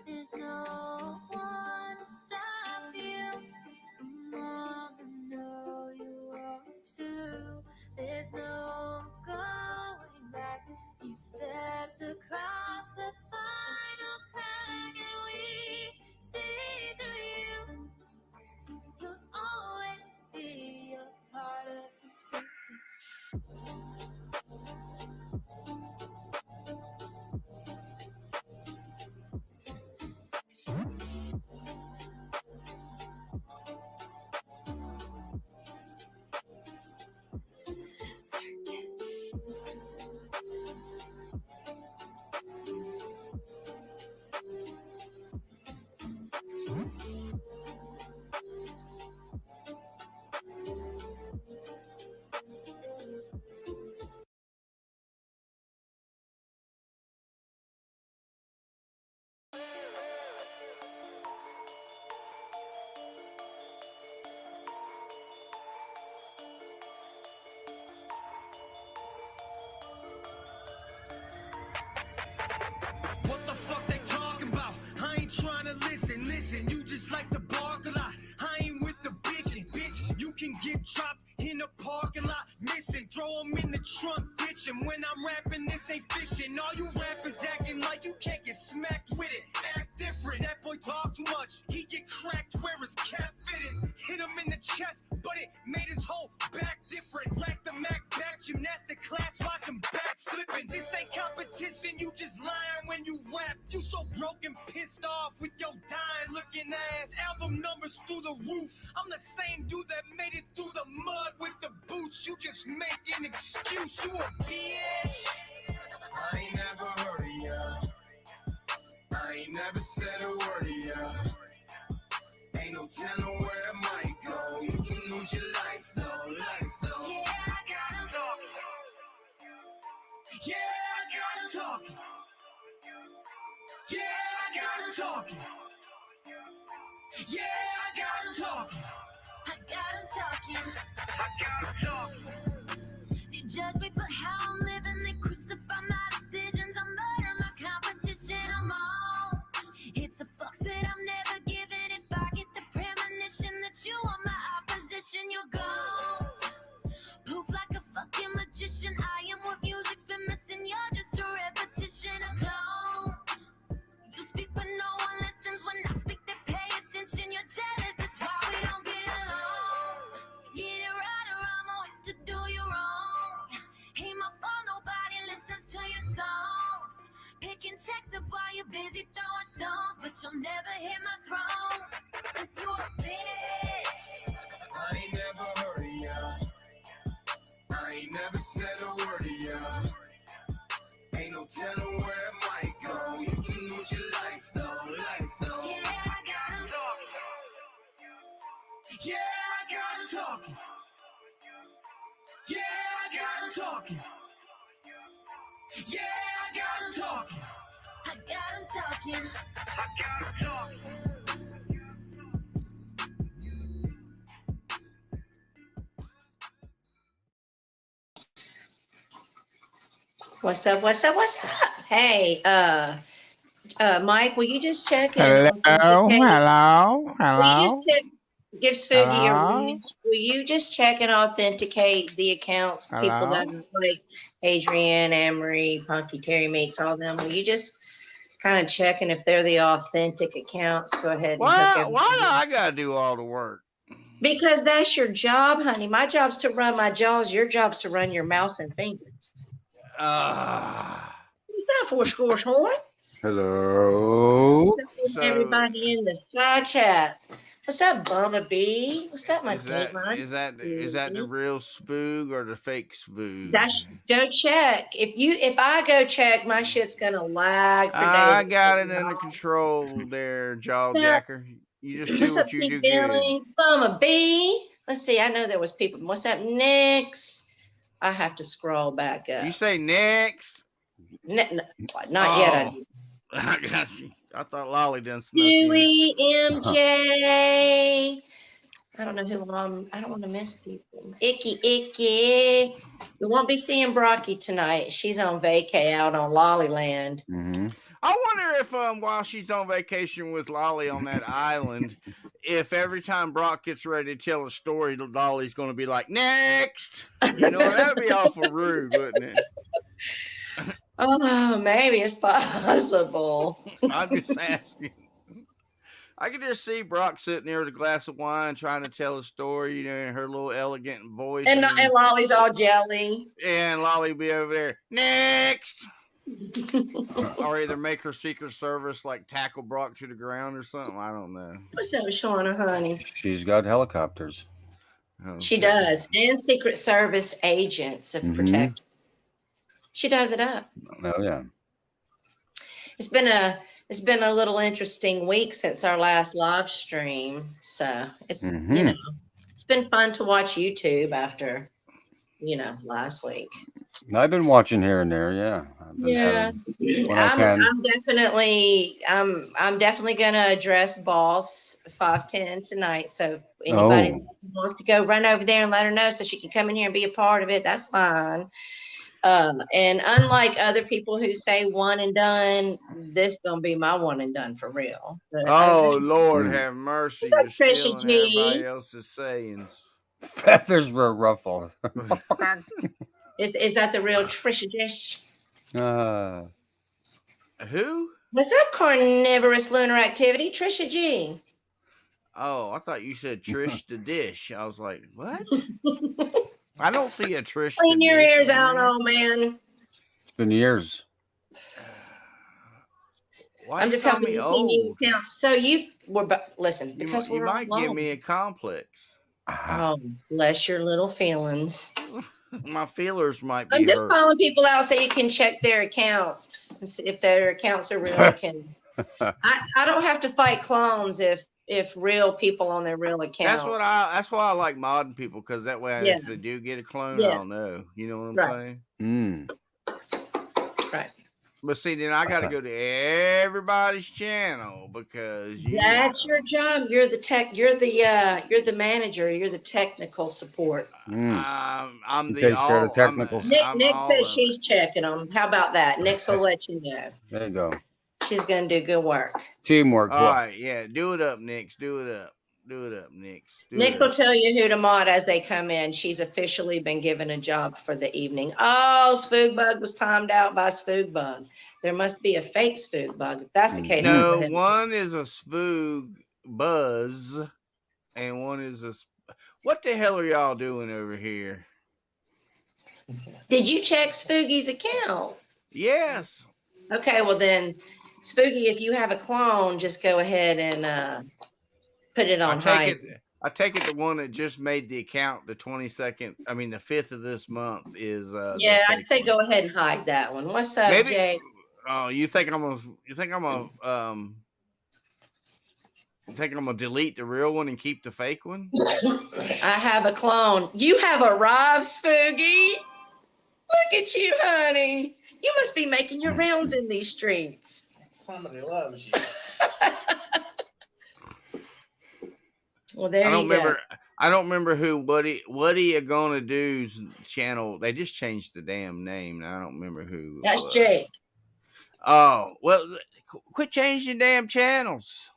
There's no one to stop you. Come on, I know you want to. There's no going back. You stepped across the final crack, and we see through you. You'll always be a part of the circus. What the fuck they talking about? I ain't trying to listen, you just like to bark a lot. I ain't with the bitching, bitch, you can get dropped in the parking lot, missing, throw them in the trunk, ditch 'em. When I'm rapping, this ain't fiction, all you rappers acting like you can't get smacked with it, act different, that boy talk too much, he get cracked where his cap fitted, hit him in the chest, but it made his whole back different, rack the Mac back, gymnastic class, watch him back flipping, this ain't competition, you just lying when you rap, you so broken, pissed off with your dying looking ass, album numbers through the roof, I'm the same dude that made it through the mud with the boots, you just make an excuse, you a bitch. I ain't never heard of ya, I ain't never said a word to ya, ain't no telling where it might go, you can lose your life though, Yeah, I got him talking. Yeah, I got him talking. Yeah, I got him talking. Yeah, I got him talking. I got him talking. I got him talking. They judge me for how I'm living. They crucify my decisions. I murder my competition. I'm on. It's a fuck that I'm never giving. If I get the premonition that you are my opposition, you're gone. Poof like a fucking magician. I am what music's been missing. You're just a repetition, a clone. You speak but no one listens. When I speak they pay attention. You're jealous, that's why we don't get along. Get it right or I'm gonna have to do you wrong. Ain't my fault nobody listens to your songs. Picking checks up while you're busy throwing stones. But you'll never hit my throne. Cause you a bitch. I ain't never heard of ya, I ain't never said a word to ya, ain't no telling where it might go, you can lose your life though, Yeah, I got him talking. Yeah, I got him talking. Yeah, I got him talking. Yeah, I got him talking. I got him talking. I got him talking. What's up? What's up? What's up? Hey, Mike, will you just check in? Hello, Okay. hello, Will you just hello. check? Give Spooky a ring. Will you just check and authenticate the accounts, people that are like Adrienne, Amory, Punky, Terry Meeks, all them? Will you just kind of check, and if they're the authentic accounts, go ahead and hook Why everybody. do I gotta do all the work? Because that's your job, honey. My job's to run my jaws. Your job's to run your mouth and fingers. Is that for Score Horn? Hello. So Everybody in the side chat. What's up, Bumblebee? What's up, my is that Dateline? the real spoog or the fake spoog? Go check. If I go check, my shit's gonna lag for days. I got it under control there, jaw jacker. You just do what you do good. Bumblebee. Let's see. I know there was people. What's up, next? I have to scroll back up. You say next? Not yet. I got you. I thought Lolly done snuck Huey, MJ. I don't know who I don't want to miss people. Icky. We won't be seeing Brocky tonight. She's on vacay out on Lollyland. Mm-hmm. I wonder if while she's on vacation with Lolly on that island, if every time Brock gets ready to tell a story, Lolly's going to be like, next. You know, that'd be awful rude, wouldn't it? Oh, maybe it's possible. I'm just asking. I could just see Brock sitting there with a glass of wine trying to tell a story, you know, in her little elegant voice. And Lolly's all jelly. And Lolly be over there, next. Or either make her Secret Service like tackle Brock to the ground or something. I don't know. What's up, Shauna, honey? She's got helicopters. Okay. She does. And Secret Service agents of protect. She does it up. Oh yeah. It's been a little interesting week since our last live stream. So it's you know, it's been fun to watch YouTube after, you know, last week. I've been watching here and there, yeah. I'm definitely gonna address Boss 510 tonight. So if anybody wants to go run over there and let her know so she can come in here and be a part of it, that's fine. And unlike other people who say one and done, this is gonna be my one and done for real. But Lord have mercy! You're stealing everybody else's sayings. Feathers were ruffled. Is that the real Trisha Dish? Who? What's up, carnivorous lunar activity? Trisha G. Oh, I thought you said Trish the Dish. I was like, what? I don't see a Trish. Clean your ears out, old man. It's been years. Why I'm just helping you see new accounts. So you were, listen, because you might give me a complex. Oh, bless your little feelings. My feelers might be I'm just hurt. calling people out so you can check their accounts and see if their accounts are real. I don't have to fight clones if real people on their real accounts. That's why I like modding people, because that way if they do get a clone, I'll know. You know what I'm saying? Right. But see, then I got to go to everybody's channel because that's your job. You're the tech. You're the manager. You're the technical support. I'm the takes care of the technical. Nick says she's checking them. How about that? Nick will let you know. There you go. She's gonna do good work. Teamwork. All right, yeah. Do it up, Nix. Do it up, Nix. Nix will tell you who to mod as they come in. She's officially been given a job for the evening. Oh, Spoogbug was timed out by Spoogbug. There must be a fake Spoogbug. If that's the case, no. One is a Spoog Buzz, and one is a. What the hell are y'all doing over here? Did you check Spoogy's account? Yes. Okay, well then, Spooky, if you have a clone, just go ahead and put it on hide. I take it the one that just made the account the 22nd. I mean, the 5th of this month is. Yeah, I'd say go ahead and hide that one. What's up, Jay? Oh, you think I'm gonna delete the real one and keep the fake one? I have a clone. You have arrived, Spooky. Look at you, honey. You must be making your rounds in these streets. Somebody loves you. Well, there you go. I don't remember who what are you gonna do's channel. They just changed the damn name. I don't remember who. That's Jake. Oh well, quit changing damn channels.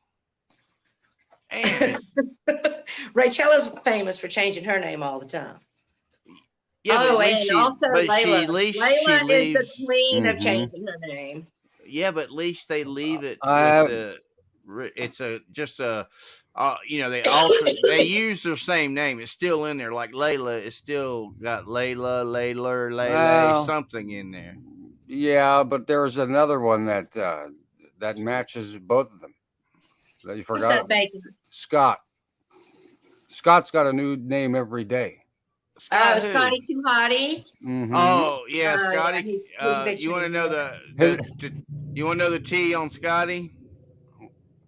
And Rachella's famous for changing her name all the time. yeah, but Oh, at least and she, also but Layla. she at least she Layla is the leaves. queen of Mhm. changing her name. Yeah, but at least they leave it with I the. It's a just a. They alter. They use their same name. It's still in there. Like Layla, it's still got Lay well, something in there. yeah, but there's another one that that matches both of them. That you What's forgot. up, Bacon? Scott. Scott's got a new name every day. Scott Oh, who? Scotty Too Hottie. Mm-hmm. Oh yeah, Oh, yeah, Scotty. he's a big You want to fan. know you want to know the T on Scotty?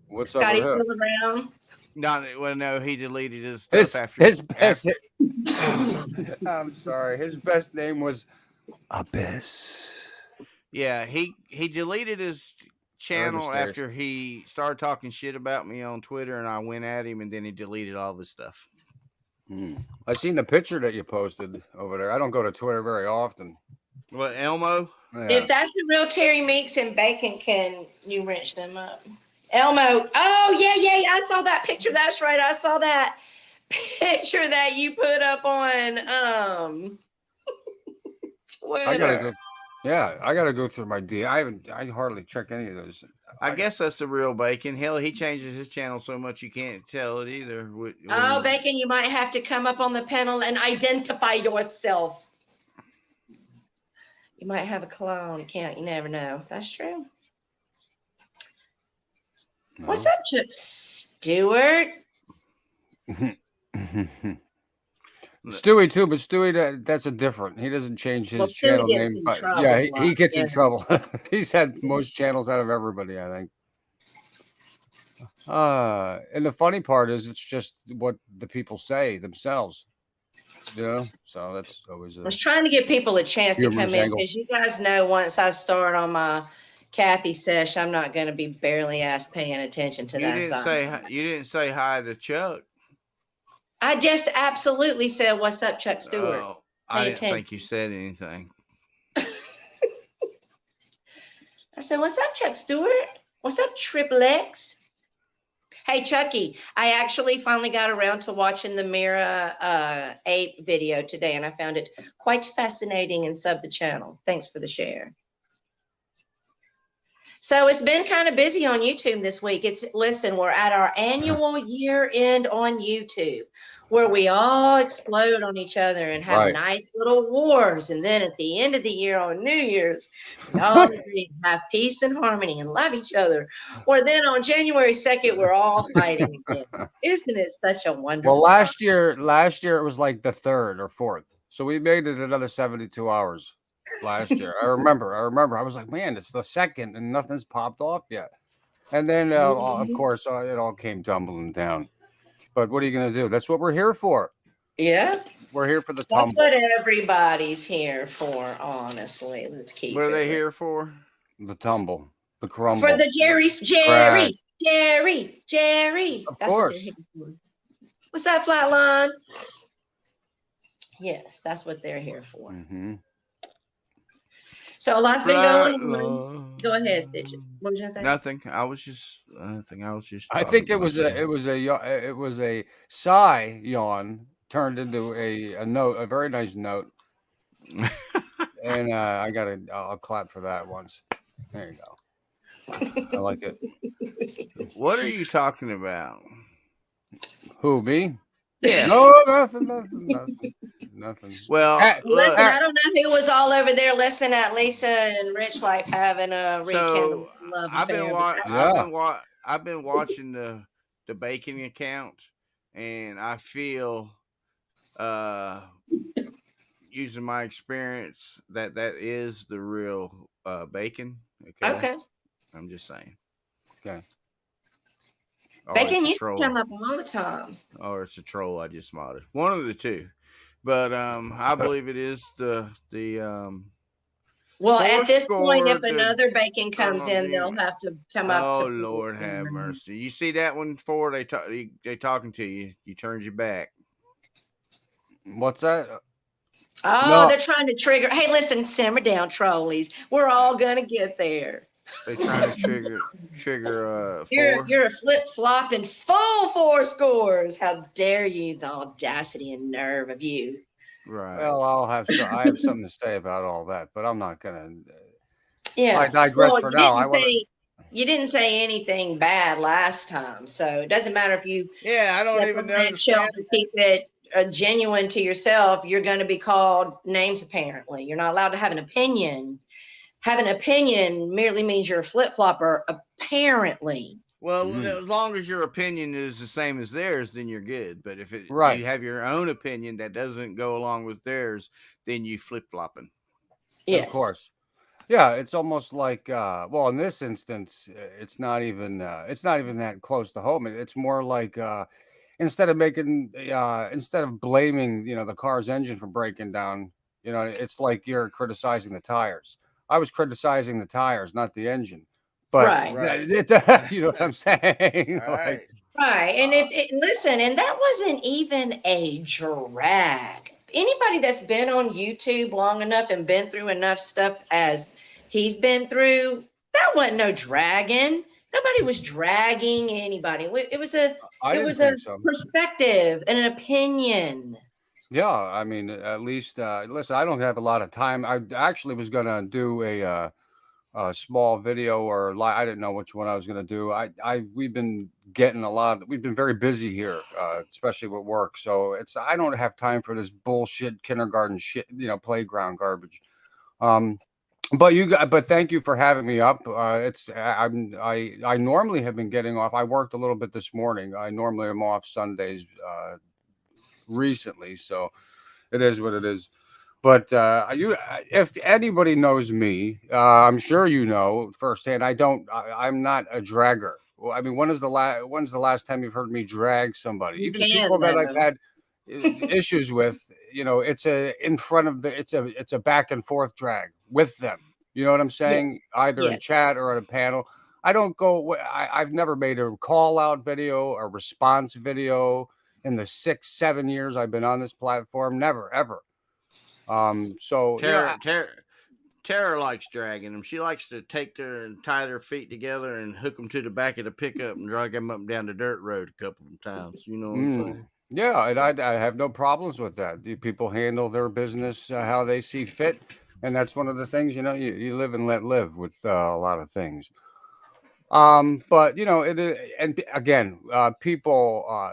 What's up with Scotty's him? still around. No, he deleted his stuff His best. I'm sorry. His best name was Abyss. Yeah, he deleted his channel stairs. after he started talking shit about me on Twitter, and I went at him, and then he deleted all of his stuff. I seen the picture that you posted over there. I don't go to Twitter very often. What, Elmo? Yeah. If that's the real Terry Meeks and Bacon, can you wrench them up? Elmo. Oh, yeah. I saw that picture. That's right. I saw that picture that you put up on Twitter. I gotta go. Yeah, I gotta go through my D. I hardly check any of those. I guess that's the real Bacon. Hell, he changes his channel so much you can't tell it either. Oh, Bacon, you might have to come up on the panel and identify yourself. You might have a clone. You never know. That's true. No. What's up, Chuck Stewart? Stewie too, but Stewie that's a different. He doesn't change his Well, Stewie channel gets name, in but trouble yeah, a lot, he gets in yeah. trouble. He's had most channels out of everybody, I think. And the funny part is, it's just what the people say themselves. So that's always I was trying to give people a chance to humorous come in angle. because you guys know once I start on my Kathy sesh, I'm not going to be barely ass paying attention to that side. You didn't say hi to Chuck. I just absolutely said, "What's up, Chuck Stewart?" Oh, I Pay didn't think attention. you said anything. I said, "What's up, Chuck Stewart? What's up, Triple X?" Hey, Chucky, I actually finally got around to watching the Mira ape video today, and I found it quite fascinating and subbed the channel. Thanks for the share. So it's been kind of busy on YouTube this week. Listen, we're at our annual year end on YouTube where we all explode on each other and have nice little wars. And then at the end of the year on New Year's, we all agree to have peace and harmony and love each other. Or then on January 2nd, we're all fighting again. Isn't it such a wonderful Well, last year it was like the 3rd or 4th. So we made it another 72 hours. Last year, I remember. I was like, man, it's the 2nd and nothing's popped off yet. And then, of course, it all came tumbling down. But what are you going to do? That's what we're here for. Yeah, we're here for the tumble. That's what everybody's here for. Honestly, let's keep. What are they here for? The tumble, the crumble. For the Jerry. Of That's course. what they're here for. What's that, Flatline? Yes, that's what they're here for. Mm-hmm. So a lot's been going on. Go ahead, Stitches. What was you gonna say? Nothing. I was just. I think it was a sigh yawn turned into a note, a very nice note. And I'll clap for that once. There you go. I like it. What are you talking about? Who, me? Yeah. No, nothing. Well, listen, I don't know who was all over there listening at Lisa and Rich Life having a rekindle love affair. I've been watching the Bacon account, and I feel, using my experience, that is the real Bacon. Okay. I'm just saying. Okay. Bacon used to come up all the time. Or it's a troll I just modded. One of the two. But I believe it is the well, at this point, if another Bacon comes in, they'll have to come up to. Oh, Lord have mercy. You see that one before they talking to you, you turned your back. What's that? Oh, no. They're trying to trigger. Hey, listen, simmer down, trolleys. We're all gonna get there. They trying to trigger You're 4. you're a flip flop and full four scores. How dare you? The audacity and nerve of you. Right. Well, I have something to say about all that, but I'm not gonna. I Yeah. digress Well, for now. I want to. you didn't say anything bad last time, so it doesn't matter if you Yeah, I don't step on even that shelf understand. and keep it genuine to yourself. You're going to be called names. Apparently, you're not allowed to have an opinion. Have an opinion merely means you're a flip flopper. Apparently. Well, Mhm. as long as your opinion is the same as theirs, then you're good. But if Right. you have your own opinion that doesn't go along with theirs, then you flip flopping. Of Yes. course. Yeah, it's almost like well, in this instance, it's not even that close to home. It's more like instead of blaming, the car's engine for breaking down, it's like you're criticizing the tires. I was criticizing the tires, not the engine. But Right. Right. you know what I'm saying? All Like, right. Right. And listen, and that wasn't even a drag. Anybody that's been on YouTube long enough and been through enough stuff as he's been through, that wasn't no dragging. Nobody was dragging anybody. It was a I it didn't was a think so. perspective and an opinion. Yeah, I mean, at least listen, I don't have a lot of time. I actually was gonna do a small video or I didn't know which one I was going to do. We've been getting a lot. We've been very busy here, especially with work. So I don't have time for this bullshit kindergarten shit, playground garbage. Um, but thank you for having me up. I normally have been getting off. I worked a little bit this morning. I normally am off Sundays recently, so it is what it is. But if anybody knows me, I'm sure you know firsthand. I'm not a dragger. Well, I mean, when's the last time you've heard me drag somebody? You Even can people that I've though. had issues with, it's it's a back and forth drag with them. You know what I'm Yeah. saying? Either in Yes. chat or on a panel. I don't go. I've never made a call out video, a response video in the 6, 7 years I've been on this platform. Never, ever. So Tara likes dragging them. She likes to take their and tie their feet together and hook them to the back of the pickup and drag them up and down the dirt road a couple of times. You know what I'm saying? Yeah, and I have no problems with that. The people handle their business how they see fit, and that's one of the things you live and let live with a lot of things. But it is, and again, people,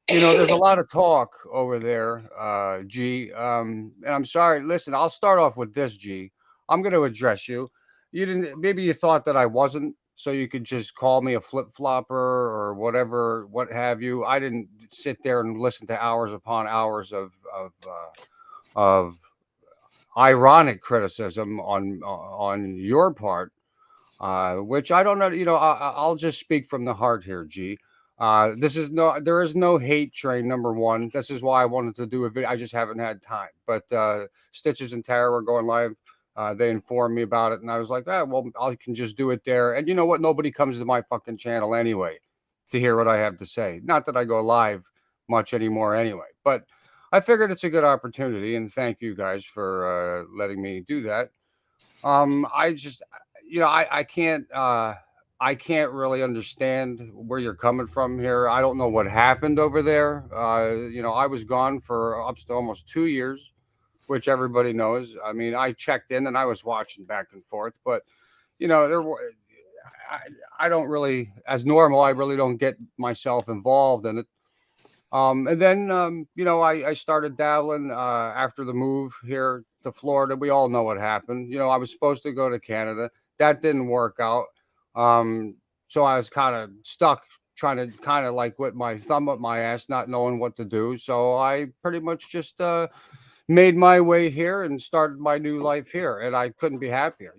there's a lot of talk over there, G. And I'm sorry. Listen, I'll start off with this, G. I'm going to address you. You didn't. Maybe you thought that I wasn't, so you could just call me a flip flopper or whatever, what have you. I didn't sit there and listen to hours upon hours of ironic criticism on your part, which I don't know. I'll just speak from the heart here, G. There is no hate train. Number one, this is why I wanted to do a video. I just haven't had time. But Stitches and Tara were going live. They informed me about it, and I was like, well, I can just do it there. And you know what? Nobody comes to my fucking channel anyway to hear what I have to say. Not that I go live much anymore anyway, but I figured it's a good opportunity, and thank you guys for letting me do that. I just, I can't really understand where you're coming from here. I don't know what happened over there. I was gone for up to almost 2 years, which everybody knows. I mean, I checked in and I was watching back and forth, but there were. I don't really, as normal, I really don't get myself involved in it. And then, I started dabbling after the move here to Florida. We all know what happened. I was supposed to go to Canada. That didn't work out. So I was kind of stuck trying to kind of like with my thumb up my ass, not knowing what to do. So I pretty much just made my way here and started my new life here, and I couldn't be happier.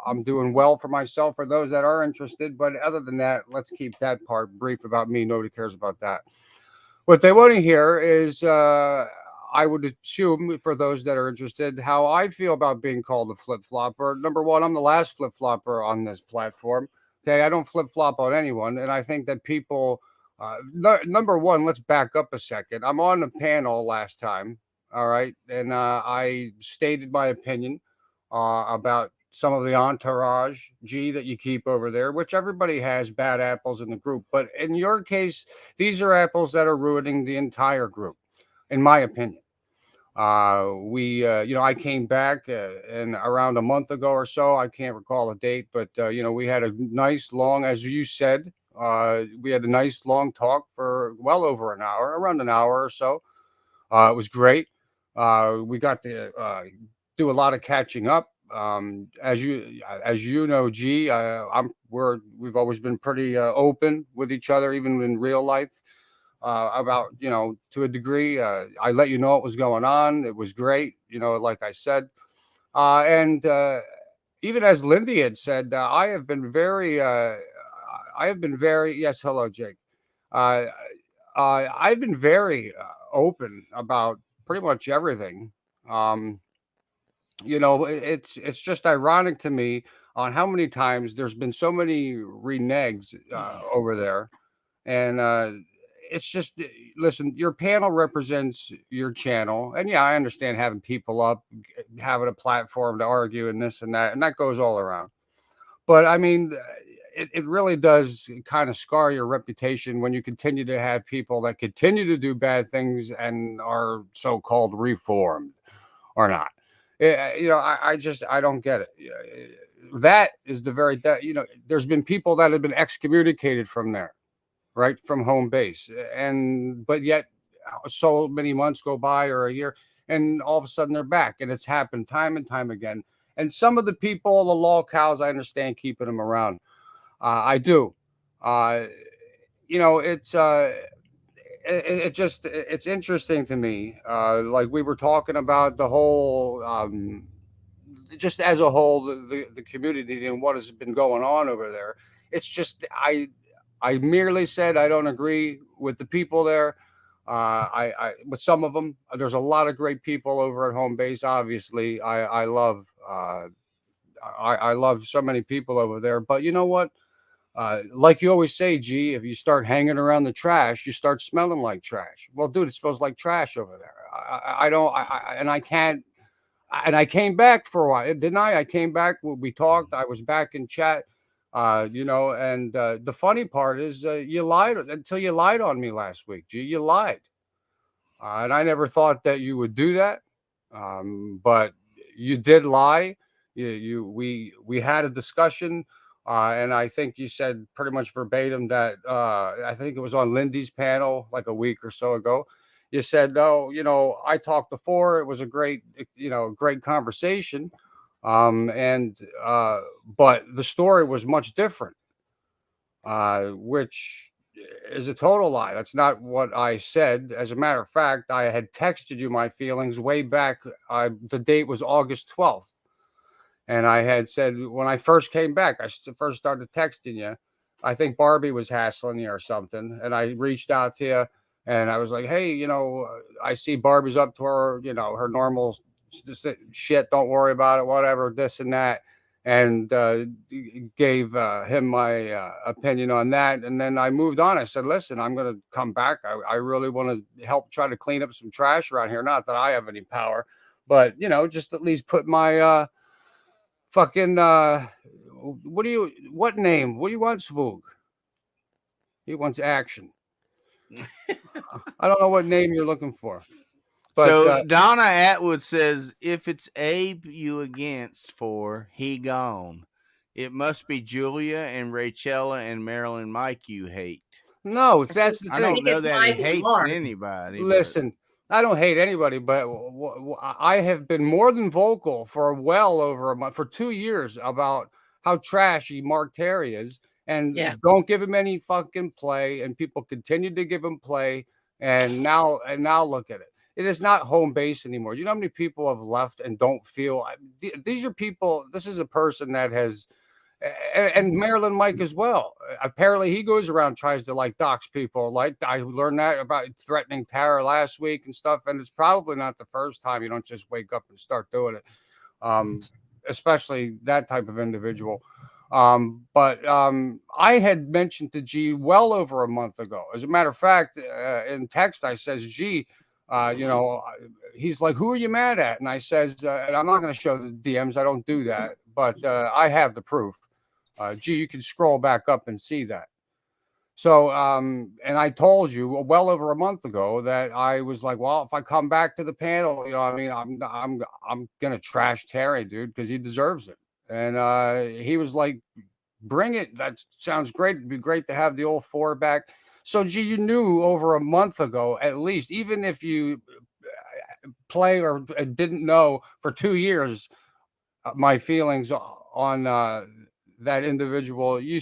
I'm doing well for myself for those that are interested. But other than that, let's keep that part brief about me. Nobody cares about that. What they want to hear is, I would assume for those that are interested, how I feel about being called a flip flopper. Number one, I'm the last flip flopper on this platform. Okay, I don't flip flop on anyone, and I think that people. Number one, let's back up a second. I'm on the panel last time, all right, and I stated my opinion about some of the entourage, G, that you keep over there, which everybody has bad apples in the group. But in your case, these are apples that are ruining the entire group, in my opinion. I came back and around a month ago or so, I can't recall a date, but, we had a nice long, as you said, we had a nice long talk for well over an hour, around an hour or so. It was great. We got to do a lot of catching up. As you know, G, we've always been pretty open with each other, even in real life. About, to a degree, I let you know what was going on. It was great, like I said. And even as Lindy had said, I have been very, yes, hello, Jake. I've been very open about pretty much everything. It's just ironic to me on how many times there's been so many reneges over there. And it's just, listen, your panel represents your channel. And yeah, I understand having people up, having a platform to argue and this and that goes all around. But I mean, it really does kind of scar your reputation when you continue to have people that continue to do bad things and are so-called reformed or not. I don't get it. That is there's been people that have been excommunicated from there, right, from home base, but yet so many months go by or a year, and all of a sudden they're back, and it's happened time and time again. And some of the people, the law cows, I understand keeping them around. I do. It's interesting to me. Like we were talking about the whole, just as a whole, the community and what has been going on over there. It's just I merely said I don't agree with the people there. With some of them, there's a lot of great people over at home base. Obviously, I love so many people over there. But you know what? Like you always say, G, if you start hanging around the trash, you start smelling like trash. Well, dude, it smells like trash over there. And I came back for a while, didn't I? I came back. We talked. I was back in chat. And the funny part is you lied until you lied on me last week. G, you lied. And I never thought that you would do that. But you did lie. We had a discussion. And I think you said pretty much verbatim that I think it was on Lindy's panel like a week or so ago. You said, no, I talked before. It was a great conversation. But the story was much different, which is a total lie. That's not what I said. As a matter of fact, I had texted you my feelings way back. The date was August 12th. And I had said when I first came back, I first started texting you. I think Barbie was hassling you or something. And I reached out to you and I was like, hey, I see Barbie's up to her, her normal shit. Don't worry about it, whatever, this and that. And gave him my opinion on that. And then I moved on. I said, listen, I'm going to come back. I really want to help try to clean up some trash around here. Not that I have any power, but, just at least put my fucking what do you want, Svoog? He wants action. I don't know what name you're looking for. But so Donna Atwood says if it's Abe you against for he gone, it must be Julia and Rachella and Marilyn Mike you hate. No, that's the thing. I don't know that he hates anybody. Listen, I don't hate anybody, but I have been more than vocal for well over a month, for 2 years, about how trashy Mark Terry is, and don't give him any fucking play. And people continue to give him play, and now look at it. It is not home base anymore. You know how many people have left and don't feel? These are people. This is a person that has. And Marilyn Mike as well. Apparently, he goes around tries to dox people. Like I learned that about threatening Tara last week and stuff. And it's probably not the first time. You don't just wake up and start doing it, especially that type of individual. But I had mentioned to G well over a month ago. As a matter of fact, in text, I says, G, he's like, who are you mad at? And I says, and I'm not going to show the DMs. I don't do that. but I have the proof. Gee, you can scroll back up and see that. So, and I told you well over a month ago that I was like, well, if I come back to the panel, I mean, I'm gonna trash Terry, dude, because he deserves it. And he was like, bring it. That sounds great. It'd be great to have the old four back. So, gee, you knew over a month ago, at least, even if you play or didn't know for 2 years my feelings on that individual, you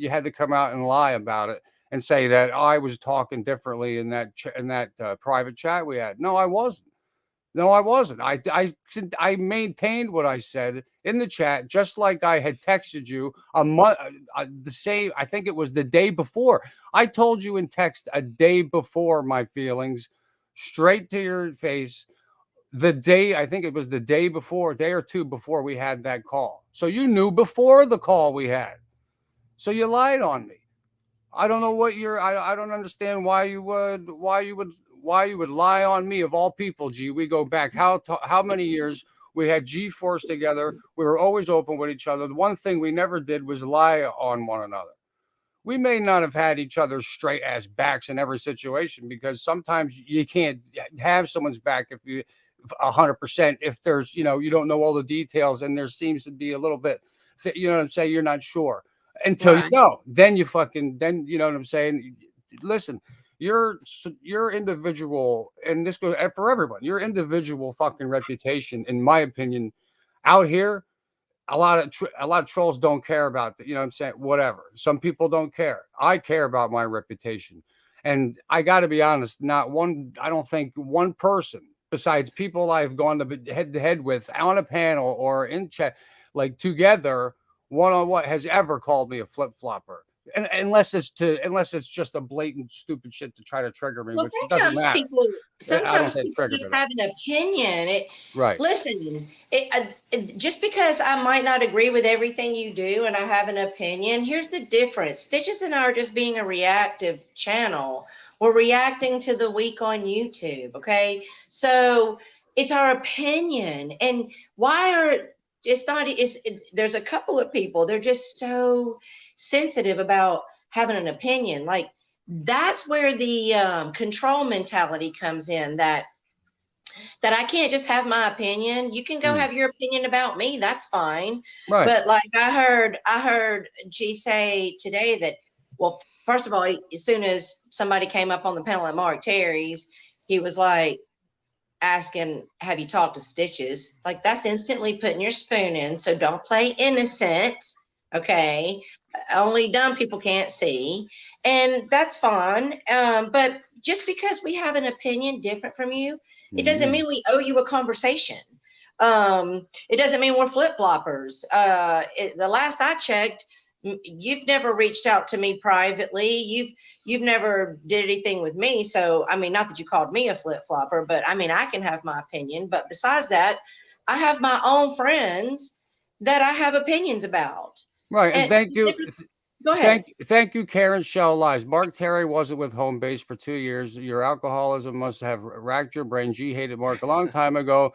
had to come out and lie about it and say that I was talking differently in that private chat we had. No, I wasn't. No, I wasn't. I maintained what I said in the chat, just like I had texted you a month, the same. I think it was the day before. I told you in text a day before my feelings, straight to your face. I think it was the day before, day or two before we had that call. So you knew before the call we had. So you lied on me. I don't know what I don't understand why you would lie on me of all people. G, we go back how many years? We had G-Force together. We were always open with each other. The one thing we never did was lie on one another. We may not have had each other's straight ass backs in every situation, because sometimes you can't have someone's back if you 100%, if there's, you don't know all the details and there seems to be a little bit, you know what I'm saying, you're not sure until Right. you know. Then you know what I'm saying. Listen, your individual, and this goes for everyone, your individual fucking reputation, in my opinion, out here, a lot of trolls don't care about that. You know what I'm saying? Whatever. Some people don't care. I care about my reputation. And I got to be honest, I don't think one person besides people I've gone to head with on a panel or in chat, like together, one-on-one, has ever called me a flip-flopper. And unless it's just a blatant stupid shit to try to trigger me, Well, which doesn't matter. I don't say people trigger just me. have an opinion. Right. Listen, just because I might not agree with everything you do and I have an opinion, here's the difference. Stitches and I are just being a reactive channel. We're reacting to the week on YouTube, okay? So it's our opinion. And there's a couple of people, they're just so sensitive about having an opinion. Like, that's where the control mentality comes in, that I can't just have my opinion. You can go have your opinion about me, that's fine. Right. But like I heard G say today that, well, first of all, as soon as somebody came up on the panel at Mark Terry's, he was like asking, have you talked to Stitches? Like, that's instantly putting your spoon in. So don't play innocent, okay? Only dumb people can't see, and that's fine. But just because we have an opinion different from you, it doesn't mean we owe you a conversation. It doesn't mean we're flip-floppers. The last I checked, you've never reached out to me privately. You've never did anything with me. So, I mean, not that you called me a flip-flopper, but I mean, I can have my opinion. But besides that, I have my own friends that I have opinions about. Right. And thank you. Go ahead. Thank you, Karen Shell Lies. Mark Terry wasn't with Home Base for 2 years. Your alcoholism must have racked your brain. G hated Mark a long time ago.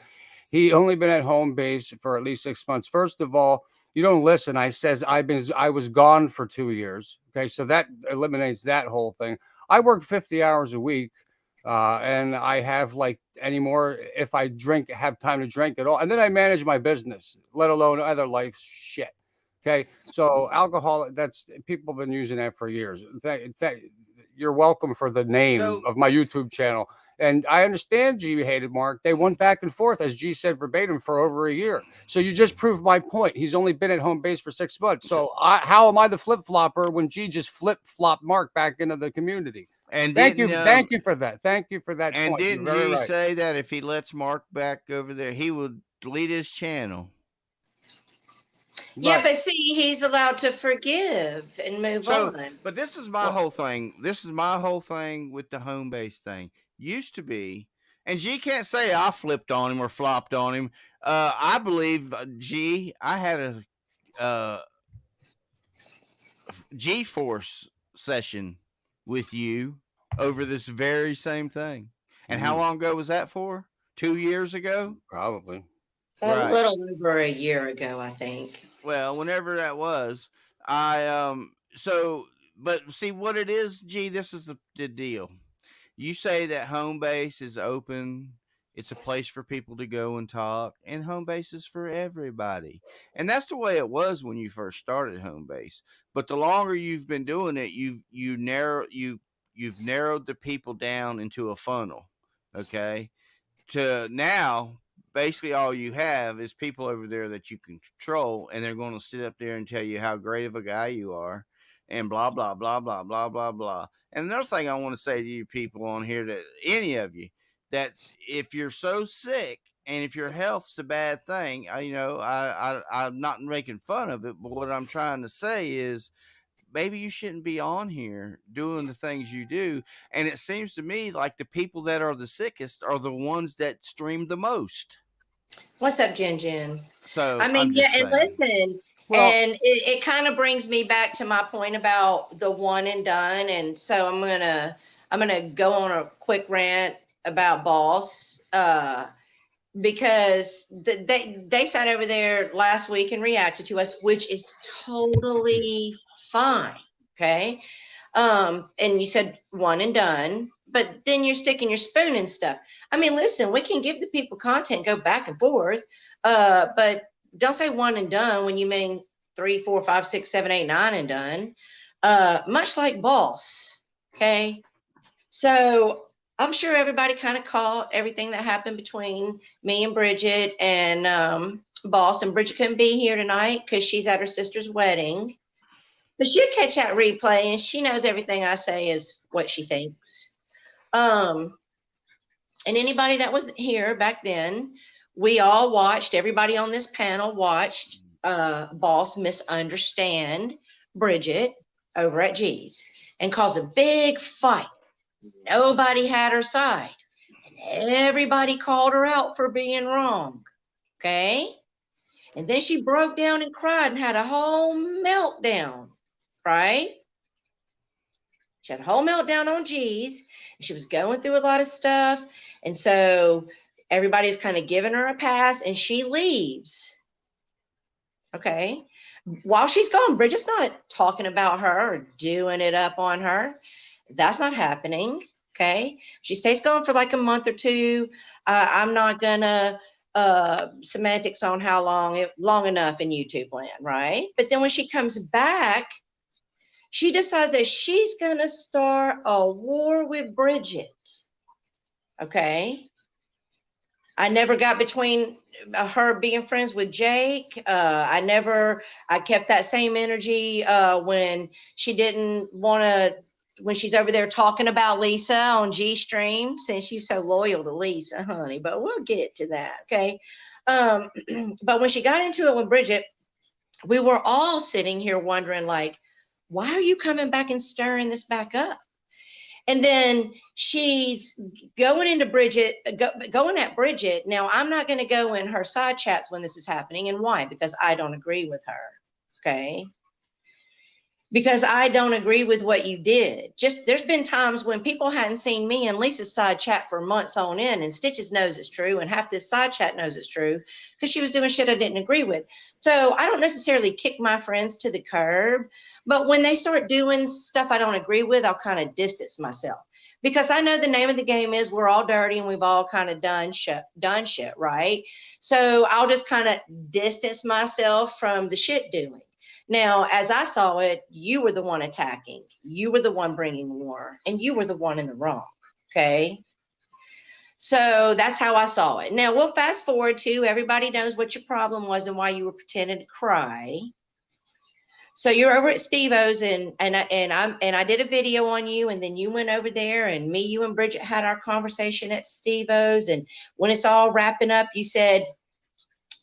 He only been at Home Base for at least 6 months. First of all, you don't listen. I was gone for 2 years. Okay, so that eliminates that whole thing. I work 50 hours a week, and I have like anymore if I have time to drink at all. And then I manage my business, let alone other life shit. Okay, so alcohol, that's, people have been using that for years. You're welcome for the name of my YouTube channel. And I understand G hated Mark. They went back and forth, as G said verbatim, for over a year. So you just proved my point. He's only been at Home Base for 6 months. So how am I the flip-flopper when G just flip-flopped Mark back into the community? And thank you for that. Thank you for that and point. didn't G say that if he lets Mark back over there, he would delete his channel? Yeah, right. But see, he's allowed to forgive and move on. But this is my whole thing. This is my whole thing with the Home Base thing. Used to be, and G can't say I flipped on him or flopped on him. I believe G, I had a G-Force session with you over this very same thing. And how long ago was that for? 2 years ago? Probably. A Right. little over a year ago, I think. Well, whenever that was, I so but see what it is, G, this is the deal. You say that home base is open, it's a place for people to go and talk, and home base is for everybody. And that's the way it was when you first started home base. But the longer you've been doing it, you've narrowed the people down into a funnel. Okay? To now, basically all you have is people over there that you can control, and they're going to sit up there and tell you how great of a guy you are, and blah blah blah blah blah blah blah. And another thing I want to say to you people on here, that any of you, that's if you're so sick and if your health's a bad thing, I'm not making fun of it, but what I'm trying to say is maybe you shouldn't be on here doing the things you do. And it seems to me like the people that are the sickest are the ones that stream the most. What's up, Jen Jen? So I I'm mean, yeah, just and saying. listen, Well, and it kind of brings me back to my point about the one and done. And so I'm gonna go on a quick rant about Boss. Because they sat over there last week and reacted to us, which is totally fine. Okay. And you said one and done, but then you're sticking your spoon and stuff. I mean, listen, we can give the people content, go back and forth, but don't say one and done when you mean 3, 4, 5, 6, 7, 8, 9 and done. Much like Boss. Okay. So I'm sure everybody kind of caught everything that happened between me and Bridget and Boss. And Bridget couldn't be here tonight because she's at her sister's wedding. But she'll catch that replay, and she knows everything I say is what she thinks. And anybody that was here back then, we all watched. Everybody on this panel watched Boss misunderstand Bridget over at G's and cause a big fight. Nobody had her side. And everybody called her out for being wrong. Okay. And then she broke down and cried and had a whole meltdown. Right. She had a whole meltdown on G's. She was going through a lot of stuff. And so everybody's kind of giving her a pass, and she leaves. Okay. While she's gone, Bridget's not talking about her or doing it up on her. That's not happening. Okay. She stays gone for like a month or two. I'm not gonna semantics on how long enough in YouTube land, right? But then when she comes back, she decides that she's gonna start a war with Bridget. Okay. I never got between her being friends with Jake. I kept that same energy when she didn't want to, when she's over there talking about Lisa on G Stream, since she's so loyal to Lisa, honey. But we'll get to that, okay? But when she got into it with Bridget, we were all sitting here wondering, like, why are you coming back and stirring this back up? And then she's going into Bridget, going at Bridget. Now, I'm not going to go in her side chats when this is happening. And why? Because I don't agree with her. Okay. Because I don't agree with what you did. Just there's been times when people hadn't seen me and Lisa's side chat for months on end, and Stitches knows it's true, and half this side chat knows it's true because she was doing shit I didn't agree with. So I don't necessarily kick my friends to the curb, but when they start doing stuff I don't agree with, I'll kind of distance myself because I know the name of the game is we're all dirty and we've all kind of done shit, right? So I'll just kind of distance myself from the shit doing. Now, as I saw it, you were the one attacking. You were the one bringing war, and you were the one in the wrong. Okay. So that's how I saw it. Now we'll fast forward to everybody knows what your problem was and why you were pretending to cry. So you're over at Steve-O's and I did a video on you, and then you went over there, and me, you, and Bridget had our conversation at Steve-O's, and when it's all wrapping up, you said,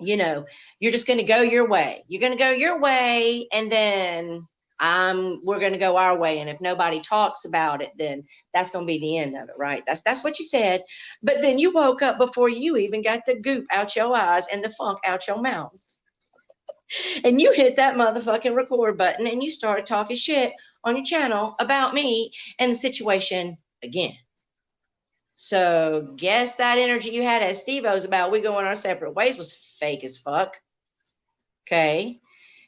you know, you're just going to go your way. You're going to go your way, and then we're going to go our way. And if nobody talks about it, then that's going to be the end of it, right? That's what you said. But then you woke up before you even got the goop out your eyes and the funk out your mouth. And you hit that motherfucking record button, and you started talking shit on your channel about me and the situation again. So guess that energy you had at Steve-O's about we going our separate ways was fake as fuck. Okay.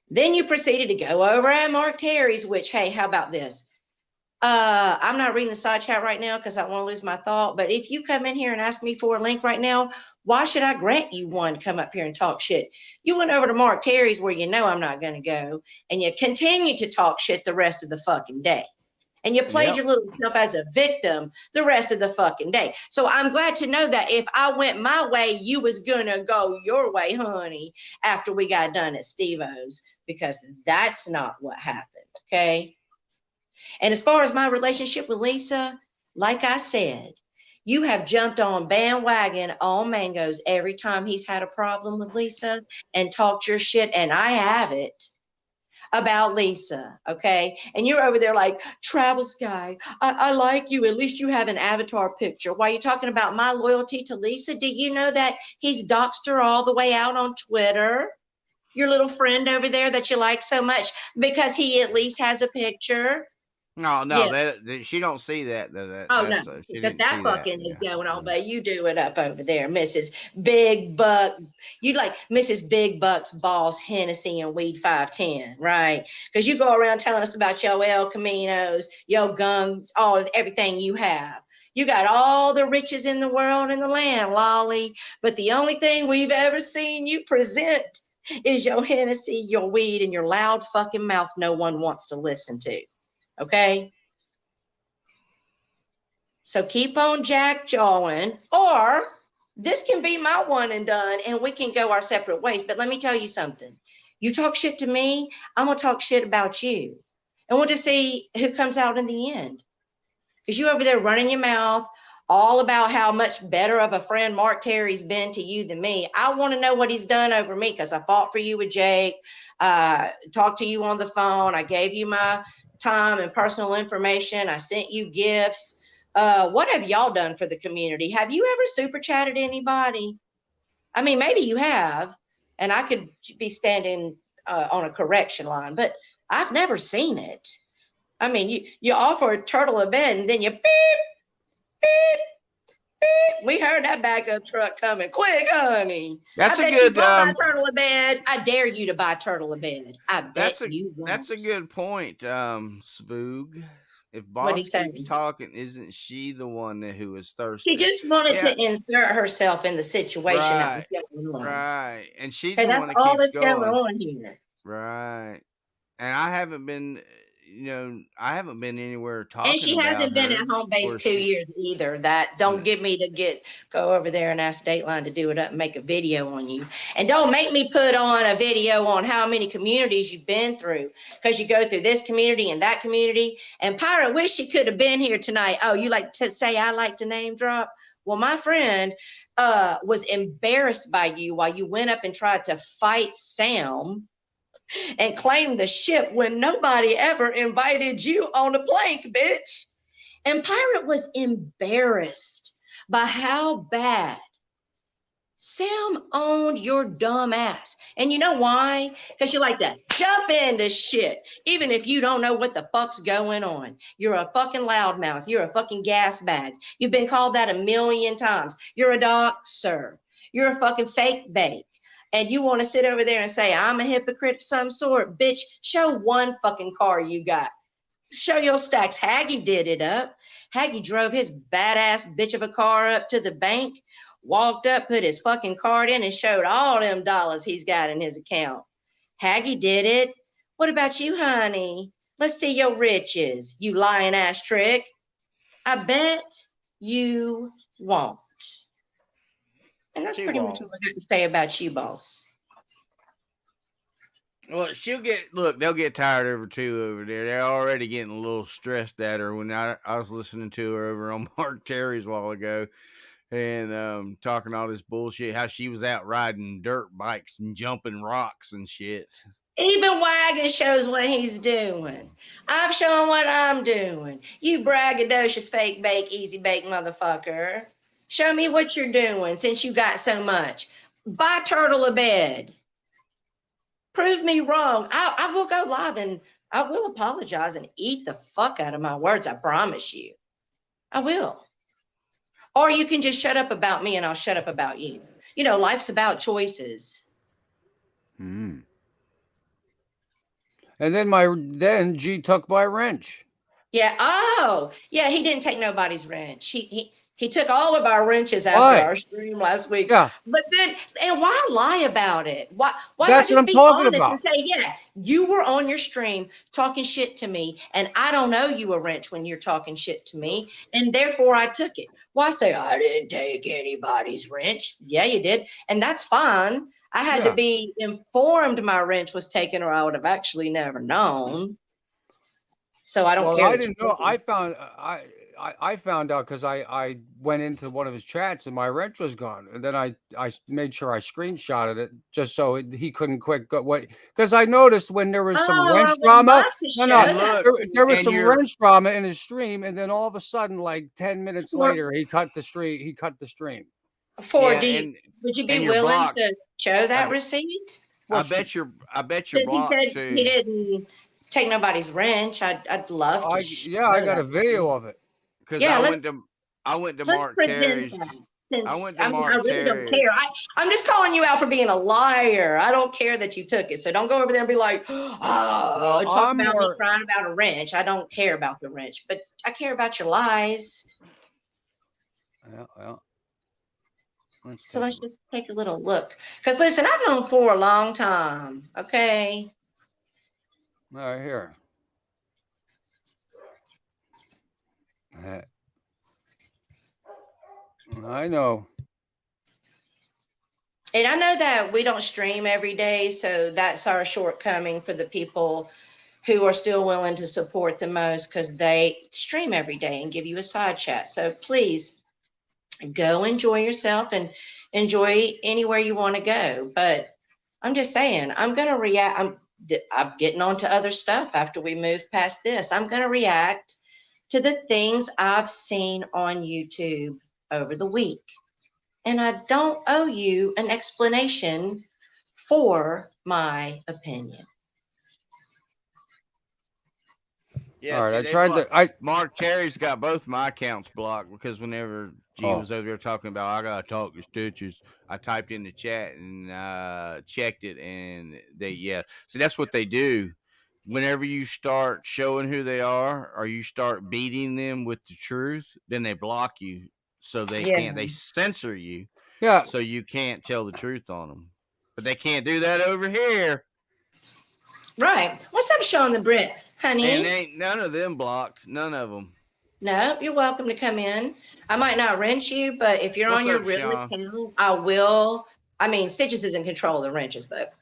Then you proceeded to go over at Mark Terry's, which, hey, how about this? I'm not reading the side chat right now because I don't want to lose my thought. But if you come in here and ask me for a link right now, why should I grant you one to come up here and talk shit? You went over to Mark Terry's where you know I'm not going to go, and you continue to talk shit the rest of the fucking day. And you played your little self as a victim the rest of the fucking day. So I'm glad to know that if I went my way, you was gonna go your way, honey, after we got done at Steve-O's, because that's not what happened, okay? And as far as my relationship with Lisa, like I said, you have jumped on bandwagon on Mangoes every time he's had a problem with Lisa and talked your shit, and I have it about Lisa, okay? And you're over there like, Travel Sky, I like you. At least you have an avatar picture. Why are you talking about my loyalty to Lisa? Do you know that he's doxed her all the way out on Twitter? Your little friend over there that you like so much because he at least has a picture. No, that she don't see that. Oh no, because that fucking is going on, but you do it up over there, Mrs. Big Buck. You like Mrs. Big Buck's boss, Hennessy and Weed 510, right? Because you go around telling us about your El Caminos, your guns, everything you have. You got all the riches in the world and the land, Lolly. But the only thing we've ever seen you present is your Hennessy, your weed, and your loud fucking mouth no one wants to listen to. Okay? So keep on jack-jawing, or this can be my one and done, and we can go our separate ways. But let me tell you something. You talk shit to me, I'm going to talk shit about you. And we'll just see who comes out in the end. Because you over there running your mouth all about how much better of a friend Mark Terry's been to you than me. I want to know what he's done over me because I fought for you with Jake, talked to you on the phone, I gave you my time and personal information, I sent you gifts. What have y'all done for the community? Have you ever super chatted anybody? I mean, maybe you have, and I could be standing on a correction line, but I've never seen it. I mean, you offer a turtle a bed and then you beep, beep, beep. We heard that backup truck coming quick, honey. That's I a bet good you buy turtle a bed. I dare you to buy turtle a bed. I bet you won't. That's a good point, Svoog. If What Boss keeps talking, isn't she the one who is thirsty? She just wanted to insert herself in the situation that was going on. Right. And she's the one that keeps all that's going on here. Right. And I haven't been, anywhere talking. And she hasn't been at home base 2 years either. That don't get me to go over there and ask Dateline to do it up and make a video on you. And don't make me put on a video on how many communities you've been through, because you go through this community and that community. And Pirate wish she could have been here tonight. Oh, you like to say I like to name drop? Well, my friend was embarrassed by you while you went up and tried to fight Sam and claim the ship when nobody ever invited you on a plank, bitch. And Pirate was embarrassed by how bad Sam owned your dumb ass. And you know why? Because you like to jump into shit, even if you don't know what the fuck's going on. You're a fucking loudmouth. You're a fucking gas bag. You've been called that 1,000,000 times. You're a doxer. You're a fucking fake bait. And you want to sit over there and say, I'm a hypocrite of some sort. Bitch, show one fucking car you got. Show your stacks. Haggy did it up. Haggy drove his badass bitch of a car up to the bank, walked up, put his fucking card in, and showed all them dollars he's got in his account. Haggy did it. What about you, honey? Let's see your riches, you lying ass trick. I bet you won't. And that's pretty much what I got to say about you, boss. Well, they'll get tired of her too over there. They're already getting a little stressed at her. When I was listening to her over on Mark Terry's a while ago and talking all this bullshit, how she was out riding dirt bikes and jumping rocks and shit. Even Wagon shows what he's doing. I've shown what I'm doing. You braggadocious fake bake, easy bake motherfucker. Show me what you're doing since you got so much. Buy Turtle a bed. Prove me wrong. I will go live and I will apologize and eat the fuck out of my words. I promise you. I will. Or you can just shut up about me and I'll shut up about you. You know, life's about choices. And then G took my wrench. Yeah. Oh, yeah. He didn't take nobody's wrench. He took all of our wrenches after Why? our stream last week. Yeah. But then, and why lie about it? Why not That's what just I'm be talking honest about. and say, yeah, you were on your stream talking shit to me, and I don't know you a wrench when you're talking shit to me, and therefore I took it. Why say I didn't take anybody's wrench? Yeah, you did, and that's fine. I had to be informed my wrench was taken, or I would have actually never known. So I don't care. I didn't know. I found out because I went into one of his chats and my wrench was gone, and then I made sure I screenshotted it just so he couldn't quit. What? Because I noticed when there was some wrench drama. There was some wrench drama in his stream, and then all of a sudden, like 10 minutes later, he cut the stream. Would you be willing to show that receipt? I bet you're blocked too. He didn't take nobody's wrench. I'd love to. I got a video of it. Because I went to Mark Terry's. I really don't care. I'm just calling you out for being a liar. I don't care that you took it. So don't go over there and be like, talk about me crying about a wrench. I don't care about the wrench, but I care about your lies. Yeah. So let's just take a little look. Because listen, I've known for a long time. Okay. All right, here. I know. And I know that we don't stream every day, so that's our shortcoming for the people who are still willing to support the most, because they stream every day and give you a side chat. So please go enjoy yourself and enjoy anywhere you want to go. But I'm just saying, I'm going to react. I'm getting on to other stuff after we move past this. I'm going to react to the things I've seen on YouTube over the week. And I don't owe you an explanation for my opinion. Yeah, all right. Mark Terry's got both my accounts blocked because whenever G was over there talking about I gotta talk to Stitches, I typed in the chat and checked it, and see, that's what they do. Whenever you start showing who they are, or you start beating them with the truth, then they block you, so they can't. They censor you, so you can't tell the truth on them. But they can't do that over here. Right. What's up, Sean the Brit, honey? And ain't none of them blocked. None of them. No, you're welcome to come in. I might not wrench you, but if you're on your real account, I will. I mean, Stitches is in control of the wrenches, but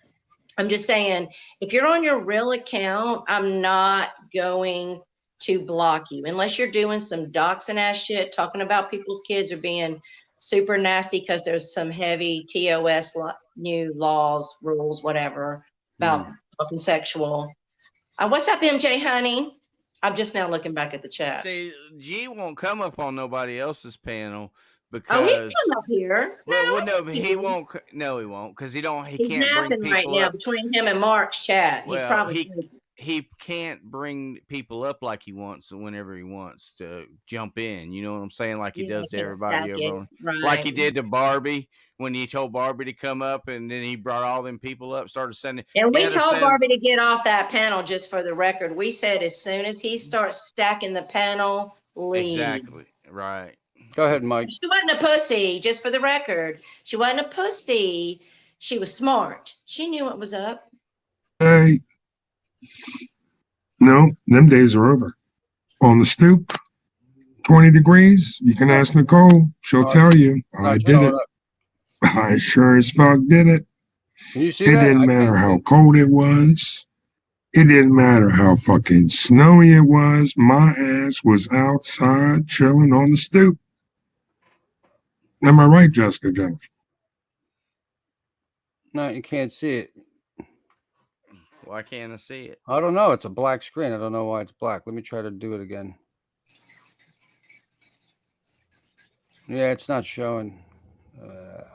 I'm just saying, if you're on your real account, I'm not going to block you unless you're doing some doxing ass shit, talking about people's kids or being super nasty because there's some heavy TOS new laws, rules, whatever about talking sexual. What's up, MJ, honey? I'm just now looking back at the chat. See, G won't come up on nobody else's panel because he can come up here. No, but he won't. No, he won't because he can't bring people right now up. Between him and Mark's chat. He's probably he can't bring people up like he wants whenever he wants to jump in. You know what I'm saying? Like he does to everybody over. Right. Like he did to Barbie when he told Barbie to come up, and then he brought all them people up, started sending. And we told Barbie to get off that panel, just for the record. We said as soon as he starts stacking the panel, leave. Exactly. Right. Go ahead, Mike. She wasn't a pussy, just for the record. She wasn't a pussy. She was smart. She knew what was up. Hey. No, them days are over. On the stoop, 20 degrees. You can ask Nicole. She'll tell you. I did it. I sure as fuck did it. Can you see it didn't matter how cold it was. It didn't matter how fucking snowy it was. My ass was outside chilling on the stoop. Am I right, Jessica Jennifer? No, you can't see it. Why can't I see it? I don't know. It's a black screen. I don't know why it's black. Let me try to do it again. Yeah, it's not showing.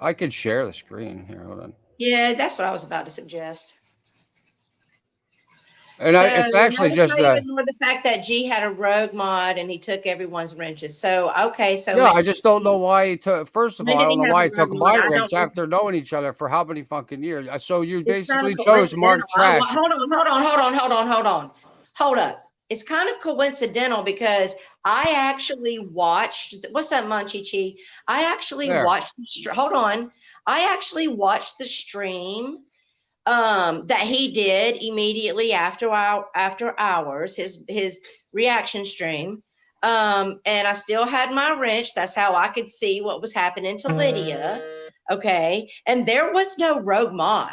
I could share the screen. Here, hold on. Yeah, that's what I was about to suggest. And So it's actually let's just not ignore the fact that G had a rogue mod and he took everyone's wrenches. So okay, so yeah, I just don't know why he took. First of when all, I did don't he know have why a he took rogue mod? my I wrench don't know. after knowing each other for how many fucking years. So you It's kind basically of chose Mark coincidental. Trash. Hold up. It's kind of coincidental because I actually watched. What's that, Munchie Chi? I actually There. watched. Hold on. I actually watched the stream that he did immediately after hours, his reaction stream. And I still had my wrench. That's how I could see what was happening to Lydia. Okay. And there was no rogue mod.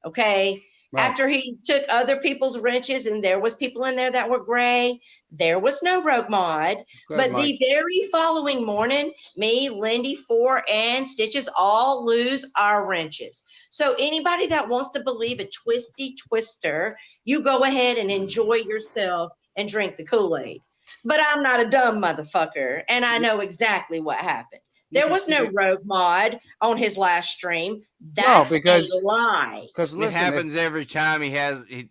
Okay. Right. After he took other people's wrenches and there was people in there that were gray, there was no rogue mod. Good, but Mike. the very following morning, me, Lindy, Four, and Stitches all lose our wrenches. So anybody that wants to believe a twisty twister, you go ahead and enjoy yourself and drink the Kool-Aid. But I'm not a dumb motherfucker, and I know exactly what happened. There was no rogue mod on his last stream. That's because a lie. Because It listen, happens every time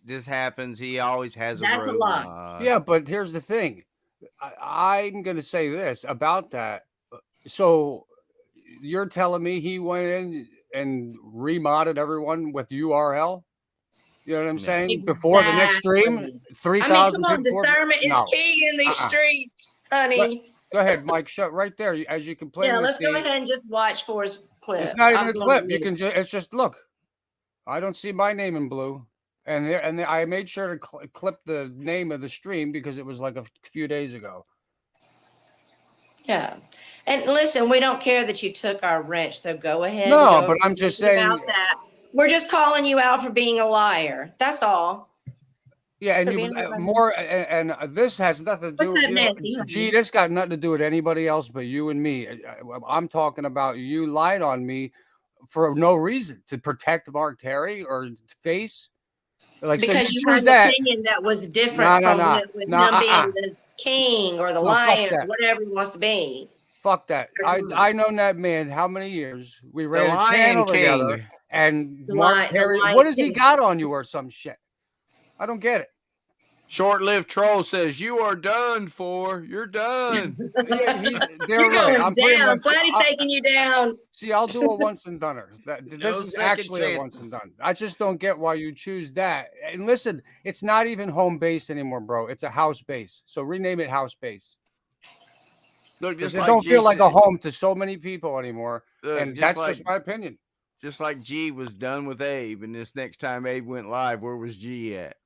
this happens. He always has a That's a rogue lie. mod. yeah, but here's the thing. I'm going to say this about that. So you're telling me he went in and remodded everyone with URL? You know what I'm saying? Before the next stream, Exactly. 3,000 come on, people. discernment is key in these streets, honey. Go ahead, Mike. Shut right there. As you can plainly Yeah, let's see, go ahead and just watch for his clip. it's not even a clip. You can just. It's just look. I don't see my name in blue, and I made sure to clip the name of the stream because it was like a few days ago. Yeah, and listen, we don't care that you took our wrench, so go ahead. No, and go but I'm just saying about that. We're just calling you out for being a liar. That's all. Yeah, and you more, and this has nothing to do with Gee, this got nothing to do with anybody else but you and me. I'm talking about you lied on me for no reason to protect Mark Terry or face. Like, because so you had an opinion that was different from with him being the king or the lion or whatever he wants to be. Fuck that. I known that man how many years? We ran a channel together, and Mark Terry, what has he got on you or some shit? I don't get it. Short-lived troll says you are done for. You're done. You're going down. Flatty taking you down. See, I'll do a once and doneer. This is actually a once and done. I just don't get why you choose that. And listen, it's not even home base anymore, bro. It's a house base. So rename it house base. Look, just it like don't feel like a home to so many people anymore. And that's just my opinion. Just like G was done with Abe, and this next time Abe went live, where was G at?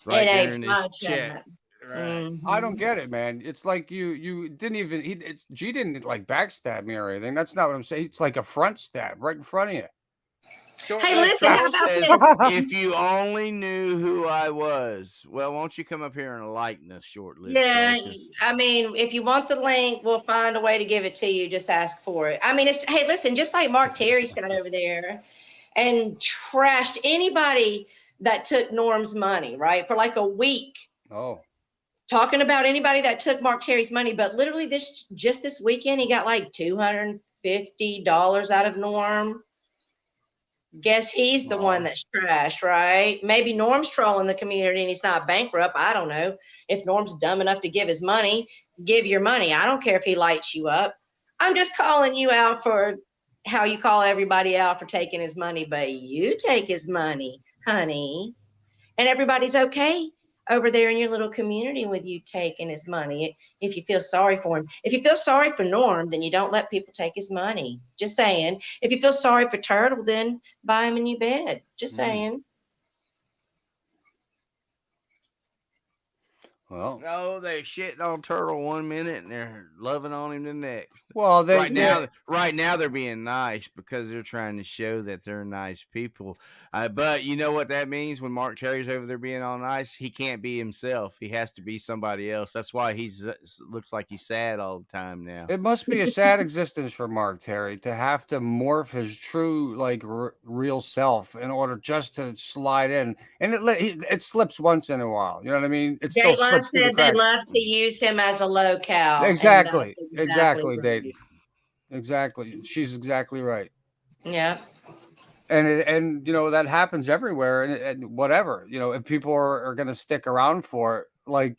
Right there in his chat. Right. Mm-hmm. I don't get it, man. It's like you didn't even G didn't like backstab me or anything. That's not what I'm saying. It's like a front stab right in front of you. Hey, listen, how about this? If you only knew who I was, well, won't you come up here and lighten us shortly? Yeah, I mean, if you want the link, we'll find a way to give it to you. Just ask for it. I mean, hey, listen, just like Mark Terry sat over there and trashed anybody that took Norm's money, right? For like a week. Oh. Talking about anybody that took Mark Terry's money, but literally this weekend, he got like $250 out of Norm. Guess he's the one that's trash, right? Maybe Norm's trolling the community and he's not bankrupt. I don't know. If Norm's dumb enough to give his money, give your money. I don't care if he lights you up. I'm just calling you out for how you call everybody out for taking his money, but you take his money, honey. And everybody's okay over there in your little community with you taking his money. If you feel sorry for him. If you feel sorry for Norm, then you don't let people take his money. Just saying. If you feel sorry for Turtle, then buy him a new bed. Just saying. Well, no, they shitting on Turtle 1 minute and they're loving on him the next. Well, right now they're being nice because they're trying to show that they're nice people. But you know what that means when Mark Terry's over there being all nice? He can't be himself. He has to be somebody else. That's why looks like he's sad all the time now. It must be a sad existence for Mark Terry to have to morph his true, like, real self in order just to slide in. And it slips once in a while. You know what I mean? It still slips. Said they'd love to use him as a locale. Exactly, Dave. Exactly. She's exactly right. Yeah. and you know that happens everywhere, and whatever, you know, if people are going to stick around for it, like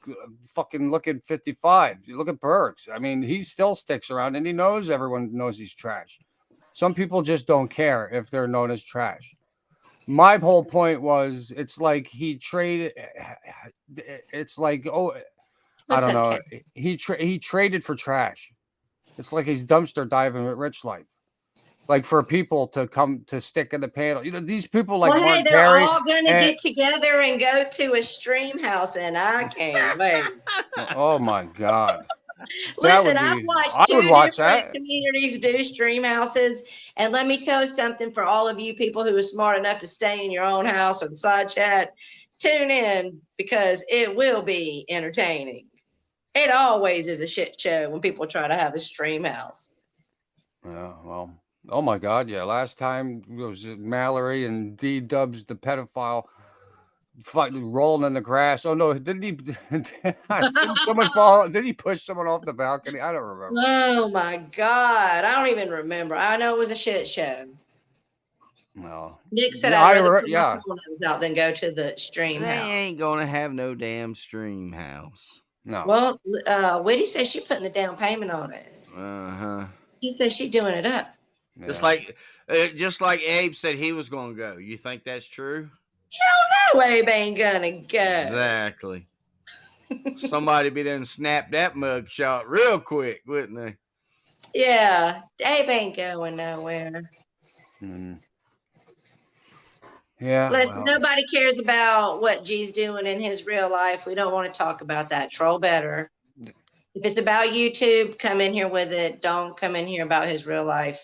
fucking look at 55, you look at Burks. I mean, he still sticks around, and he knows everyone knows he's trash. Some people just don't care if they're known as trash. My whole point was, it's like he traded. It's like, oh, I What's don't up, know. Kevin? He traded for trash. It's like he's dumpster diving with Rich Life. Like for people to come to stick in the panel. You know, these people like Well, hey, Mark they're Perry. all going to And, get together and go to a stream house, and I can't wait. oh my God. Listen, I've watched I would two watch different that. communities do stream houses, and let me tell you something for all of you people who are smart enough to stay in your own house or the side chat, tune in because it will be entertaining. It always is a shit show when people try to have a stream house. Yeah, well, oh my God, yeah. Last time it was Mallory and D Dubs, the pedophile, fighting, rolling in the grass. Oh no, didn't he? Didn't someone fall? Did he push someone off the balcony? I don't remember. Oh my God. I don't even remember. I know it was a shit show. No. Nick said Yeah, I'd rather put my yeah. photos out than go to the stream They house. ain't gonna have no damn stream house. No. Well, Whitty says she's putting a down payment on it. Uh-huh. He says she's doing it up. Yeah. Just like Abe said he was gonna go. You think that's true? No, Abe ain't gonna go. Exactly. Somebody be done snap that mug shot real quick, wouldn't they? Yeah, Abe ain't going nowhere. Mm. Yeah. Listen, Well, nobody cares about what G's doing in his real life. We don't want to talk about that. Troll better. If it's about YouTube, come in here with it. Don't come in here about his real life.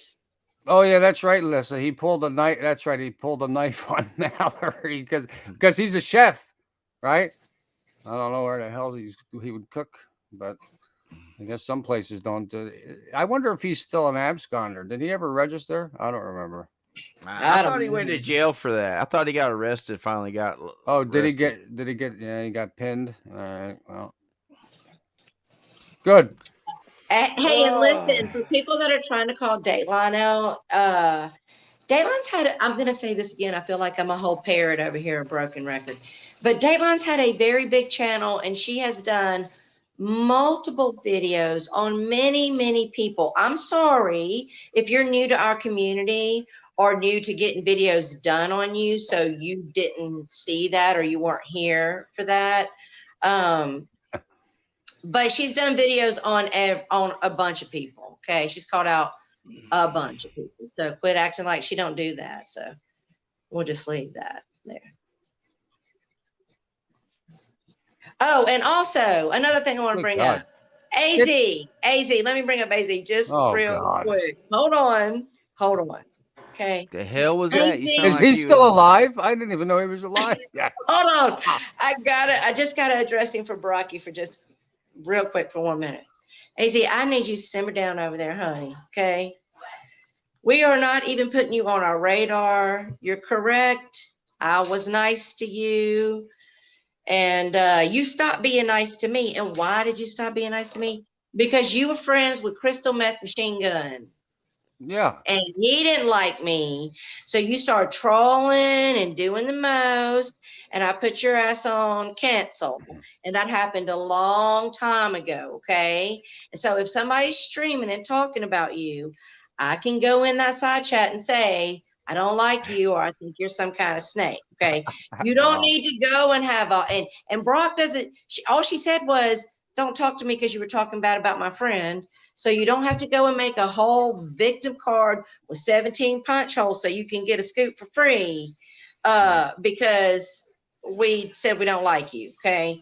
oh yeah, that's right, Alyssa. He pulled a knife. That's right. He pulled a knife on Mallory because he's a chef, right? I don't know where the hell he would cook, but I guess some places don't. I wonder if he's still an absconder. Did he ever register? I don't remember. I thought he went to jail for that. I thought he got arrested. Finally got. Oh, arrested. did he get? Did he get? Yeah, he got pinned. All right. Well, good. Hey, and listen, for people that are trying to call Dateline out, Dateline's had, I'm going to say this again. I feel like I'm a whole parrot over here, a broken record. But Dateline's had a very big channel, and she has done multiple videos on many, many people. I'm sorry if you're new to our community or new to getting videos done on you, so you didn't see that or you weren't here for that. But she's done videos on a bunch of people. Okay, she's called out a bunch of people. So quit acting like she don't do that. So we'll just leave that there. Oh, and also another thing I want to bring up. AZ. Let me bring up AZ just real quick. Hold on. Okay. The hell was that? Is he still alive? I didn't even know he was alive. Yeah. Hold on. I just gotta address him for Brocky for just real quick for 1 minute. AZ, I need you to simmer down over there, honey. Okay. We are not even putting you on our radar. You're correct. I was nice to you. And you stopped being nice to me. And why did you stop being nice to me? Because you were friends with Crystal Meth Machine Gun. Yeah. And he didn't like me. So you started trolling and doing the most. And I put your ass on cancel. And that happened a long time ago. Okay. And so if somebody's streaming and talking about you, I can go in that side chat and say, I don't like you, or I think you're some kind of snake. Okay. You don't need to go and have and Brock doesn't, all she said was, don't talk to me because you were talking bad about my friend. So you don't have to go and make a whole victim card with 17 punch holes so you can get a scoop for free because we said we don't like you. Okay.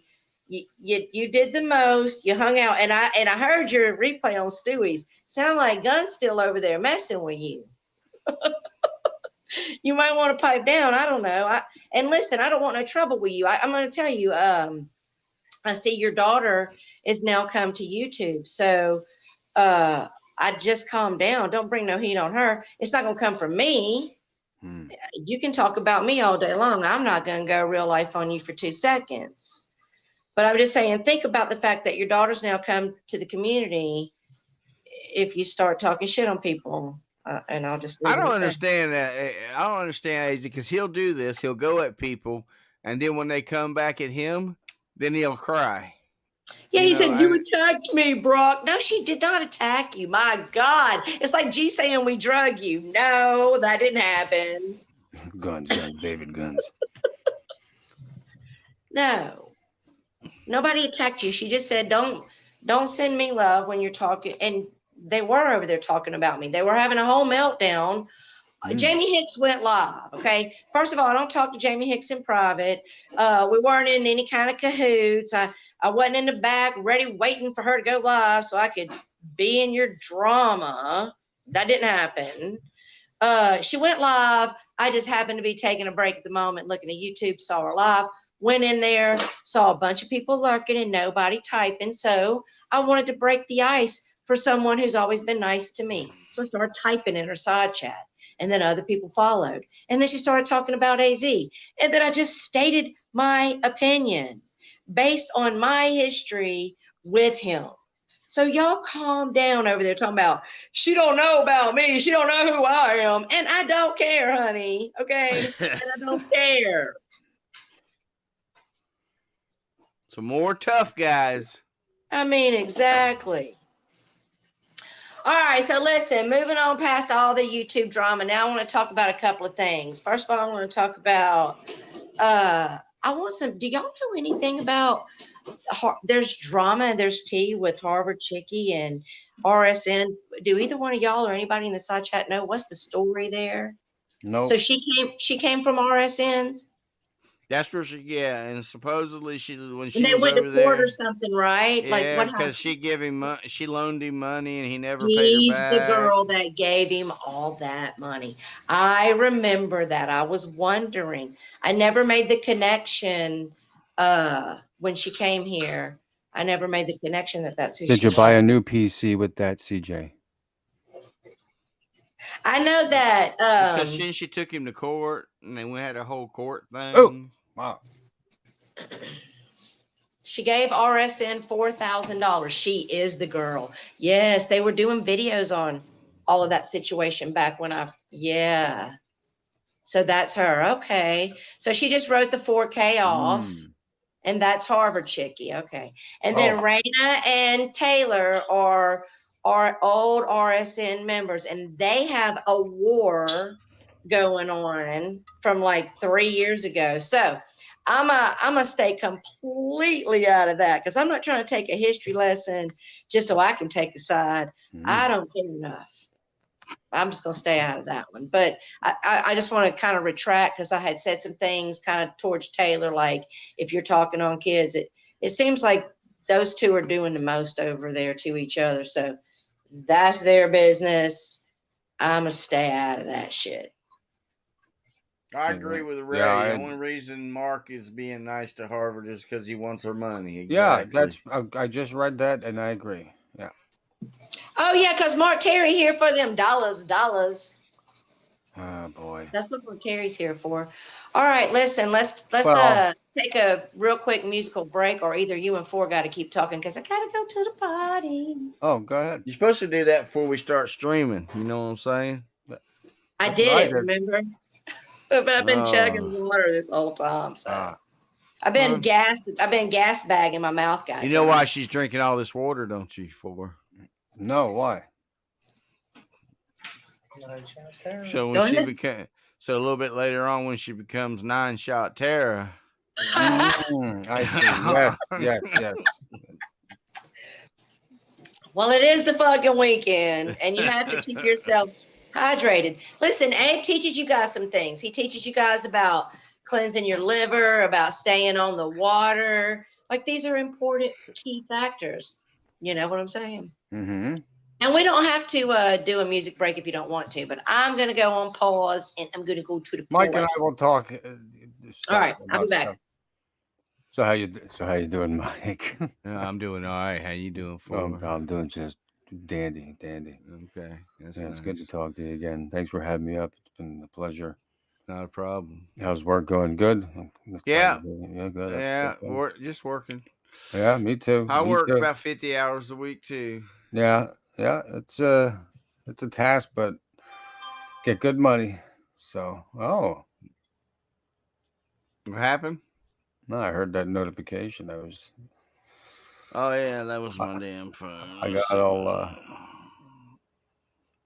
You did the most. You hung out, and I heard your replay on Stewie's. Sound like Gun's still over there messing with you. You might want to pipe down. I don't know. And listen, I don't want no trouble with you. I'm going to tell you. I see your daughter is now come to YouTube, so I just calm down. Don't bring no heat on her. It's not going to come from me. You can talk about me all day long. I'm not going to go real life on you for 2 seconds. But I'm just saying, think about the fact that your daughter's now come to the community if you start talking shit on people. And I'll just I leave it don't at that. understand that. I don't understand AZ because he'll do this. He'll go at people, and then when they come back at him, then he'll cry. Yeah, You he know, said, you attacked me, Brock. No, she did not attack you. My God. It's like G saying we drug you. No, that didn't happen. Guns, David, guns. No. Nobody attacked you. She just said, don't send me love when you're talking. And they were over there talking about me. They were having a whole meltdown. Jamie Hicks went live. Okay. First of all, I don't talk to Jamie Hicks in private. We weren't in any kind of cahoots. I wasn't in the back ready, waiting for her to go live so I could be in your drama. That didn't happen. She went live. I just happened to be taking a break at the moment, looking at YouTube, saw her live, went in there, saw a bunch of people lurking and nobody typing. So I wanted to break the ice for someone who's always been nice to me. So I started typing in her side chat. And then other people followed. And then she started talking about AZ. And then I just stated my opinion based on my history with him. So y'all calm down over there talking about, she don't know about me. She don't know who I am. And I don't care, honey. Okay? And I don't care. Some more tough guys. I mean, exactly. All right, so listen, moving on past all the YouTube drama, now I want to talk about a couple of things. First of all, I want to talk about, do y'all know anything about, there's drama and there's tea with Harvard Chickie and RSN. Do either one of y'all or anybody in the side chat know what's the story there? No. So she came from RSN's? That's where and supposedly when she And they was went to over court there, or something, right? Like yeah, what because happened? she loaned him money and he never paid He's her back. the girl that gave him all that money. I remember that. I was wondering. I never made the connection when she came here. I never made the connection that that's who Did she you buy was. a new PC with that, CJ? I know that. Because she took him to court and then we had a whole court thing. Oh, wow. She gave RSN $4,000. She is the girl. Yes, they were doing videos on all of that situation back when yeah. So that's her. Okay. So she just wrote the 4K off. And that's Harvard Chickie. Okay. And then Raina and Taylor are old RSN members, and they have a war going on from like 3 years ago. So I'm a stay completely out of that because I'm not trying to take a history lesson just so I can take a side. I don't care enough. I'm just going to stay out of that one. But I just want to kind of retract because I had said some things kind of towards Taylor, like if you're talking on kids, it seems like those two are doing the most over there to each other. So that's their business. I'm going to stay out of that shit. I agree with Ray. Yeah, the only reason Mark is being nice to Harvard is because he wants her money. Exactly. Yeah, that's. I just read that and I agree. Yeah. Oh yeah, because Mark Terry here for them dollars. Oh boy. That's what Mark Terry's here for. All right, listen, let's take a real quick musical break, or either you and Four got to keep talking because I gotta go to the party. Oh, go ahead. You're supposed to do that before we start streaming. You know what I'm saying? I did, remember? But I've been chugging water this whole time, so I've been gas bagging my mouth, guys. You know why she's drinking all this water, don't you, Four? No, why? So when so a little bit later on, when she becomes 9-shot Tara. I see. Yes. Well, it is the fucking weekend, and you have to keep yourselves hydrated. Listen, Abe teaches you guys some things. He teaches you guys about cleansing your liver, about staying on the water. Like, these are important key factors. You know what I'm saying? Mm-hmm. And we don't have to do a music break if you don't want to, but I'm going to go on pause, and I'm going to go to the Mike and I will talk. All right, I'll be back. Stuff. So how you doing, Mike? Yeah, I'm doing all right. How you doing, Four? I'm doing just dandy. Okay, it's good to talk to you again. Thanks for having me up. It's been a pleasure. Not a problem. How's work going? Good. Yeah. Good. Yeah, just working. Yeah, me too. I work about 50 hours a week too. Yeah. It's a task, but Get good money. So, What happened? no, I heard that notification. Oh yeah, that was my damn phone. I Let's got see all, what-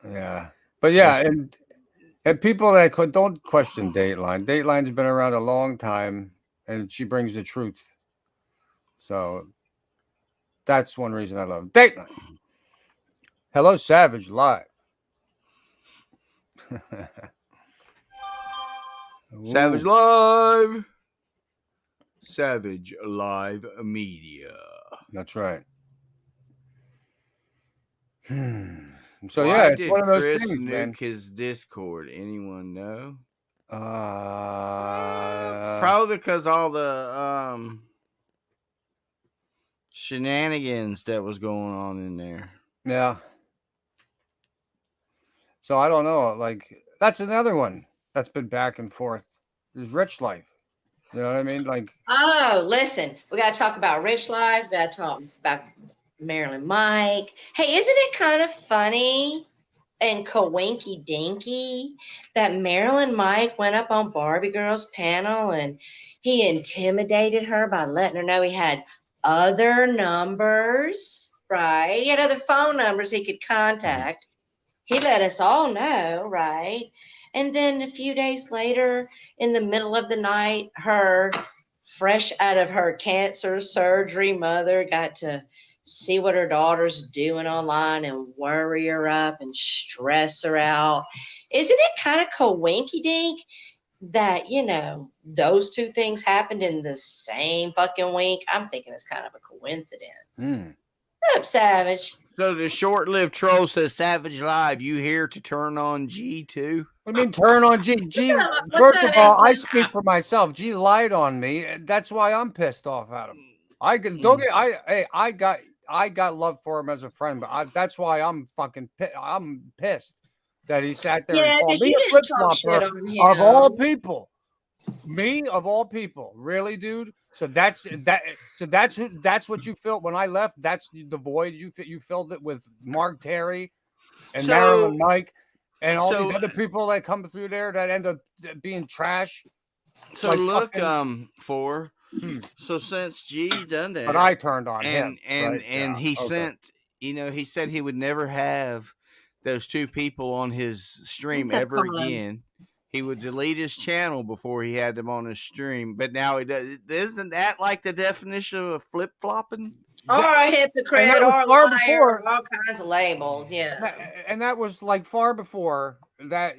yeah. But yeah, That's- and people that don't question Dateline. Dateline's been around a long time, and she brings the truth. So that's one reason I love Dateline. Hello, Savage Live. Savage Ooh, Live. Savage Live Media. that's right. So Why yeah, it's did one of those Chris things, nuke man. his Discord? Anyone know? Uh, Probably because all the shenanigans that was going on in there. yeah. So I don't know. Like that's another one that's been back and forth. Is Rich Life. You know what I mean? Like, Oh, listen, we got to talk about Rich Life. We got to talk about Marilyn Mike. Hey, isn't it kind of funny and coinky dinky that Marilyn Mike went up on Barbie Girl's panel and he intimidated her by letting her know he had other numbers, right? He had other phone numbers he could contact. He let us all know, right? And then a few days later, in the middle of the night, her fresh out of her cancer surgery mother got to see what her daughter's doing online and worry her up and stress her out. Isn't it kind of coinky dink that, those two things happened in the same fucking week? I'm thinking it's kind of a coincidence. What's up, Savage? So the short-lived troll says, "Savage Live, you here to turn on G2?" I mean, turn on G. First of all, I speak for myself. G lied on me. That's why I'm pissed off at him. I got love for him as a friend, but that's why I'm pissed that he sat there and Yeah, called because me you a didn't flip talk shit flopper on him. of all people. Me of all people, really, dude. So that's what you felt when I left. That's the void you filled it with Mark Terry and Marilyn Mike and all these other people that come through there that end up being trash. So like look, fucking- so since G done that, But I turned on him, and right? and Yeah, he okay. sent, he said he would never have those two people on his stream Okay, ever come on. again. He would delete his channel before he had them on his stream, but now he does. Isn't that like the definition of flip flopping? Or a hypocrite, that was or a far liar, before- all kinds of labels. Yeah. And that was like far before that.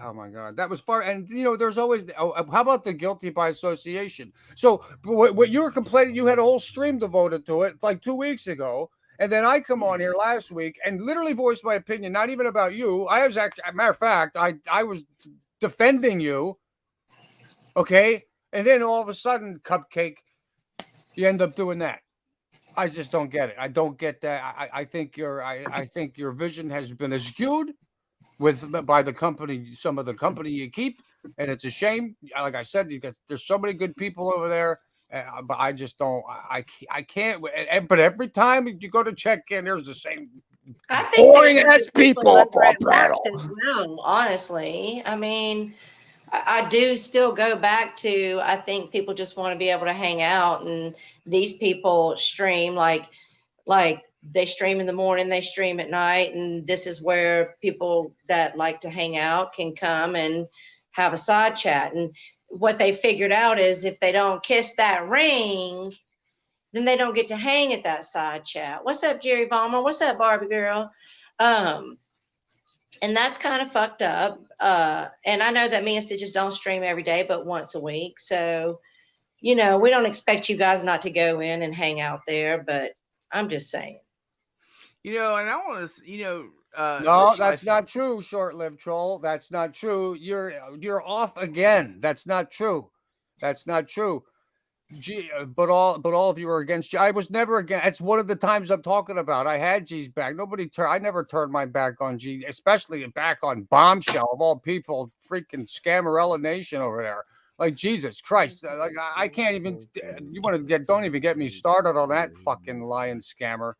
Oh my God, that was far. And there's always. How about the guilty by association? So what you were complaining, you had a whole stream devoted to it like 2 weeks ago, and then I come on here last week and literally voiced my opinion, not even about you. I was actually, matter of fact, I was defending you. Okay, and then all of a sudden, Cupcake, you end up doing that. I just don't get it. I don't get that. I think your vision has been skewed by the company, some of the company you keep, and it's a shame. Like I said, there's so many good people over there, but I just don't. I can't. But every time you go to check in, there's the same I think boring there's ass some people over up at Mark's as well, honestly. I mean, I do still go back to, I think people just want to be able to hang out, and these people stream like they stream in the morning, they stream at night, and this is where people that like to hang out can come and have a side chat. And what they figured out is if they don't kiss that ring, then they don't get to hang at that side chat. What's up, Jerry Vollmer? What's up, Barbie girl? And that's kind of fucked up. And I know that me and Stitches don't stream every day, but once a week. So, we don't expect you guys not to go in and hang out there, but I'm just saying. And I want to, no, that's not true, short-lived troll. That's not true. You're off again. That's not true. That's not true. Gee, but all of you are against G. I was never against. It's one of the times I'm talking about. I had G's back. I never turned my back on G, especially back on Bombshell of all people, freaking Scamarella Nation over there. Like Jesus Christ, like I can't even. You want to don't even get me started on that fucking lying scammer.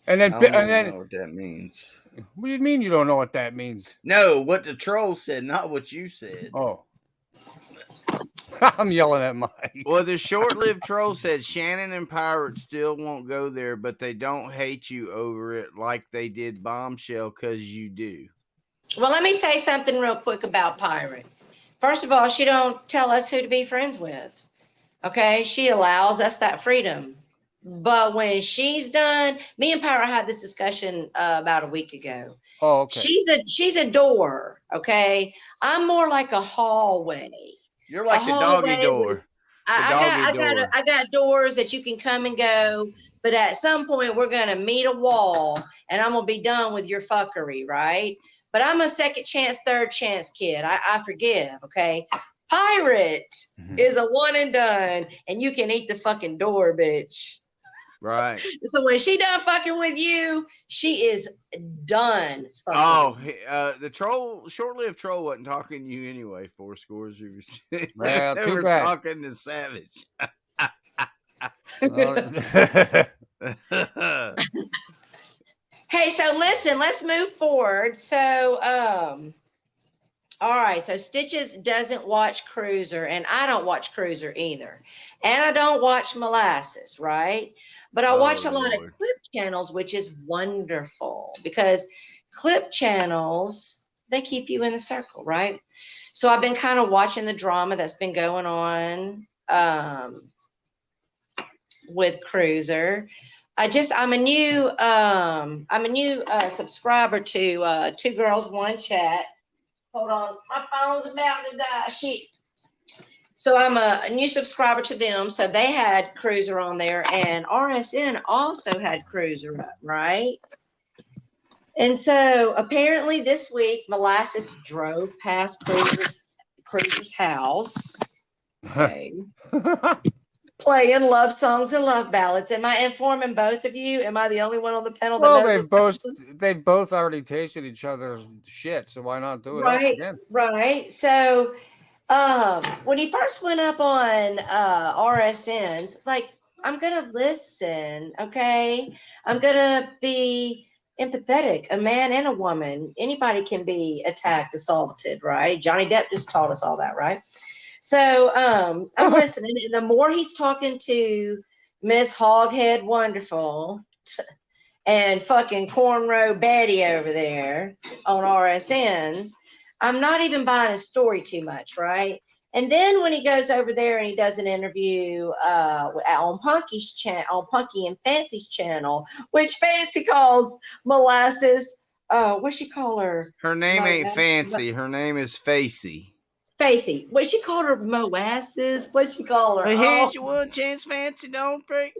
And then I don't know what that means. What do you mean you don't know what that means? No, what the troll said, not what you said. Oh. I'm yelling at Mike. Well, the short-lived troll said Shannon and Pirate still won't go there, but they don't hate you over it like they did Bombshell, because you do. Well, let me say something real quick about Pirate. First of all, she don't tell us who to be friends with. Okay, she allows us that freedom. But when she's done, me and Pirate had this discussion about a week ago. Oh, okay. She's a door. Okay, I'm more like a hallway. You're like the doggy door. I got doors that you can come and go, but at some point we're gonna meet a wall, and I'm gonna be done with your fuckery, right? But I'm a second chance, third chance kid. I forgive, okay? Pirate is a one and done, and you can eat the fucking door, bitch. Right. So when she done fucking with you, she is done. Oh, the troll, short-lived troll wasn't talking to you anyway. 4 scores. They were bad. talking to Savage. Hey, so listen, let's move forward. So, all right. So Stitches doesn't watch Cruiser, and I don't watch Cruiser either, and I don't watch Molasses, right? But I watch a lot of clip channels, which is wonderful because clip channels, they keep you in the circle, right? So I've been kind of watching the drama that's been going on with Cruiser. I'm a new subscriber to Two Girls One Chat. Hold on, my phone's about to die. Shit. So I'm a new subscriber to them. So they had Cruiser on there, and RSN also had Cruiser up, right? And so apparently this week, Molasses drove past Cruiser's house, okay, playing love songs and love ballads. Am I informing both of you? Am I the only one on the panel that knows? They've both already tasted each other's shit, so why not do it again? Right. So when he first went up on RSN's, like, I'm gonna listen, okay? I'm gonna be empathetic. A man and a woman, anybody can be attacked, assaulted, right? Johnny Depp just taught us all that, right? So I'm listening, and the more he's talking to Miss Hoghead Wonderful and fucking Cornrow Betty over there on RSN's, I'm not even buying his story too much, right? And then when he goes over there and he does an interview on Punky's channel, on Punky and Fancy's channel, which Fancy calls Molasses. What she call her? Her name ain't Fancy. Her name is Facey. Facey. What she called her? Molasses. What she call her? But here's your one chance, Fancy. Don't break.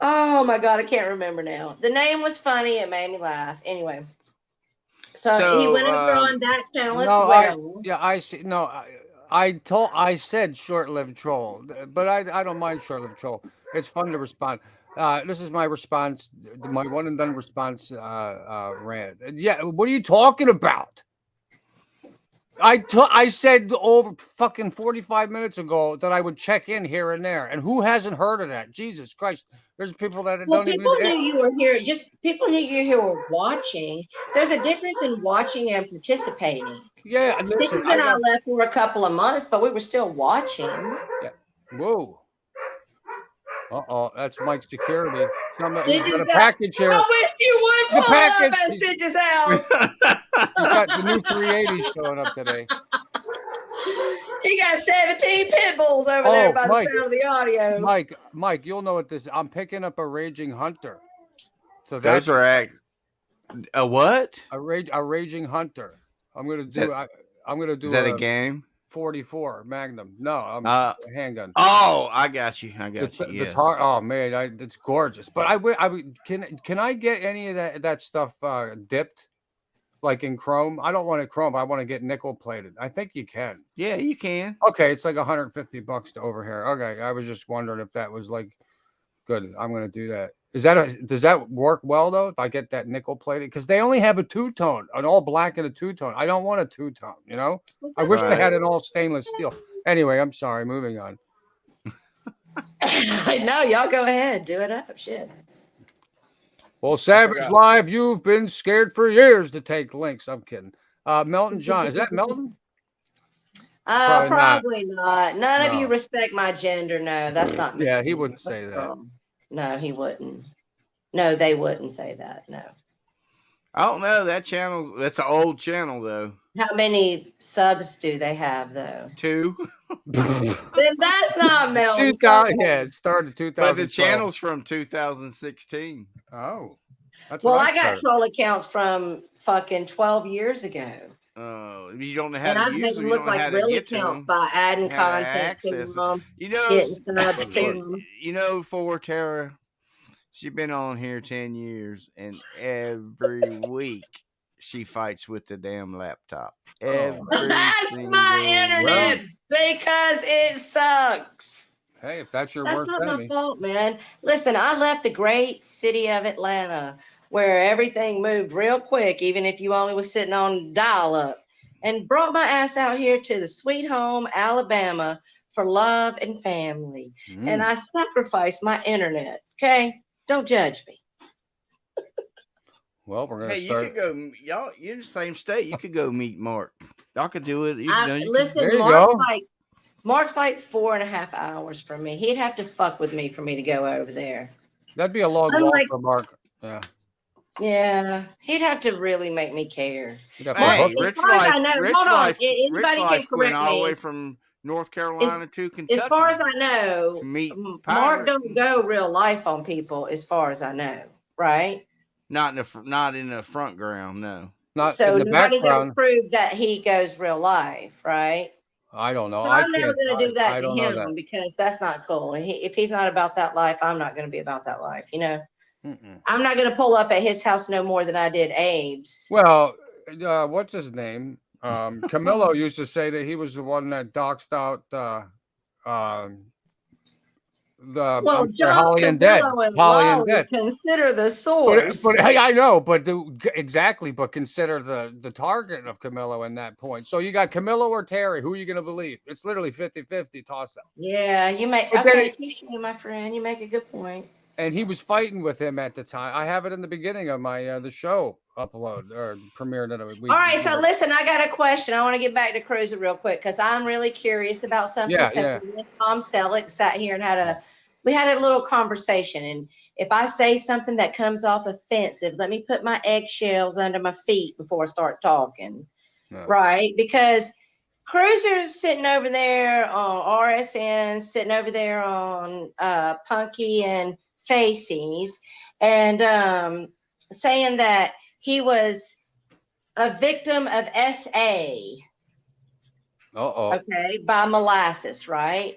Oh my God, I can't remember now. The name was funny. It made me laugh. Anyway. So he went over on that channel as well. I see. No, I said short-lived troll, but I don't mind short-lived troll. It's fun to respond. This is my response, my one and done response rant. Yeah, what are you talking about? I said over fucking 45 minutes ago that I would check in here and there, and who hasn't heard of that? Jesus Christ! There's people that don't even. People knew you were here. Just people knew you here were watching. There's a difference in watching and participating. Yeah, Stitches and I left for a couple of months, but we were still watching. Yeah. Whoa. Uh-oh, that's Mike's security. He's got a package here. I wish you would pull up at Stitch's house. He's got the new 380 showing up today. He got 17 pit bulls over there by the sound of the audio. Mike, you'll know what this is. I'm picking up a raging hunter. So those are a what? A raging hunter. I'm gonna do. Is that a game? 44 Magnum. No, I'm a handgun. Oh, I got you. Yes. Oh man, it's gorgeous. But can I get any of that stuff dipped, like in chrome? I don't want it chrome. I want to get nickel plated. I think you can. Yeah, you can. Okay, it's like $150 to over here. Okay, I was just wondering if that was like good. I'm gonna do that. Does that work well though? If I get that nickel plated, because they only have a two-tone, an all black and a two-tone. I don't want a two-tone, you know. I wish they had an all stainless steel. Anyway, I'm sorry. Moving on. No, y'all go ahead, do it up, shit. Well, Savage forgot. Live, you've been scared for years to take links. I'm kidding. Melton John, is that Melton? Probably not. Probably not. None of you No. respect my gender. No, that's not me. Yeah, he wouldn't That's say that. wrong. No, he wouldn't. No, they wouldn't say that. No. I don't know. That's an old channel though. How many subs do they have though? 2. Then that's not Melton. 2000, yeah, it started 2000. But the channel's from 2016. Oh. That's Well, what I got troll accounts from fucking 12 years ago. You don't know how And to I've use made them. them You look don't know how like to real get to accounts them. by adding How to content to access them, You know, getting subs to them. you know, for Tara, she's been on here 10 years, and every week she fights with the damn laptop. Every That's single my internet week. because it sucks. Hey, if that's your That's worst not my enemy. fault, man. Listen, I left the great city of Atlanta where everything moved real quick, even if you only was sitting on dial up, and brought my ass out here to the sweet home, Alabama, for love and family. And I sacrificed my internet. Okay? Don't judge me. Well, we're gonna Hey, start. you could go. Y'all, you're in the same state. You could go meet Mark. Y'all could do it. Listen, There you Mark's go. Mark's like 4.5 hours from me. He'd have to fuck with me for me to go over there. That'd be a long walk for Mark. Yeah. Yeah, he'd have to really make me care. Hey, Rich Life. Hold on. Anybody can went correct all the way me. from North Carolina to Kentucky. As far as I know, to meet Mark Pirate. don't go real life on people. As far as I know, right? Not in the front ground. No. Not So in the nobody's ever background. proved that he goes real life, right? I don't know. So I I'm never can't. going to do that I to don't know him that. because that's not cool. If he's not about that life, I'm not going to be about that life. You know, I'm not going to pull up at his house no more than I did Abe's. Well, what's his name? Camillo used to say that he was the one that doxed out Well, John Holly and Dead. Camillo and Holly and Lolly Dead. consider the source. But hey, I know, but exactly. But consider the target of Camillo in that point. So you got Camillo or Terry. Who are you going to believe? It's literally 50-50 toss up. Yeah, you make touche, my friend. You make a good point. And he was fighting with him at the time. I have it in the beginning of my the show upload or premiered it. All right, so listen, I got a question. I want to get back to Cruiser real quick because I'm really curious about something. Because me and Tom Selleck sat here and we had a little conversation. And if I say something that comes off offensive, let me put my eggshells under my feet before I start talking, right? Because Cruiser's sitting over there on RSN, sitting over there on Punky and Faces, and saying that he was a victim of SA. Okay, by molasses, right?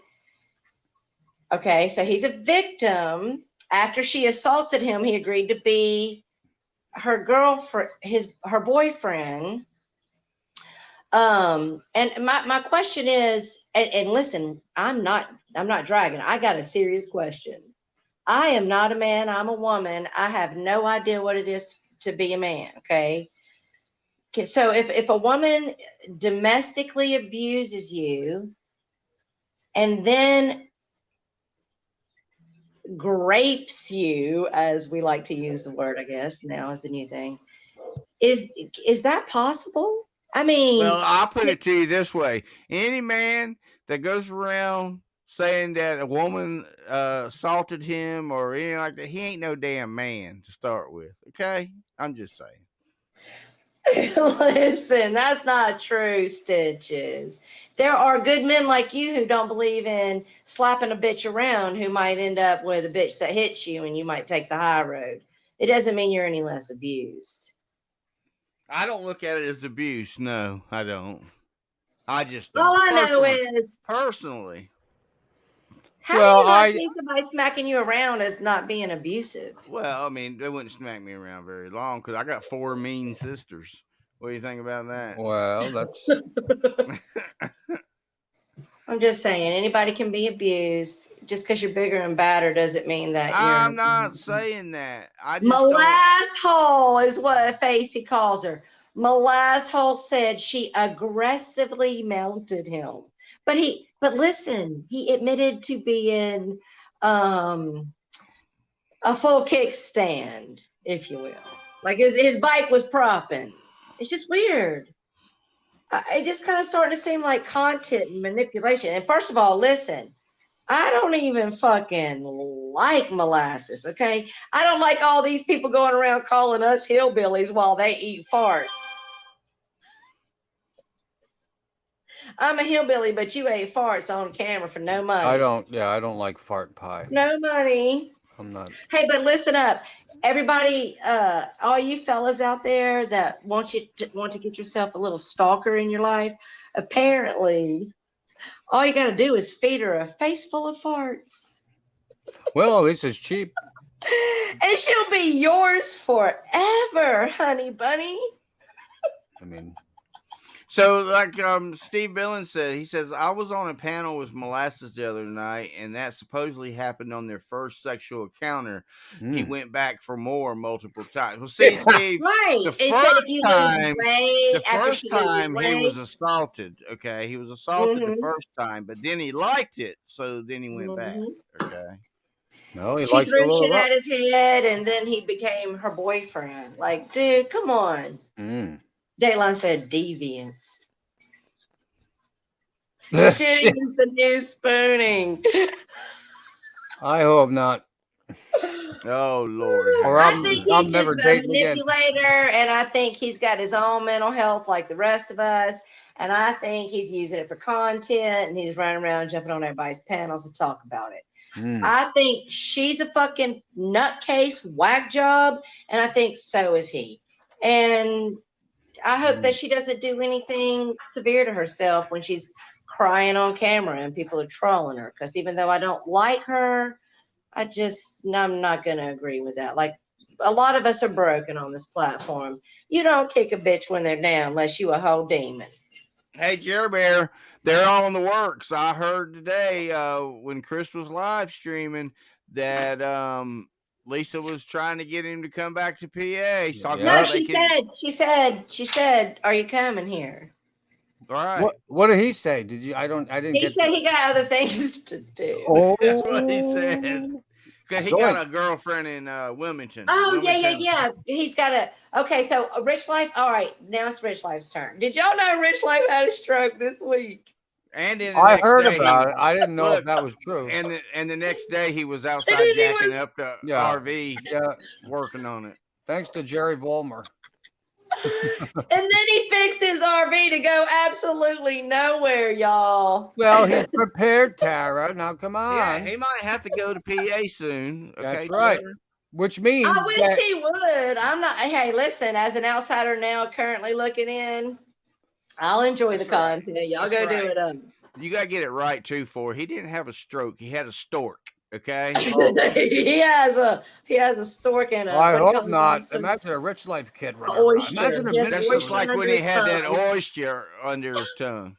Okay, so he's a victim. After she assaulted him, he agreed to be her girlfriend, her boyfriend. And my question is, and listen, I'm not dragging. I got a serious question. I am not a man. I'm a woman. I have no idea what it is to be a man. Okay. So if a woman domestically abuses you and then grapes you, as we like to use the word, I guess now is the new thing, is that possible? I mean, well, I'll put it to you this way: any man that goes around saying that a woman assaulted him or anything like that, he ain't no damn man to start with. Okay, I'm just saying. Listen, that's not true, Stitches. There are good men like you who don't believe in slapping a bitch around who might end up with a bitch that hits you and you might take the high road. It doesn't mean you're any less abused. I don't look at it as abuse. No, I don't. I just don't. All I know is personally. How do you see somebody smacking you around as not being abusive? Well, I mean, they wouldn't smack me around very long because I got 4 mean sisters. What do you think about that? Well, that's. I'm just saying, anybody can be abused. Just because you're bigger and badder doesn't mean that you're. I'm not saying that. I just Molass hole is what Facey calls her. Molass hole said she aggressively melted him. But listen, he admitted to being a full kickstand. if you will. Like his bike was propping. It's just weird. It just kind of starting to seem like content manipulation. And first of all, listen, I don't even fucking like molasses, okay? I don't like all these people going around calling us hillbillies while they eat fart. I'm a hillbilly, but you ate farts on camera for no money. I don't like fart pie. No money. I'm not. Hey, but listen up. Everybody, all you fellas out there that want to get yourself a little stalker in your life, apparently all you got to do is feed her a face full of farts. Well, at least it's cheap. And she'll be yours forever, honey bunny. I mean, So, like Steve Billings said, he says, I was on a panel with Molasses the other night, and that supposedly happened on their first sexual encounter. He went back for more multiple times. Well, see, Steve, Right. the It said first if you time, lose weight the after first she loses time he weight. was assaulted, okay? He was assaulted the first time, but then he liked it, so then he went back, okay? no, he She likes a threw little shit rough. at his head, and then he became her boyfriend. Like, dude, come on. Dateline said deviance. Shitting is the new spooning. I hope not. Oh, Lord. Or I think he's I'm just never a dating again. manipulator, and I think he's got his own mental health like the rest of us. And I think he's using it for content, and he's running around jumping on everybody's panels to talk about it. I think she's a fucking nutcase, whack job, and I think so is he. And I hope that she doesn't do anything severe to herself when she's crying on camera and people are trolling her. Because even though I don't like her, I'm not going to agree with that. Like, a lot of us are broken on this platform. You don't kick a bitch when they're down unless you a whole demon. Hey, Jerry Bear, they're all in the works. I heard today when Chris was live streaming that Lisa was trying to get him to come back to PA. He's talking No, about she said, are you coming here? All right. What did he say? Did you? I didn't He get. said he got other things to do. Oh, That's what he said. Because he got a girlfriend in Wilmington. Oh, yeah. He's got okay, so Rich Life. All right, now it's Rich Life's turn. Did y'all know Rich Life had a stroke this week? And then I heard about it. I didn't know if that was true. And the next day he was outside jacking up the RV, working on it. Thanks to Jerry Vollmer. And then he fixed his RV to go absolutely nowhere, y'all. Well, he's prepared, Tara. Now, come on. Yeah, he might have to go to PA soon. Okay, that's right. Tara? Which means I wish he would. I'm not. Hey, listen, as an outsider now, currently looking in, I'll enjoy the content. Y'all go do it. You gotta get it right too. He didn't have a stroke. He had a stork. Okay. he has a stork in it. I hope not. Imagine a Rich Life kid. Imagine that's just like when he had that oyster under his tongue.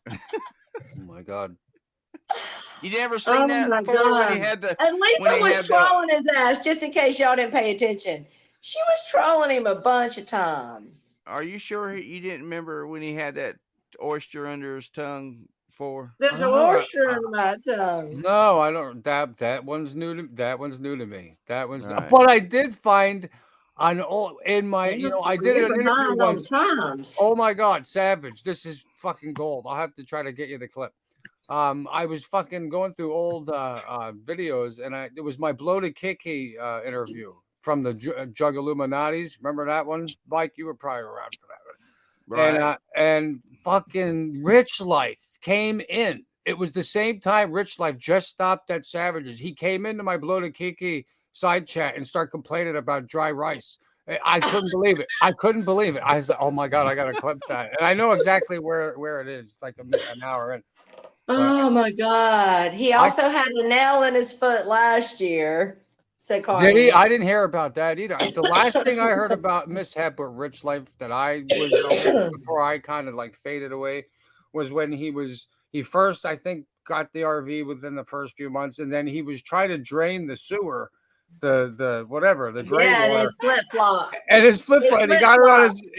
Oh my God. You never seen that before when he had the. And Lisa was trolling his ass, just in case y'all didn't pay attention. She was trolling him a bunch of times. Are you sure you didn't remember when he had that oyster under his tongue? There's an oyster in my tongue. No, I don't. That one's new to me. That one's. Right. But I did find on in my I did it an interview once. Times. Oh my God, savage! This is fucking gold. I'll have to try to get you the clip. I was fucking going through old videos, and it was my Bloated Kiki interview from the Jug Illuminatis. Remember that one, Mike? You were probably around for that one. Right. And fucking Rich Life came in. It was the same time Rich Life just stopped at Savages. He came into my Bloated Kiki side chat and started complaining about dry rice. I couldn't believe it. I was like, oh my God, I got to clip that. And I know exactly where it is. It's like an hour in. Oh my God. He also had a nail in his foot last year. Did he? I didn't hear about that either. The last thing I heard about mishap with Rich Life that I was before I kind of like faded away was when he first, I think, got the RV within the first few months, and then he was trying to drain the sewer, the drain water. And his flip-flops. And his flip-flop, and he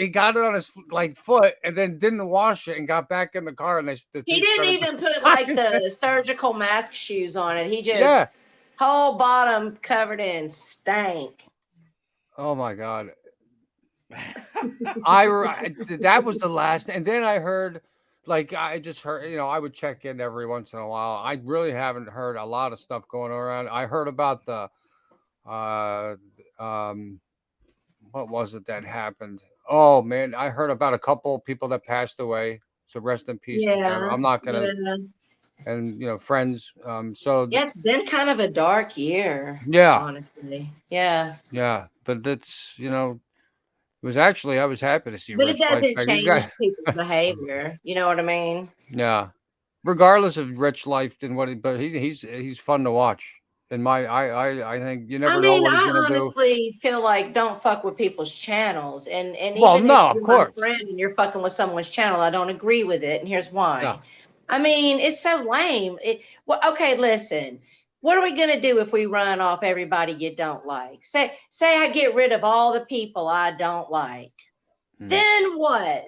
got it on his like foot, and then didn't wash it and got back in the car, and he didn't even put like the surgical mask shoes on it. He just whole bottom covered in stank. Oh my God. That was the last, and then I heard, like, I just heard, I would check in every once in a while. I really haven't heard a lot of stuff going around. I heard about the, uh, what was it that happened? Oh man, I heard about a couple people that passed away. So rest in peace to them. Yeah, I'm not gonna, yeah. and friends. So Yeah, it's been kind of a dark year, yeah, honestly. Yeah. yeah, but it's it was actually, I was happy to see But it Rich Life doesn't back. You change got people's behavior. You know what I mean? yeah. Regardless of Rich Life and what, but he's fun to watch. And I think you I never know mean, what he's I gonna do. honestly feel like don't fuck with people's channels. And Well, even if no, of you're my course, friend and you're fucking with someone's channel, I don't agree with it. And here's why. no. I mean, it's so lame. Well, okay, listen. What are we gonna do if we run off everybody you don't like? Say I get rid of all the people I don't like. Then what?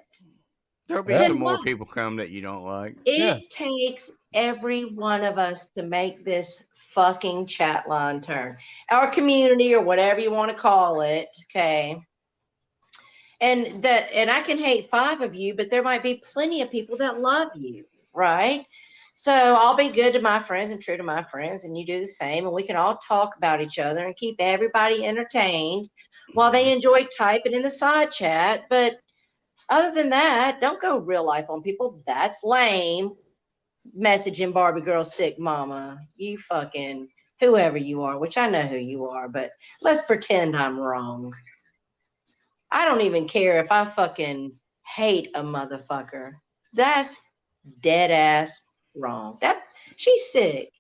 There'll be Yeah. some Then more what? people come that you don't like. Yeah. It takes every one of us to make this fucking chat line turn. Our community, or whatever you want to call it, okay? And I can hate 5 of you, but there might be plenty of people that love you, right? So I'll be good to my friends and true to my friends, and you do the same, and we can all talk about each other and keep everybody entertained while they enjoy typing in the side chat. But other than that, don't go real life on people. That's lame. Messaging Barbie girl sick mama. You fucking whoever you are, which I know who you are, but let's pretend I'm wrong. I don't even care if I fucking hate a motherfucker. That's dead ass wrong. That she's sick.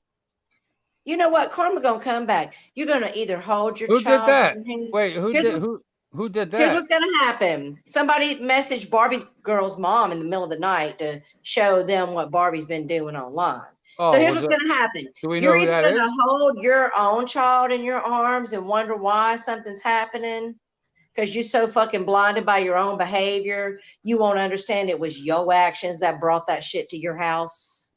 You know what? Karma gonna come back. You're gonna either hold your Who did child. that? Wait, Here's what's who did Here's that? what's going to happen. Somebody messaged Barbie's girl's mom in the middle of the night to show them what Barbie's been doing online. So Oh, here's was what's it? going to happen. Do we know You're who either that going to is? hold your own child in your arms and wonder why something's happening because you're so fucking blinded by your own behavior. You won't understand it was your actions that brought that shit to your house.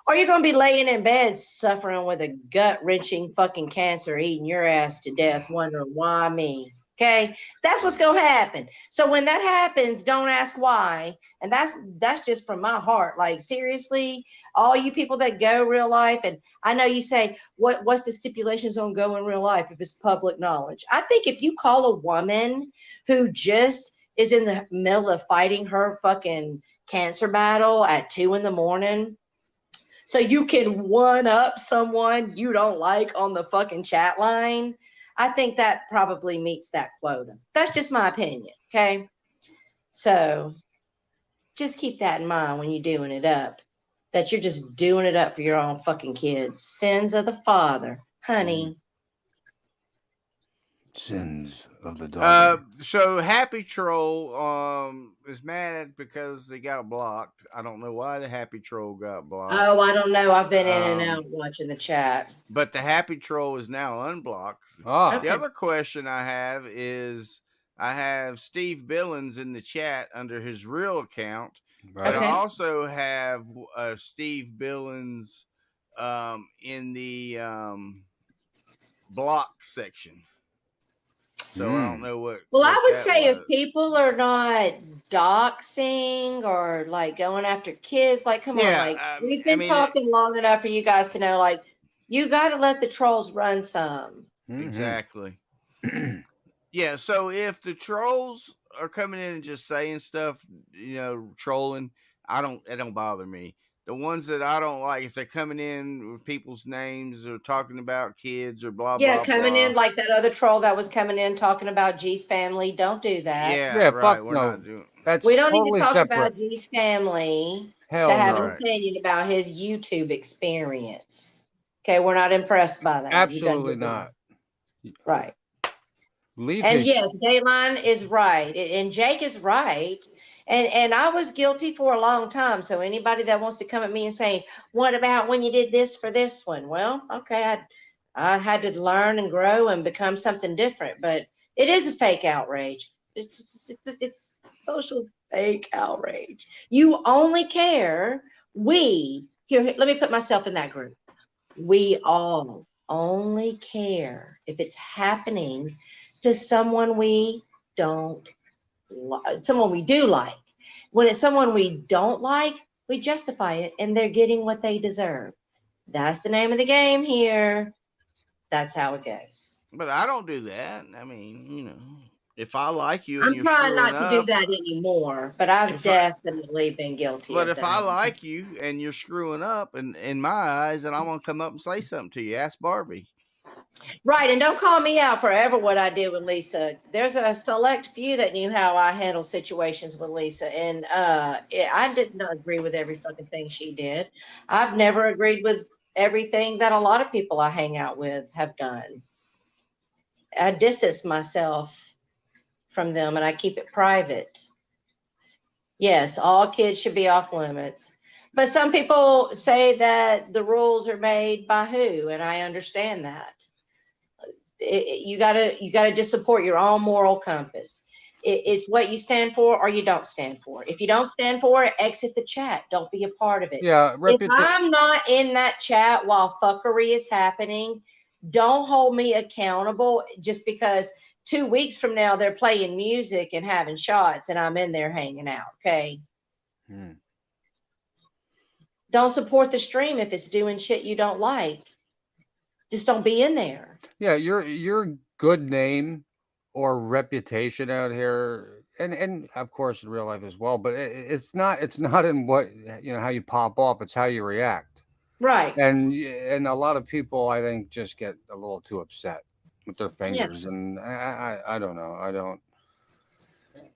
Or you're going to be laying in bed suffering with a gut-wrenching fucking cancer eating your ass to death wondering why me. Okay, that's what's gonna happen. So when that happens, don't ask why. And that's just from my heart. Like seriously, all you people that go real life, and I know you say, what's the stipulations on go in real life if it's public knowledge? I think if you call a woman who just is in the middle of fighting her fucking cancer battle at 2 a.m, so you can one up someone you don't like on the fucking chat line, I think that probably meets that quota. That's just my opinion. Okay. So just keep that in mind when you're doing it up, that you're just doing it up for your own fucking kids. Sins of the father, honey. Sins of the daughter. So Happy Troll is mad because they got blocked. I don't know why the Happy Troll got blocked. Oh, I don't know. I've been in and out watching the chat. But the Happy Troll is now unblocked. Ah, The other question I have is I have Steve Billings in the chat under his real account. right. And Okay. I also have Steve Billings in the block section. So I don't know what. Well, what I would that say was. if people are not doxing or like going after kids, like, come on, Yeah, like we've I been mean, talking long enough for you guys to know, like, you got to let the trolls run some. Mhm. Exactly. Yeah, so if the trolls are coming in and just saying stuff, trolling, it don't bother me. The ones that I don't like, if they're coming in with people's names or talking about kids or blah Yeah, blah coming blah. in like that other troll that was coming in talking about G's family. Don't do that. Yeah, Yeah, right. fuck We're no. not doing. That's We don't need to totally talk separate. about G's family Hell to have no. an opinion about his YouTube experience. Okay, we're not impressed by that. Absolutely not. Right. Leave And his yes, Dayline is right, and Jake is right, and I was guilty for a long time. So anybody that wants to come at me and say, "What about when you did this for this one?" Well, okay, I had to learn and grow and become something different. But it is a fake outrage. It's social fake outrage. You only care. Here. Let me put myself in that group. We all only care if it's happening to someone we don't someone we do like. When it's someone we don't like, we justify it and they're getting what they deserve. That's the name of the game here. That's how it goes. But I don't do that. I mean, if I like you and I'm you're trying screwing not to do up, that anymore, but I've if I, definitely been guilty but of if I that. like you and you're screwing up, and in my eyes, then I'm gonna come up and say something to you. Ask Barbie. Right, and don't call me out for ever what I did with Lisa. There's a select few that knew how I handle situations with Lisa, and I did not agree with every fucking thing she did. I've never agreed with everything that a lot of people I hang out with have done. I distance myself from them and I keep it private. Yes, all kids should be off limits. But some people say that the rules are made by who, and I understand that. You gotta just support your own moral compass. It's what you stand for or you don't stand for. If you don't stand for it, exit the chat. Don't be a part of it. Yeah, If I'm not in that chat while fuckery is happening, don't hold me accountable just because 2 weeks from now they're playing music and having shots and I'm in there hanging out. Okay. Don't support the stream if it's doing shit you don't like. Just don't be in there. Yeah, your good name or reputation out here, and of course in real life as well, but it's not in what how you pop off, it's how you react. Right. And a lot of people, I think, just get a little too upset with their fingers, and I don't know. I don't.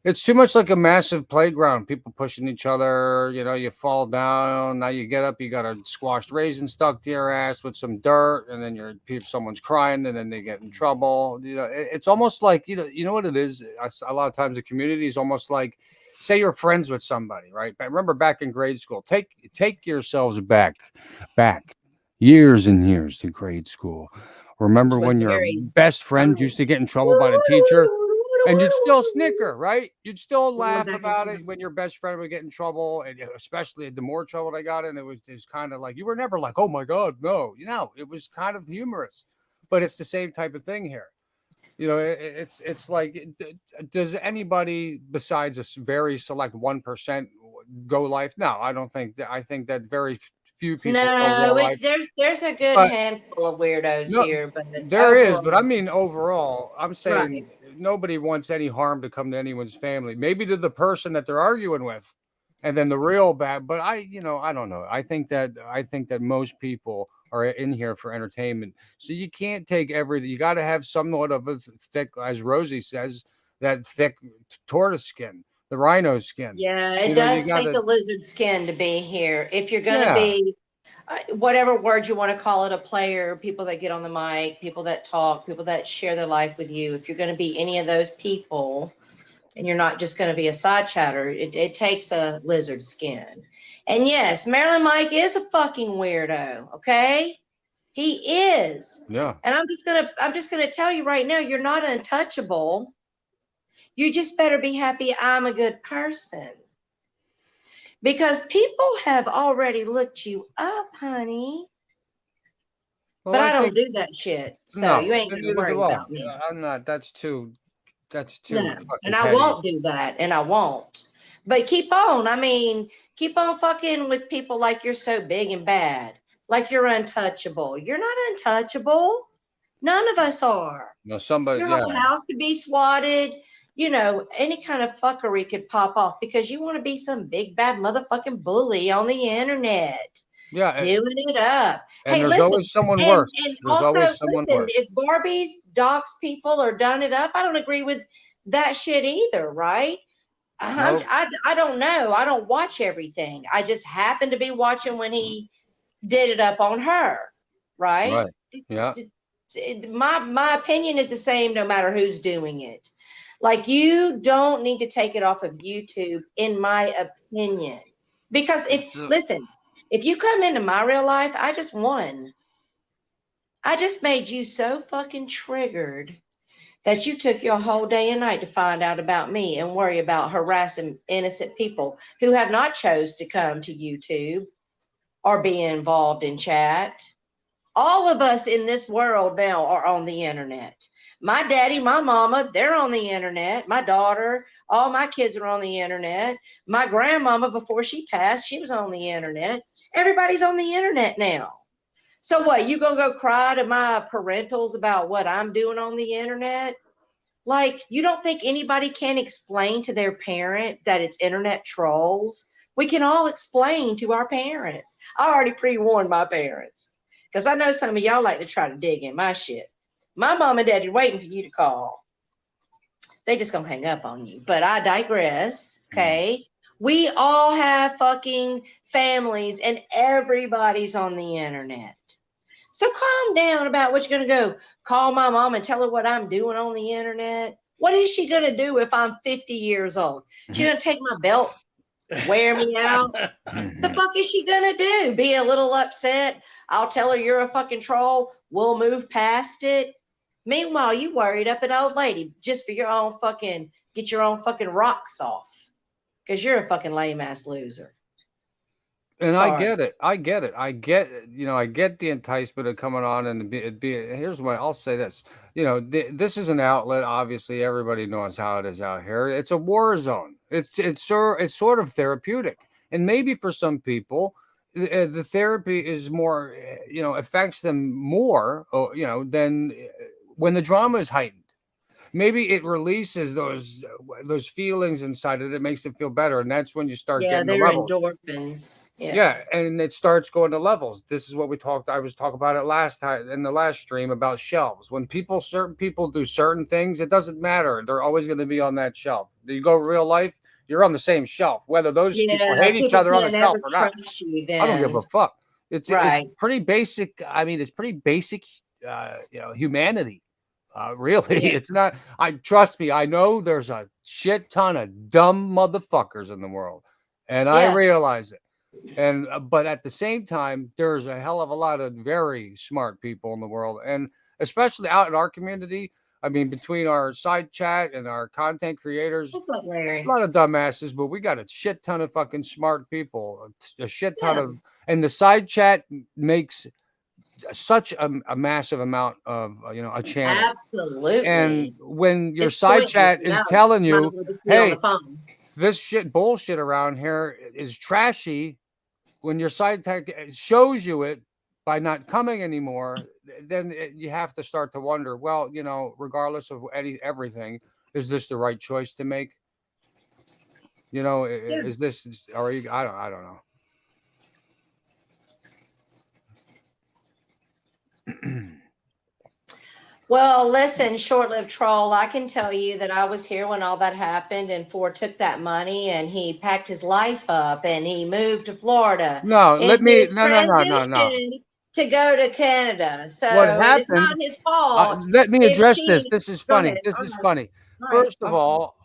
It's too much like a massive playground. People pushing each other. You fall down. Now you get up. You got a squashed raisin stuck to your ass with some dirt, and then someone's crying, and then they get in trouble. It's almost like you know what it is. A lot of times the community is almost like, say you're friends with somebody, right? But remember back in grade school. Take yourselves back years and years to grade school. Remember when your best friend used to get in trouble by the teacher? And you'd still snicker, right? You'd still laugh about it when your best friend would get in trouble, and especially the more trouble they got in, it was kind of like you were never like, "Oh my God, no!" It was kind of humorous, but it's the same type of thing here. It's like, does anybody besides a very select 1% go life? No, I don't think that. I think that very few people. No, there's a good handful of weirdos here, but there is. But I mean, overall, I'm saying nobody wants any harm to come to anyone's family. Maybe to the person that they're arguing with, and then the real bad. But I don't know. I think that most people are in here for entertainment. So you can't take everything. You got to have somewhat of a thick, as Rosie says, that thick tortoise skin. The rhino skin. Yeah, it does take the lizard skin to be here. If you're going to be, whatever word you want to call it, a player, people that get on the mic, people that talk, people that share their life with you, if you're going to be any of those people and you're not just going to be a side chatter, it takes a lizard skin. And yes, Marilyn Mike is a fucking weirdo, okay? He is. Yeah. And I'm just gonna tell you right now, you're not untouchable. You just better be happy I'm a good person. Because people have already looked you up, honey. Well, but I don't do that shit. So you ain't gonna worry about me. I'm not. That's too. No, and I won't do that. And I won't. But keep on. I mean, keep on fucking with people like you're so big and bad. Like you're untouchable. You're not untouchable. None of us are. No, somebody. Your whole house could be swatted. Any kind of fuckery could pop off because you want to be some big bad motherfucking bully on the internet. Yeah, doing it up. And hey, there's listen, always someone worse. And there's also, always someone listen, worse. If Barbie's dox people or done it up, I don't agree with that shit either, right? Nope. I don't know. I don't watch everything. I just happened to be watching when he did it up on her, right? Yeah. My opinion is the same no matter who's doing it. Like, you don't need to take it off of YouTube, in my opinion. Because listen, if you come into my real life, I just won. I just made you so fucking triggered that you took your whole day and night to find out about me and worry about harassing innocent people who have not chose to come to YouTube or be involved in chat. All of us in this world now are on the internet. My daddy, my mama, they're on the internet. My daughter, all my kids are on the internet. My grandmama, before she passed, she was on the internet. Everybody's on the internet now. So what, you gonna go cry to my parentals about what I'm doing on the internet? Like, you don't think anybody can explain to their parent that it's internet trolls? We can all explain to our parents. I already pre-warned my parents because I know some of y'all like to try to dig in my shit. My mom and daddy waiting for you to call. They just gonna hang up on you. But I digress. Okay. We all have fucking families and everybody's on the internet. So calm down about what you're going to go call my mom and tell her what I'm doing on the internet. What is she going to do if I'm 50 years old? She's going to take my belt, wear me out. The fuck is she going to do? Be a little upset? I'll tell her you're a fucking troll. We'll move past it. Meanwhile, you worried up an old lady just for your own fucking, get your own fucking rocks off. Because you're a fucking lame ass loser. And Sorry. I get it. I get the enticement of coming on and here's what I'll say this. This is an outlet. Obviously, everybody knows how it is out here. It's a war zone. It's sort of therapeutic. And maybe for some people, the therapy is more, affects them more, than when the drama is heightened. Maybe it releases those feelings inside it. It makes it feel better, and that's when you start getting the they're levels. endorphins. Yeah, and it starts going to levels. This is what I was talking about it last time in the last stream about shelves. When certain people do certain things, it doesn't matter. They're always going to be on that shelf. You go real life, you're on the same shelf, whether those people hate each other on the shelf or not. I don't give a fuck. It's pretty basic. I mean, it's pretty basic, humanity. Really, it's not. Trust me. I know there's a shit ton of dumb motherfuckers in the world, and I realize it. And but at the same time, there's a hell of a lot of very smart people in the world, and especially out in our community. I mean, between our side chat and our content creators, a lot of dumbasses, but we got a shit ton of fucking smart people. A shit ton of, and the side chat makes such a massive amount of a channel. Absolutely. And when your side chat is telling you, hey, this bullshit around here is trashy, when your side chat shows you it by not coming anymore, then you have to start to wonder, well, regardless of everything, is this the right choice to make? Is this, are you, I don't know. Well, listen, short-lived troll, I can tell you that I was here when all that happened, and Ford took that money and he packed his life up and he moved to Florida. No. To go to Canada. So what happened, it's not his fault. Let me address this. This is funny. Funny. First of all,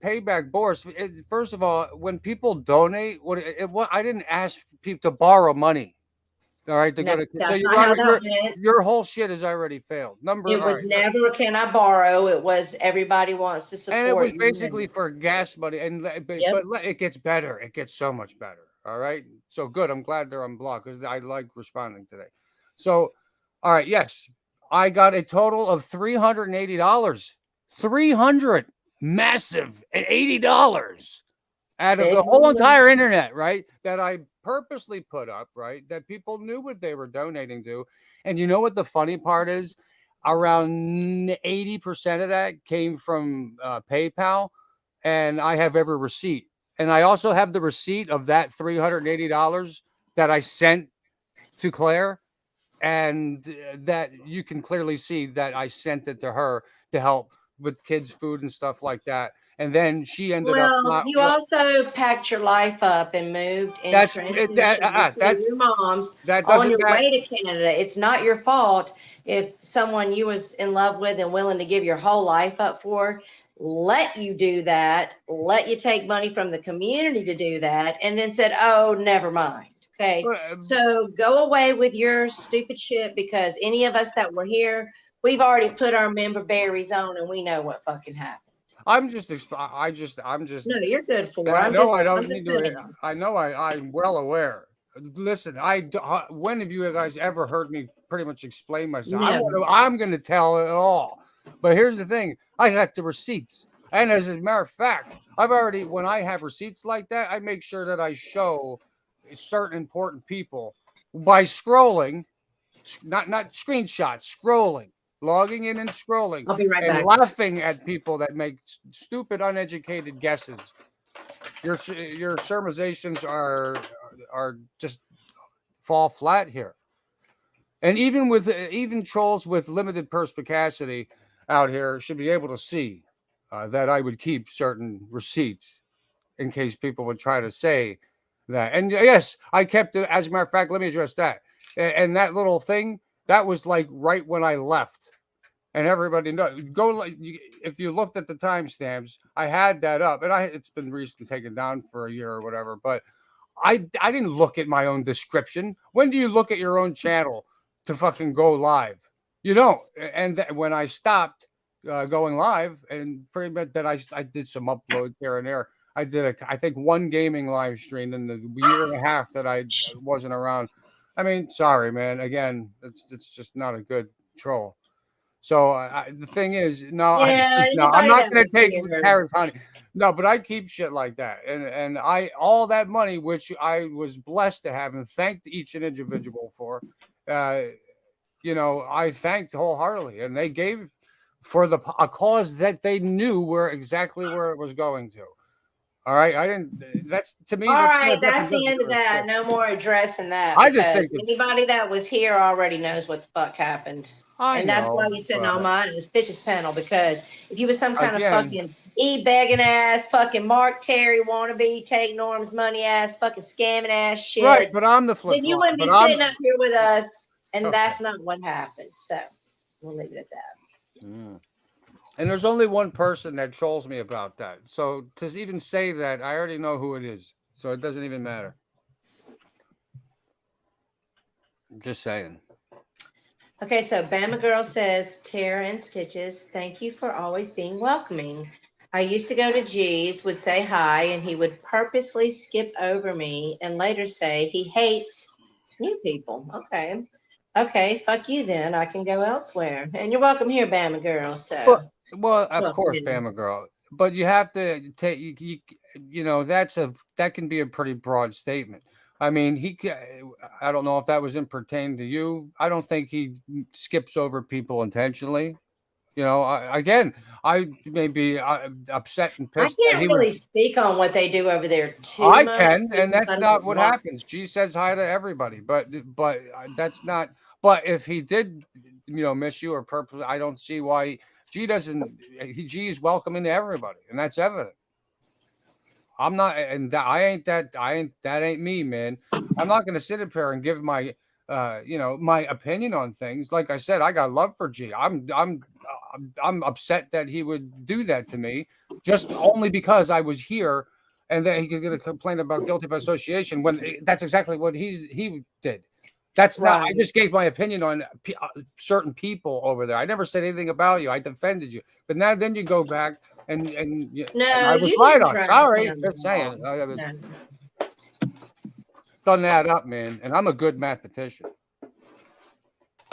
payback Boris. First of all, when people donate, I didn't ask people to borrow money. All right, to go to. So your whole shit has already failed. It was never can I borrow. It was everybody wants to support. And it was basically for gas money. And but it gets better. It gets so much better. All right. So good. I'm glad they're unblocked because I like responding today. So, all right. Yes, I got a total of $380. $300 massive and $80 out of the whole entire internet, right? That I purposely put up, right? That people knew what they were donating to. And you know what the funny part is? Around 80% of that came from PayPal, and I have every receipt. And I also have the receipt of that $380 that I sent to Claire, and that you can clearly see that I sent it to her to help with kids' food and stuff like that. And then she ended up. You also packed your life up and moved in your mom's on your way to Canada. It's not your fault if someone you was in love with and willing to give your whole life up for let you do that, let you take money from the community to do that, and then said, "Oh, never mind." Okay, so go away with your stupid shit, because any of us that were here, we've already put our member berries on, and we know what fucking happened. I'm just. No, you're good for it. I know I'm well aware. listen, when have you guys ever heard me pretty much explain myself? Never. I'm going to tell it all. But here's the thing. I got the receipts. And as a matter of fact, when I have receipts like that, I make sure that I show certain important people by scrolling, not screenshots, scrolling, logging in and scrolling, I'll be right and back. laughing at people that make stupid, uneducated guesses. Your surmisations are just fall flat here. And even trolls with limited perspicacity out here should be able to see that I would keep certain receipts in case people would try to say that. And yes, I kept it. As a matter of fact, let me address that. And that little thing, that was like right when I left. And everybody knows. If you looked at the timestamps, I had that up, and it's been recently taken down for a year or whatever. But I didn't look at my own description. When do you look at your own channel to fucking go live? You don't. And when I stopped going live, and pretty much that I did some uploads here and there. I did I think one gaming live stream in the year and a half that I wasn't around. I mean, sorry, man. Again, it's just not a good troll. So the thing is, I'm not going to take Tara's honey. No, but I keep shit like that, and all that money which I was blessed to have, and thanked each and individual for, I thanked wholeheartedly, and they gave for a cause that they knew exactly where it was going to. All right, I didn't. That's to me. All right, that's the end of that. No more addressing that. I just think anybody that was here already knows what the fuck happened. And that's why you're sitting on mine in this bitches panel, because if you was some kind of fucking begging ass, fucking Mark Terry wannabe, take Norm's money ass, fucking scamming ass shit. Right, but I'm the flip. Then you wouldn't be sitting up here with us, and that's not what happened. So we'll leave it at that. Mm. And there's only one person that trolls me about that. So to even say that, I already know who it is. So it doesn't even matter. I'm just saying. Okay, so Bama Girl says, Tara and Stitches, thank you for always being welcoming. I used to go to G's, would say hi, and he would purposely skip over me and later say he hates new people. Okay, fuck you then. I can go elsewhere. And you're welcome here, Bama Girl. So, well, of course, Bama Girl. But you have to take, that can be a pretty broad statement. I mean, I don't know if that was pertaining to you. I don't think he skips over people intentionally. I may be upset and pissed. I can't really speak on what they do over there too much. I can, and that's not what happens. G says hi to everybody, but that's not. But if he did, miss you or purpose, I don't see why G doesn't. G is welcoming to everybody, and that's evident. I'm not, and that ain't me, man. I'm not going to sit up here and give my, my opinion on things. Like I said, I got love for G. I'm upset that he would do that to me, just only because I was here, and then he could get a complaint about guilty by association when that's exactly what he did. That's not. I just gave my opinion on certain people over there. I never said anything about you. I defended you, but then you go back. And I was right on. Sorry, just saying. Done that up, man. And I'm a good mathematician.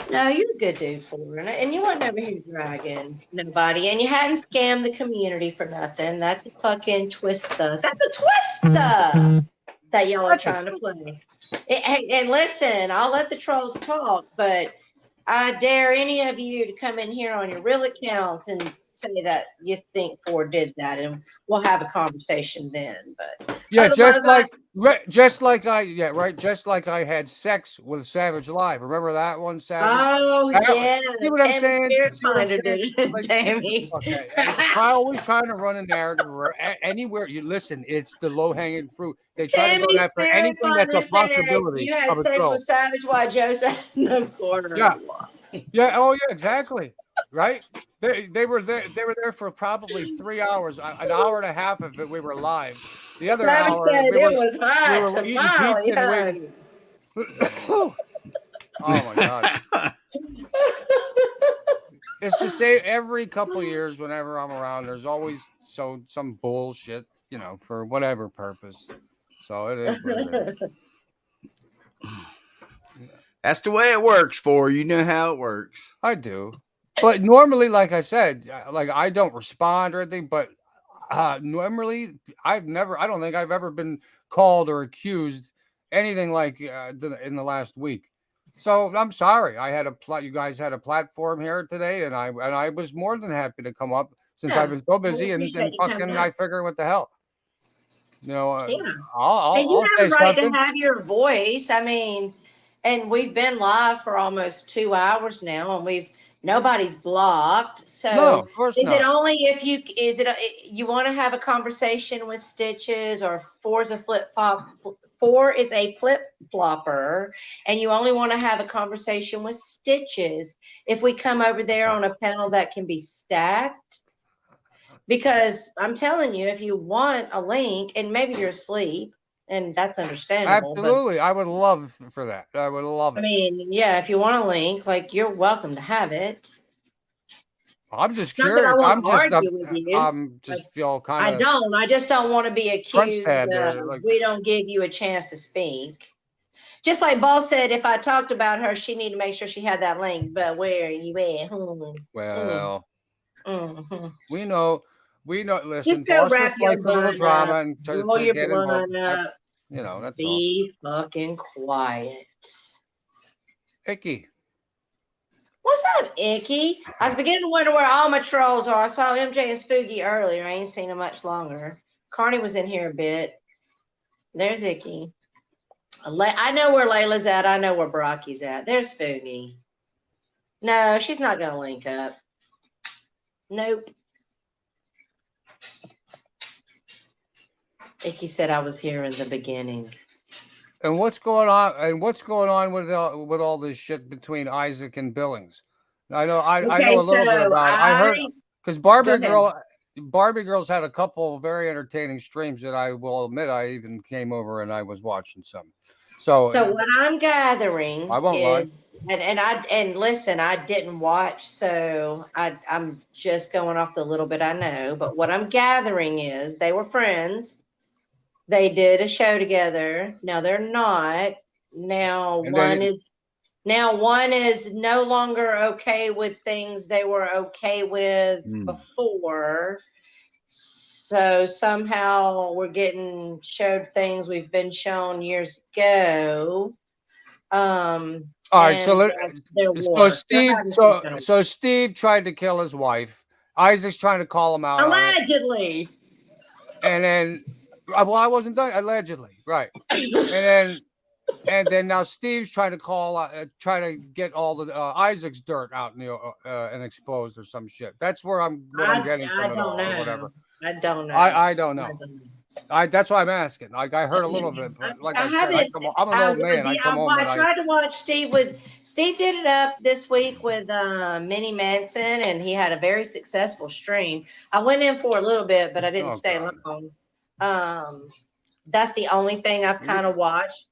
No, you're a good dude for it. And you weren't over here dragging nobody. And you hadn't scammed the community for nothing. That's a fucking twist stuff. That's the twist stuff that y'all are trying to play. And listen, I'll let the trolls talk, but I dare any of you to come in here on your real accounts and say that you think Ford did that, and we'll have a conversation then. But just like I had sex with Savage Live. Remember that one, Savage? Oh yeah. See what I'm saying? Okay. I always trying to run a narrative where anywhere you listen, it's the low hanging fruit. They try to go after anything that's a possibility. You had sex with Savage while Joe sat in the corner. Yeah. Oh yeah. Exactly. Right. They were there. They were there for probably 3 hours. An hour and a half of it, we were live. The other hour, it was hot tamale. Oh my god! It's the same every couple of years. Whenever I'm around, there's always some bullshit, for whatever purpose. So it is what it is. That's the way it works for you. Know how it works. I do. But normally, like I said, like I don't respond or anything, but normally I don't think I've ever been called or accused anything like in the last week. So I'm sorry. I had you guys had a platform here today, and I was more than happy to come up since Yeah, I've been so we busy and appreciate you coming fucking up. I figure what the hell. Yeah. And you I'll have say a right to something. have your voice. I mean, and we've been live for almost 2 hours now, and nobody's blocked. No, So of course is it not. only if you want to have a conversation with Stitches, or four is a flip flopper, and you only want to have a conversation with Stitches if we come over there on a panel that can be stacked? Because I'm telling you, if you want a link, and maybe you're asleep, and that's understandable, but Absolutely, I would love for that. I would love I it. mean, yeah, if you want a link, like, you're welcome to have it. I'm just Not that I curious. want to argue with you. I'm Like, just feel kind I of don't. I just don't want to be accused Grunstad there. of Like, we don't give you a chance to speak. Just like Ball said, if I talked about her, she need to make sure she had that link. But where are you at? well, Mhm. we know. Just Listen, go boss wrap just your likes a little bun up, drama and roll to your get involved. blunt up, That's all. be fucking quiet. Icky. What's up, Icky? I was beginning to wonder where all my trolls are. I saw MJ and Spooky earlier. I ain't seen them much longer. Carney was in here a bit. There's Icky. I know where Layla's at. I know where Brocky's at. There's Spooky. No, she's not going to link up. Nope. Icky said I was here in the beginning. And what's going on? And what's going on with all this shit between Isaac and Billings? I know. I Okay, know a little bit so about it. I heard because Go ahead. Barbie Girl's had a couple of very entertaining streams that I will admit I even came over and I was watching some. So what I'm gathering I won't lie. is, and listen, I didn't watch, so I'm just going off the little bit I know. But what I'm gathering is they were friends. They did a show together. Now they're not. Now And one then is no longer okay with things they were okay with before. So somehow we're getting showed things we've been shown years ago. all right. And they're war. So Steve tried to kill his wife. Isaac's trying to call him out on it. Allegedly. And then, well, I wasn't done. Allegedly, right? And then now Steve's trying to try to get all the Isaac's dirt out and exposed or some shit. That's where I'm getting from it all or whatever. I don't know. I don't know. That's why I'm asking. Like I heard a little bit, but like I said, I'm an old man. I come home. I tried to watch Steve did it up this week with Minnie Manson, and he had a very successful stream. I went in for a little bit, but I didn't stay long. That's the only thing I've kind of watched.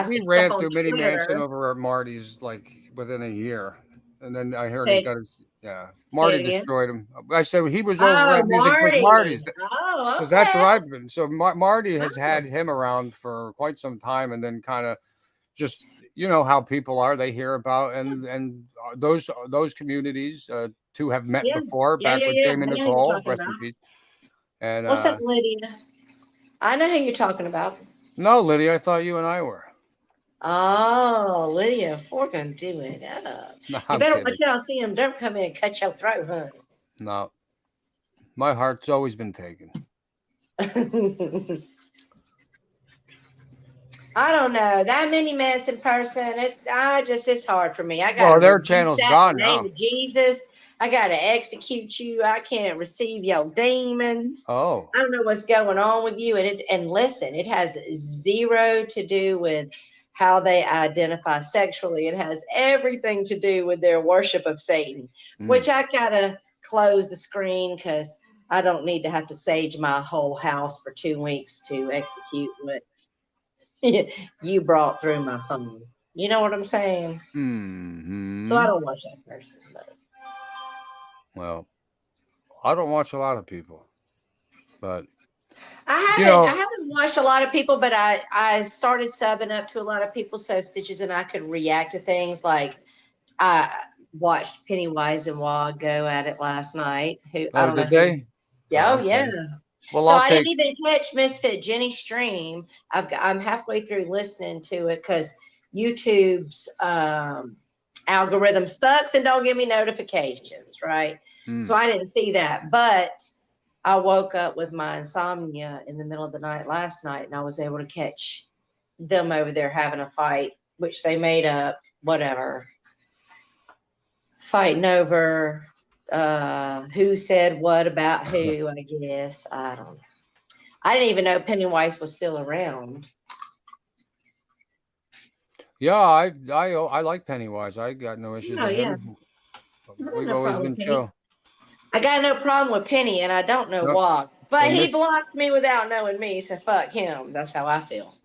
We ran through Minnie Manson over at Marty's like within a year, and then I heard he got his. Yeah, Marty destroyed him. I said he was over at Music with Marty's. Oh, okay. That's where I've been. So Marty has had him around for quite some time, and then kind of just how people are. They hear about and those communities to have met before back with Jamie Nicole. Rest in peace. And what's up, Lydia? I know who you're talking about. No, Lydia, I thought you and I were. Oh, Lydia, if we're gonna do it up. No, you better watch out, see him don't come in and cut your throat, honey. No. My heart's always been taken. I don't know. That Minnie Manson person, it's hard for me. I got their channel's gone now. Name of Jesus. I gotta execute you. I can't receive your demons. Oh. I don't know what's going on with you. And listen, it has zero to do with how they identify sexually. It has everything to do with their worship of Satan, which I gotta close the screen because I don't need to have to sage my whole house for 2 weeks to execute what you brought through my phone. You know what I'm saying? Mm-hmm. So I don't watch that person. But. Well, I don't watch a lot of people, but I haven't watched a lot of people, but I started subbing up to a lot of people so Stitches and I could react to things. Like I watched Pennywise and Wog go at it last night. Who I Oh, don't know did who. they? Yeah, Oh, oh yeah. okay. Well, So I'll I take. didn't even catch Misfit Jenny's stream. I'm halfway through listening to it because YouTube's algorithm sucks and don't give me notifications, right? Hmm. So I didn't see that, but I woke up with my insomnia in the middle of the night last night, and I was able to catch them over there having a fight, which they made up, whatever, fighting over who said what about who. I guess I don't know. I didn't even know Pennywise was still around. Yeah, I like Pennywise. I got no issues Oh with yeah, him. I got We've no always problem been with Penny. chill. I got no problem with Penny, and I don't know Nope. Wog, but And he Miss, blocks me without knowing me, so fuck him. That's how I feel.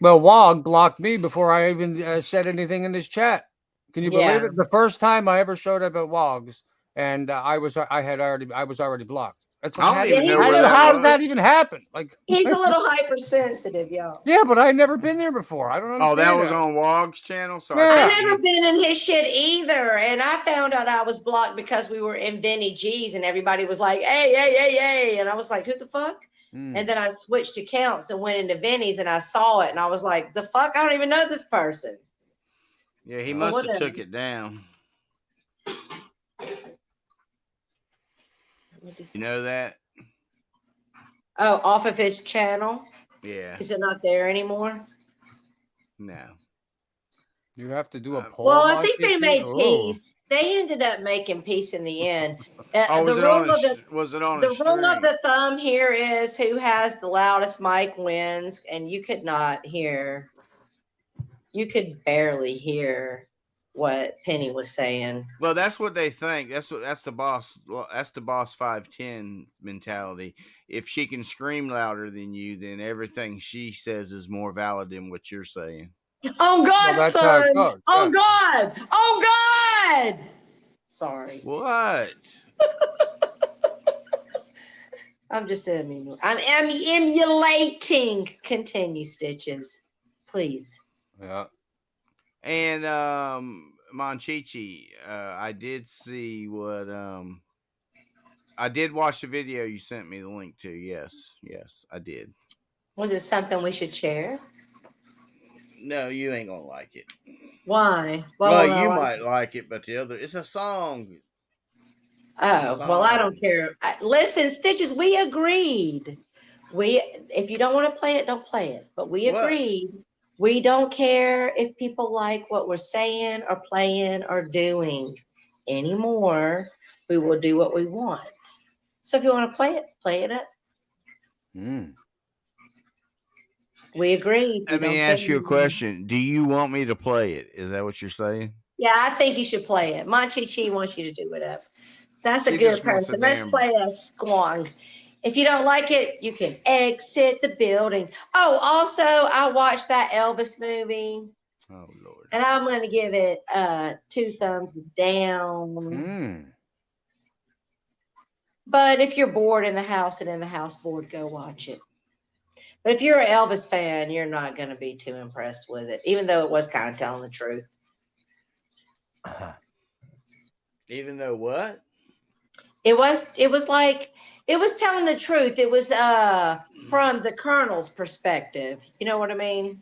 well, Wog blocked me before I even said anything in this chat. Can you believe Yeah. it? The first time I ever showed up at Wog's, and I was already blocked. It's like, I don't Yeah, even know where that how did was. that even happen? Like, he's a little hypersensitive, y'all. yeah, but I never been there before. I don't Oh, understand. that was on Wog's channel. So Yeah. I I think never been in his shit either, and I found out I was blocked because we were in Benny G's, and everybody was like, "Hey, hey, hey, hey," and I was like, "Who the fuck?" Hmm. And then I switched accounts and went into Vinny's, and I saw it, and I was like, "The fuck? I don't even know this person." yeah, he Well, must have whatever. took it down. You know that? Oh, off of his channel? Yeah. Is it not there anymore? No. You have to do a poll. Well, I think they Monty? made Oh. peace. They ended up making peace in the end. Oh, The was it rule on of the a was it on a the rule of stream? the thumb here is who has the loudest mic wins, and you could not hear. You could barely hear what Penny was saying. Well, that's what they think. That's the boss. That's the boss 510 mentality. If she can scream louder than you, then everything she says is more valid than what you're saying. Oh God, Well, that's how it son! goes. Oh Yeah. God! Oh God! Sorry, What? I'm just emulating. I'm emulating. Continue, Stitches, please. Yeah. And Monchichi, I did see what I did watch the video you sent me the link to. Yes, I did. Was it something we should share? No, you ain't gonna like it. Why? Well, Well, you might like it, but the other, it's a song. oh, well, I don't care. Listen, Stitches, we agreed. If you don't want to play it, don't play it. But we What? agreed. We don't care if people like what we're saying or playing or doing anymore. We will do what we want. So if you want to play it up. Mm. We agreed. Let me ask you a question. Do you want me to play it? Is that what you're saying? Yeah, I think you should play it. Monchi Chi wants you to do it up. That's a She good just wants a person. Let's damn- play a squong. If you don't like it, you can exit the building. Oh, also, I watched that Elvis movie, Oh Lord. and I'm going to give it 2 thumbs down. Mm. But if you're bored in the house and in the house bored, go watch it. But if you're an Elvis fan, you're not going to be too impressed with it, even though it was kind of telling the truth. Even though what? It was telling the truth. It was from the Colonel's perspective. You know what I mean?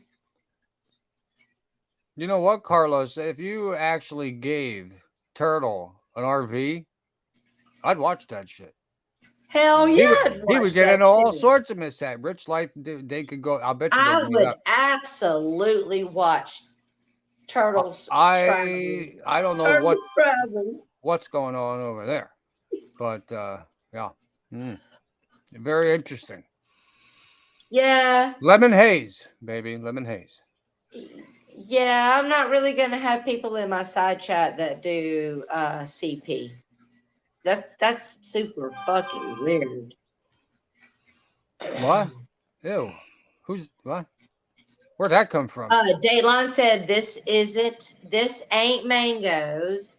You know what, Carlos? If you actually gave Turtle an RV, I'd watch that shit. Hell yeah. He would get into all sorts of mishap. Rich Life, they could go. I'll bet you I they'd meet would up. absolutely watch Turtles. I don't know Turtles Travels. what's going on over there, but yeah, very interesting. Yeah. Lemon haze, baby, lemon haze. Yeah, I'm not really gonna have people in my side chat that do CP. That's super fucking weird. What? Ew. Who's what? Where'd that come from? Dateline said this ain't mangoes.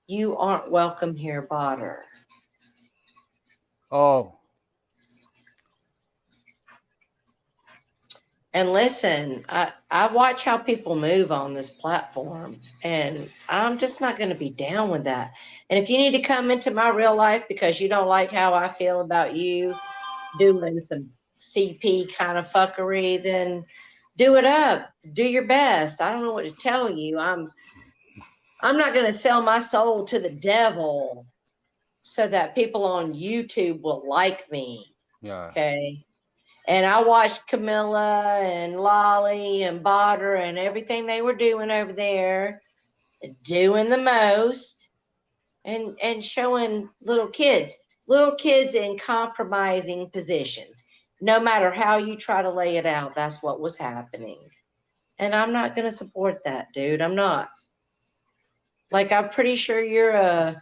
You aren't welcome here, Botter. Oh. And listen, I watch how people move on this platform, and I'm just not going to be down with that. And if you need to come into my real life because you don't like how I feel about you doing some CP kind of fuckery, then do it up. Do your best. I don't know what to tell you. I'm not going to sell my soul to the devil so that people on YouTube will like me. Yeah. Okay. And I watched Camilla and Lolly and Botter and everything they were doing over there, doing the most and showing little kids in compromising positions. No matter how you try to lay it out, that's what was happening. And I'm not going to support that, dude. I'm not. Like, I'm pretty sure you're a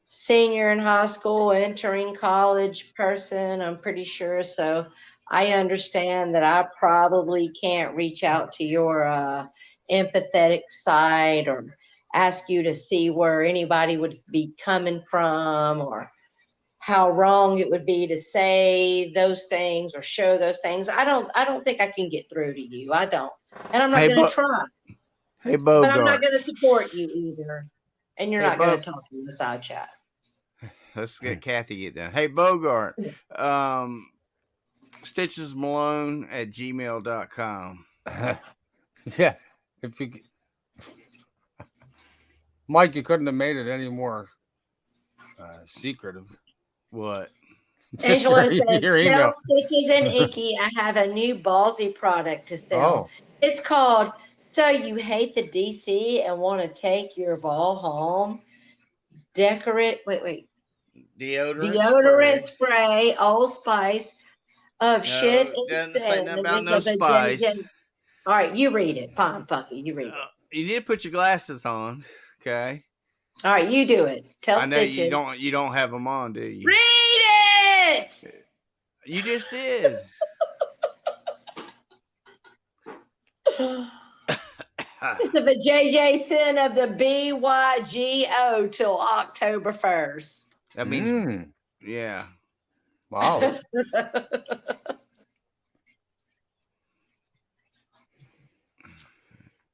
senior in high school, entering college person. I'm pretty sure. So I understand that I probably can't reach out to your empathetic side or ask you to see where anybody would be coming from or how wrong it would be to say those things or show those things. I don't think I can get through to you. I don't. And I'm not going to try. Hey, But I'm not Bogart. going to support you either. And you're Hey, not going to talk in the side chat. Let's get Kathy get done. Hey, Bogart. Stitchesmalone@gmail.com. Yeah. If you, Mike, you couldn't have made it any more secretive. What? Just Angela your said, tell email. Stitches and Icky I have a new ballsy product to sell. Oh. It's called So You Hate the DC and Want to Take Your Ball Home. Deodorant spray, Old Spice of shit. No, doesn't say nothing about no spice. All right, you read it. Fine, fuck it. You read it. You need to put your glasses on, okay? All right, you do it. Tell I know Stitches. you don't have them on, do you? Read it. You just did. It's the JJ sin of the BYGO till October 1st. That means, yeah. Wow.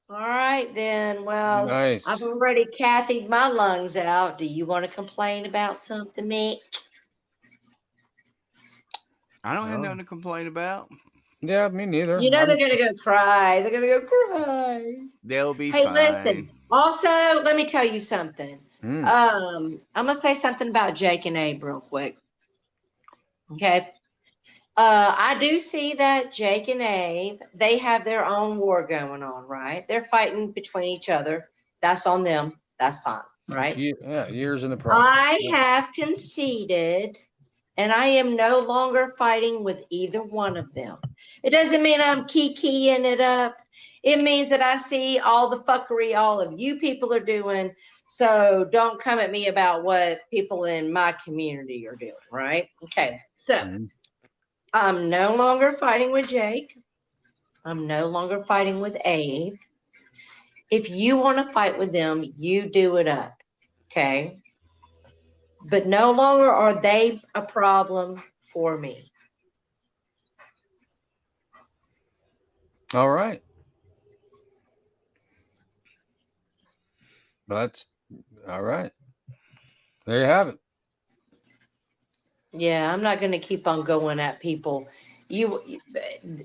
All right, then. Well, Nice. I've already Kathy'd my lungs out. Do you want to complain about something, Mick? I don't have nothing to complain about. Yeah, me neither. You know they're going to go cry. They're going to go cry. They'll be Hey, fine. listen. Also, let me tell you something. I'm going to say something about Jake and Abe real quick. Okay. I do see that Jake and Abe, they have their own war going on, right? They're fighting between each other. That's on them. That's fine, right? Yeah, years in the process. I have conceded, and I am no longer fighting with either one of them. It doesn't mean I'm kikiing it up. It means that I see all the fuckery all of you people are doing. So don't come at me about what people in my community are doing, right? Okay. So I'm no longer fighting with Jake. I'm no longer fighting with Abe. If you want to fight with them, you do it up. Okay. But no longer are they a problem for me. All right. That's all right. There you have it. Yeah, I'm not going to keep on going at people.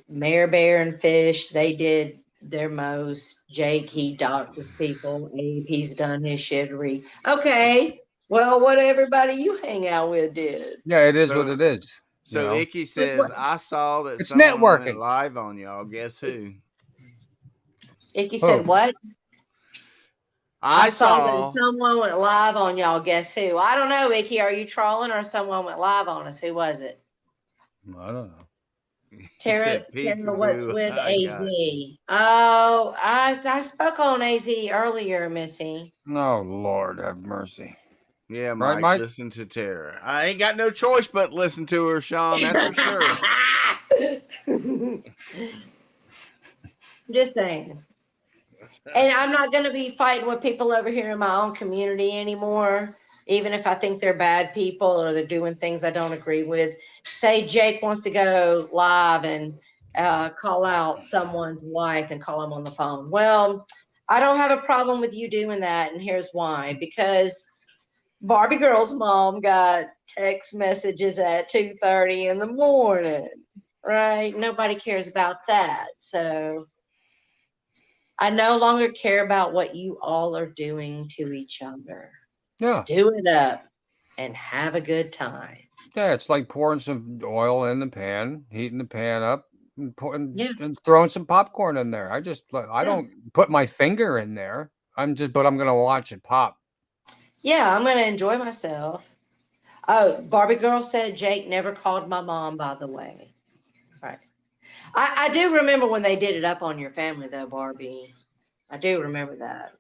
Mayor Bear and Fish, they did their most. Jake, he doxes people. Abe, he's done his shittery. Okay, well, what everybody you hang out with did. Yeah, it is what it is. So Icky says, I saw that it's someone networking. went live on y'all. Guess who? Icky said what? I saw that someone went live on y'all. Guess who? I don't know, Icky. Are you trolling or someone went live on us? Who was it? I don't know. Tara was with AZ. Oh, I spoke on AZ earlier, Missy. Oh, Lord, have mercy. Yeah, Mike, listen to Tara. I ain't got no choice but listen to her, Sean. That's for sure. Just saying. And I'm not going to be fighting with people over here in my own community anymore, even if I think they're bad people or they're doing things I don't agree with. Say Jake wants to go live and call out someone's wife and call them on the phone. Well, I don't have a problem with you doing that, and here's why. Because Barbie Girl's mom got text messages at 2:30 in the morning, right? Nobody cares about that. So I no longer care about what you all are doing to each other. Yeah. Do it up and have a good time. Yeah, it's like pouring some oil in the pan, heating the pan up, and, Yeah. and throwing some popcorn in there. I Yeah. don't put my finger in there. But I'm gonna watch it pop. Yeah, I'm gonna enjoy myself. Oh, Barbie Girl said Jake never called my mom, by the way. Right. I do remember when they did it up on your family, though, Barbie. I do remember that.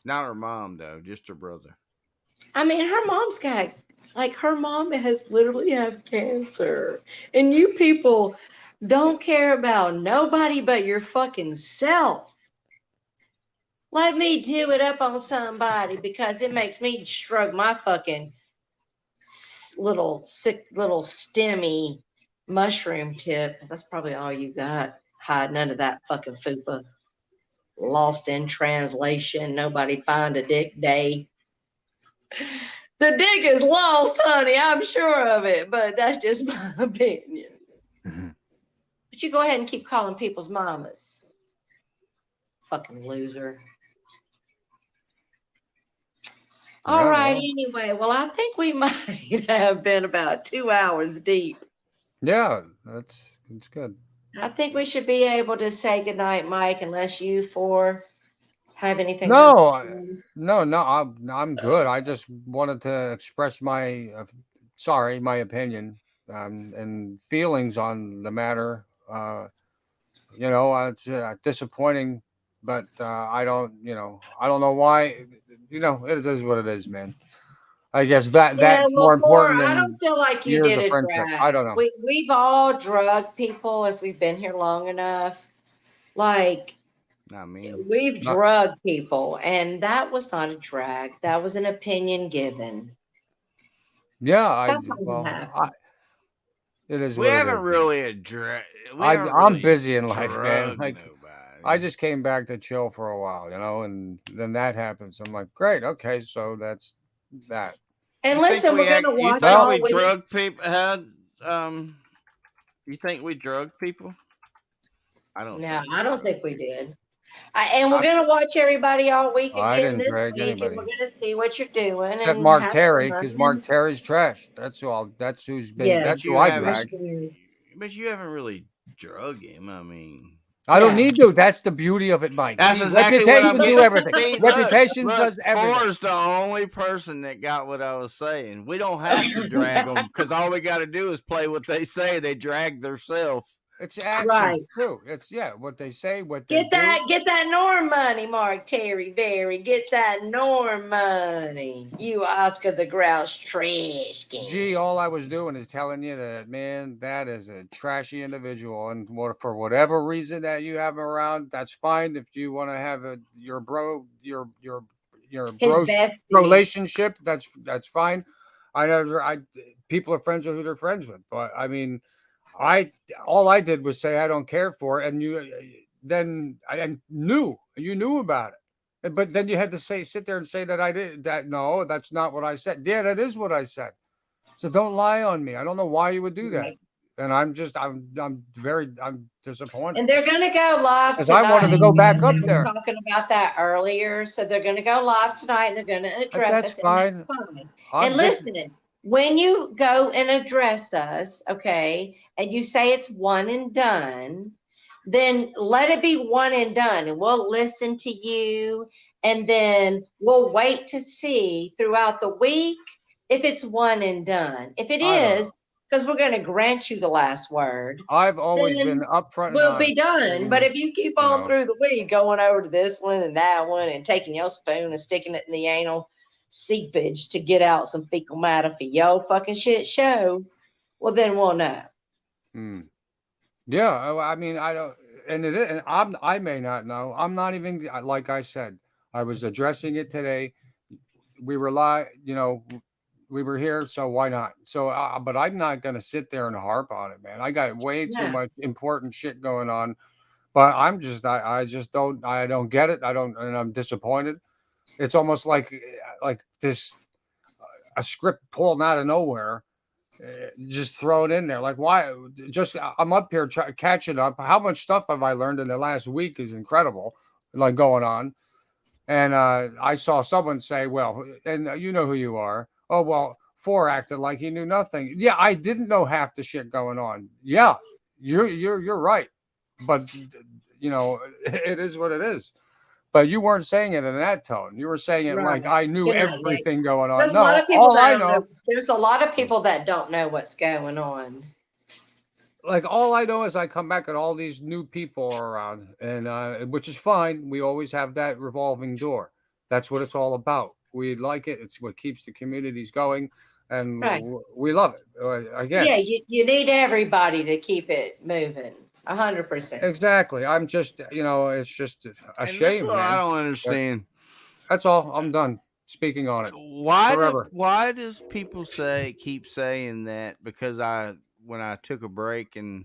Not her mom though, just her brother. I mean, her mom's got, like, her mom has literally have cancer. And you people don't care about nobody but your fucking self. Let me do it up on somebody because it makes me stroke my fucking little sick little stemmy mushroom tip. That's probably all you got hiding under that fucking fupa. Lost in translation. Nobody find a dick day. The dick is lost, honey. I'm sure of it, but that's just my opinion. But you go ahead and keep calling people's mamas. Fucking loser. All right, anyway. Well, I think we might have been about 2 hours deep. Yeah, that's good. I think we should be able to say goodnight, Mike, unless you four have anything No, else to say. no, I'm good. I just wanted to express my my opinion and feelings on the matter. It's disappointing, but I don't know why. It is what it is, man. I guess that's more important I than don't feel like you years did of a friendship. drag. I don't know. We've all drugged people if we've been here long enough. Like, Not me. we've drugged people, and that was not a drag. That was an opinion given. Yeah, That's not happened. it is. We what haven't it is, really addressed. I'm busy in life, man. drugged Like, nobody. I just came back to chill for a while, and then that happens. I'm like, great, okay, so that's that. And listen, we're gonna watch all we drug people? You think we drug people? I don't. No, I don't think we did. And we're gonna watch everybody all week I again didn't this drag week, anybody. and we're gonna see what you're doing. Except and Mark have Terry, fun. because Mark Terry's trash. That's who. That's who's been. Yeah, that's who I drag. But you haven't really drug him. I mean, I don't need to. That's the beauty of it, Mike. That's See, exactly reputation what I mean. do everything. See, Reputation look, does everything. Forrest's the only person that got what I was saying. We don't have to drag them because all we got to do is play what they say. They drag themselves. It's action, Right. true. It's what they say, what they Get that Norm money, Mark Terry Berry. Get that Norm money. You Oscar the Grouch trash can. Gee, all I was doing is telling you that, man, that is a trashy individual, and for whatever reason that you have him around, that's fine. If you want to have your bro relationship, that's fine. People are friends with who they're friends with, but I mean, all I did was say I don't care for it, and you knew about it, but then you had to sit there and say that I did that. No, that's not what I said. Yeah, that is what I said. So don't lie on me. I don't know why you would do that, and I'm disappointed. And they're gonna go live because tonight. I wanted to go back up We there. were talking about that earlier, so they're gonna go live tonight, and they're gonna address That's us. fine. And that's fine. I'm And listen, when you go and address us, okay, and you say it's one and done, then let it be one and done, and we'll listen to you, and then we'll wait to see throughout the week if it's one and done. If it is, because we're going to grant you the last word. I've always been upfront. We'll be done. But if you keep on through the week going over to this one and that one and taking your spoon and sticking it in the anal seepage to get out some fecal matter for your fucking shit show, well, then we'll know. Yeah, I mean, I don't, and I may not know. I'm not even, like I said, I was addressing it today. We rely, We were here, so why not? So, but I'm not going to sit there and harp on it, man. I got way too Yeah. much important shit going on. But I just don't get it. I don't, and I'm disappointed. It's almost like this a script pulled out of nowhere, just throw it in there. Like why? Just I'm up here catching up. How much stuff have I learned in the last week is incredible, like going on. And I saw someone say, "Well, and you know who you are." Oh well, Four acted like he knew nothing. Yeah, I didn't know half the shit going on. Yeah, you're right, but you know it is what it is. But you weren't saying it in that tone. You were saying it like Right. I knew Good night, Nick. everything going on. There's a lot No, of people all that I don't know, know. There's a lot of people that don't know what's going on. like all I know is I come back and all these new people are around, and which is fine. We always have that revolving door. That's what it's all about. We like it. It's what keeps the communities going, and Right. we love it. Again, Yeah, you need everybody to keep it moving. 100%. exactly. I'm just, it's just a And shame, that's what I man. don't understand. That's all. I'm done speaking on it. Forever. Why does people keep saying that? Because when I took a break and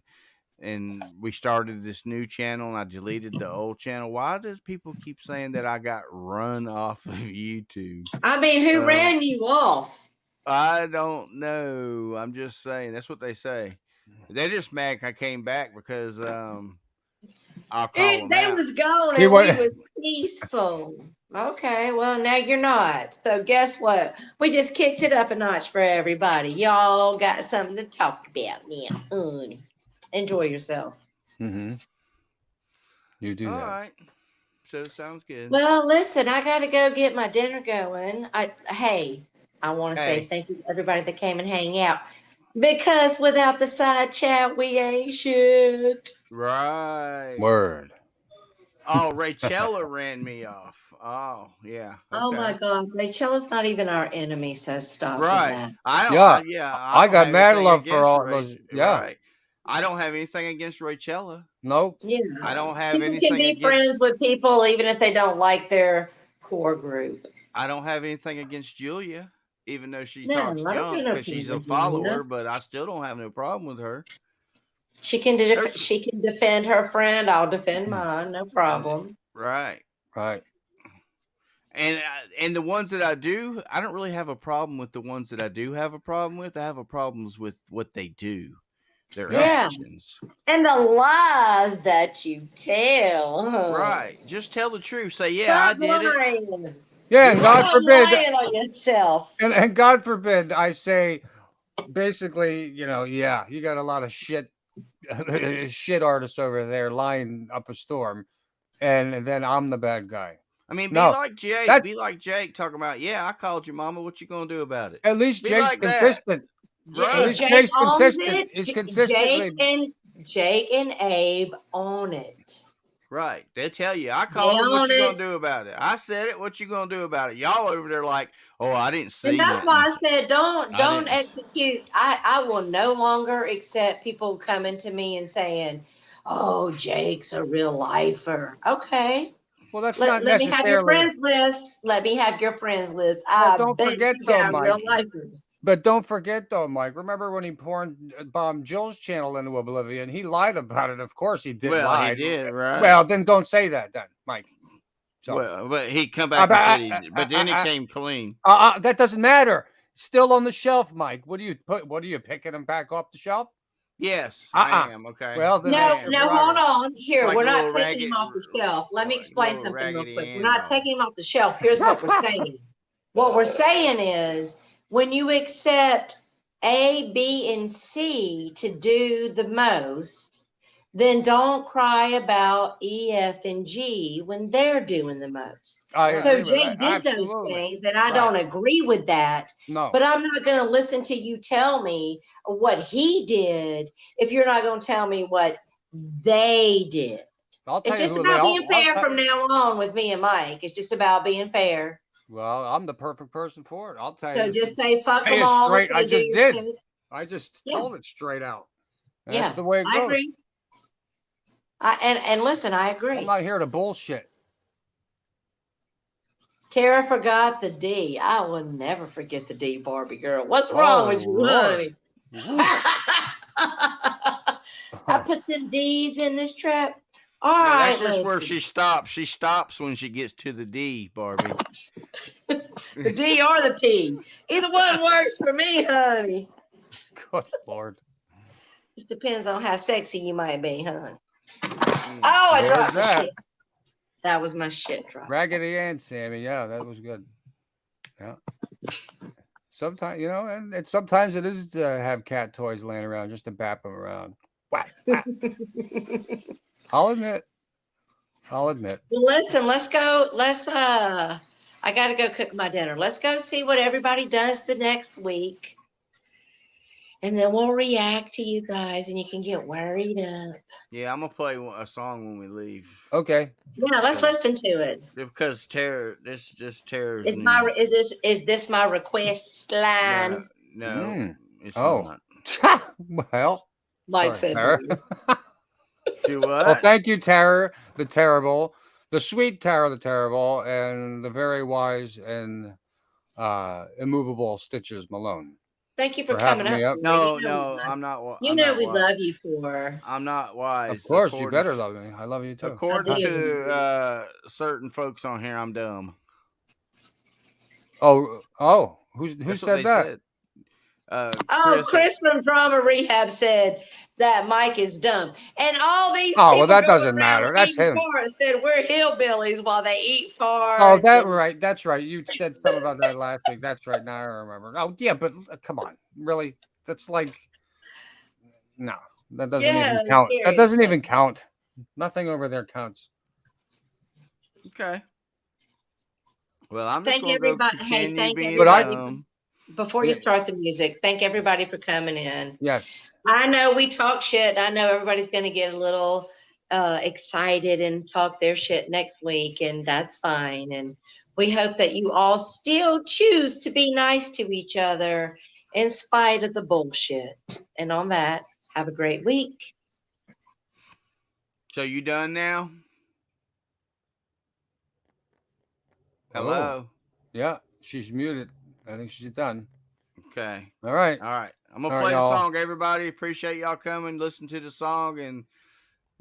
we started this new channel and I deleted the old channel, why does people keep saying that I got run off of YouTube? I mean, who ran you off? I don't know. I'm just saying that's what they say. They're just mad I came back because I'll call them They out. was gone He and we went- was peaceful. Okay, well now you're not. So guess what? We just kicked it up a notch for everybody. Y'all got something to talk about now. Enjoy yourself. Mm-hmm. You do All that. right. So sounds good. Well, listen, I got to go get my dinner going. I want to say thank you to everybody that came and hang out. Because without the side chat, we ain't shit. Right. Word. Oh, Rachella ran me off. Oh, yeah. Okay. Oh my God, Rachela's not even our enemy, so stop with Right. that. I don't. Yeah. I I don't got have mad anything love for against all those. Yeah. Right. I don't have anything against Rachella. Nope. Yeah. I don't have People anything can be against. friends with people even if they don't like their core group. I don't have anything against Julia, even though she No, talks I don't junk have no because she's a problem with Julia. follower. But I still don't have no problem with her. She can There's- she can defend her friend. I'll defend mine. No problem. Right. Right. And the ones that I don't really have a problem with the ones that I do have a problem with. I have a problems with what they do, their Yeah. actions. And the lies that you tell. Huh? Right. Just tell the truth. Say, yeah, I Stop did it. lying. Yeah, and God Stop forbid, lying on yourself. and God forbid, I say, basically, yeah, you got a lot of shit artists over there lying up a storm, and then I'm the bad guy. I mean, be No, like Jake. that- Be like Jake talking about, yeah, I called your mama. What you gonna do about it? At least Be Jake's like that. consistent. Right. At least Jake Jake's owns consistent. it. He's consistently. Jake and Abe own it. Right. They tell you, I called them. What own you it. gonna do about it? I said it. What you gonna do about it? Y'all over there like, oh, I didn't see. And that's nothing. why I said don't didn't- execute. I will no longer accept people coming to me and saying, "Oh, Jake's a real lifer." Okay. Well, that's Let not me have your necessarily. friends list. Let me have your friends list. Well, I don't bet forget you though, got Mike. real lifers. But don't forget though, Mike. Remember when he bombed Jill's channel into oblivion? He lied about it. Of course, he did Well, lie. he did, right? Well, then don't say that, then, Mike. So, well, but he come back and said he did, but then it came clean. that doesn't matter. Still on the shelf, Mike. What do you put? What are you picking him back off the shelf? Yes, I am. Okay. Well, then No, that's your hold prerogative. on. Here, like we're a not little taking him ragged- off the shelf. Let me like a explain little something real Raggedy quick. We're Ann not doll. taking him off the shelf. Here's what we're saying. What we're saying is when you accept A, B, and C to do the most, then don't cry about E, F, and G when they're doing the most. I So agree with Jake that. did those Absolutely. things, and I Right. don't agree with that. No. But I'm not going to listen to you tell me what he did if you're not going to tell me what they did. I'll tell It's you just who they about all. being fair from now on with me and Mike. It's just about being fair. Well, I'm the perfect person for it. I'll tell you. So just say fuck say them it all. straight. if I they do just your did. shit. I just Yeah. told it straight out. And Yeah, that's the way it I goes. agree. And listen, I agree. I'm not here to bullshit. Tara forgot the D. I will never forget the D, Barbie girl. What's wrong with you, Lord. honey? I put them D's in this trap. All No, right, that's just where ladies. she stops. She stops when she gets to the D, Barbie. The D or the P. Either one works for me, honey. Good Lord. Just depends on how sexy you might be, honey. Oh, I There's dropped the that. shit. That was my shit drop. Raggedy Ann, Sammy. Yeah, that was good. Yeah. Sometimes, and sometimes it is to have cat toys laying around just to bap them around. Whack, whack. I'll admit. Well, listen, let's go. I got to go cook my dinner. Let's go see what everybody does the next week. And then we'll react to you guys and you can get worried up. Yeah, I'm going to play a song when we leave. Okay. Yeah, let's listen to it. Because Tara, this Tara's Is this my request line? No. It's not. Well, Like sorry, said, Tara. Do what? Well, thank you, Tara the Terrible, the sweet Tara the Terrible, and the very wise and immovable Stitches Malone. Thank you for coming up. No, I'm not. You know we love you for. I'm not wise. Of course, you better love me. I love you too. According to certain folks on here, I'm dumb. Oh, who said that? Chris from Drama Rehab said that Mike is dumb, and all these. Oh, well, that doesn't matter. That's him. Said we're hillbillies while they eat farts. Oh, that's right. You said something about that last week. That's right. Now I remember. Oh, yeah, but come on, really? That's like, no, that doesn't even count. Seriously. That doesn't even count. Nothing over there counts. Okay. Well, I'm just thank going to everybody. Thank being everybody. dumb. Before you start the music, thank everybody for coming in. Yes. I know we talk shit. I know everybody's going to get a little excited and talk their shit next week, and that's fine. And we hope that you all still choose to be nice to each other in spite of the bullshit. And on that, have a great week. So you done now? Hello? Yeah, she's muted. I think she's done. Okay. All right. I'm going to play the song, everybody. Appreciate y'all coming. Listen to the song, and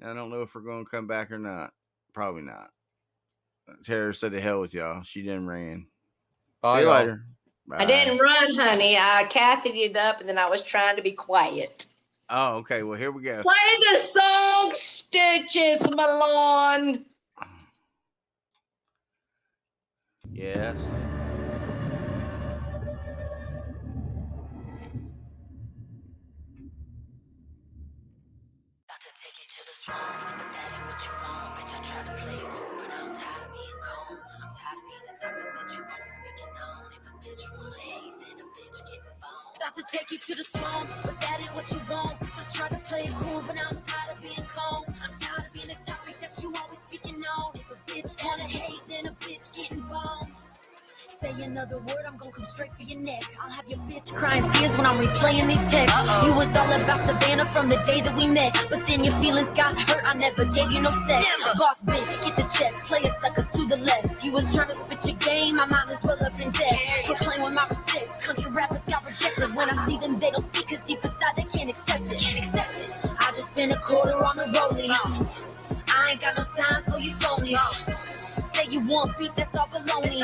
I don't know if we're going to come back or not. Probably not. Tara said to hell with y'all. She didn't ran. Bye, See you later. Bye. I didn't run, honey. I Kathy'd it up, and then I was trying to be quiet. Oh, okay. Well, here we go. Play the song, Stitches Malone. Yes. About to take you to the swamp, but that ain't what you want. So try to play it cool, but I'm tired of being calm. I'm tired of being a topic that you always speaking on. If a bitch wanna hate, then a bitch getting bombed. Say another word, I'm gonna come straight for your neck. I'll have your bitch crying tears when I'm replaying these texts. You was all about Savannah from the day that we met, but then your feelings got hurt, I never gave you no sex. Boss bitch, get the check, play a sucker to the left. You was trying to spit your game, I might as well up in debt. Proclaim with my respect, country rappers got rejected. When I see them, they don't speak, cause deep inside they can't accept it. I just spent a quarter on a rollie. I ain't got no time for you phonies. Say you want beef, that's all baloney.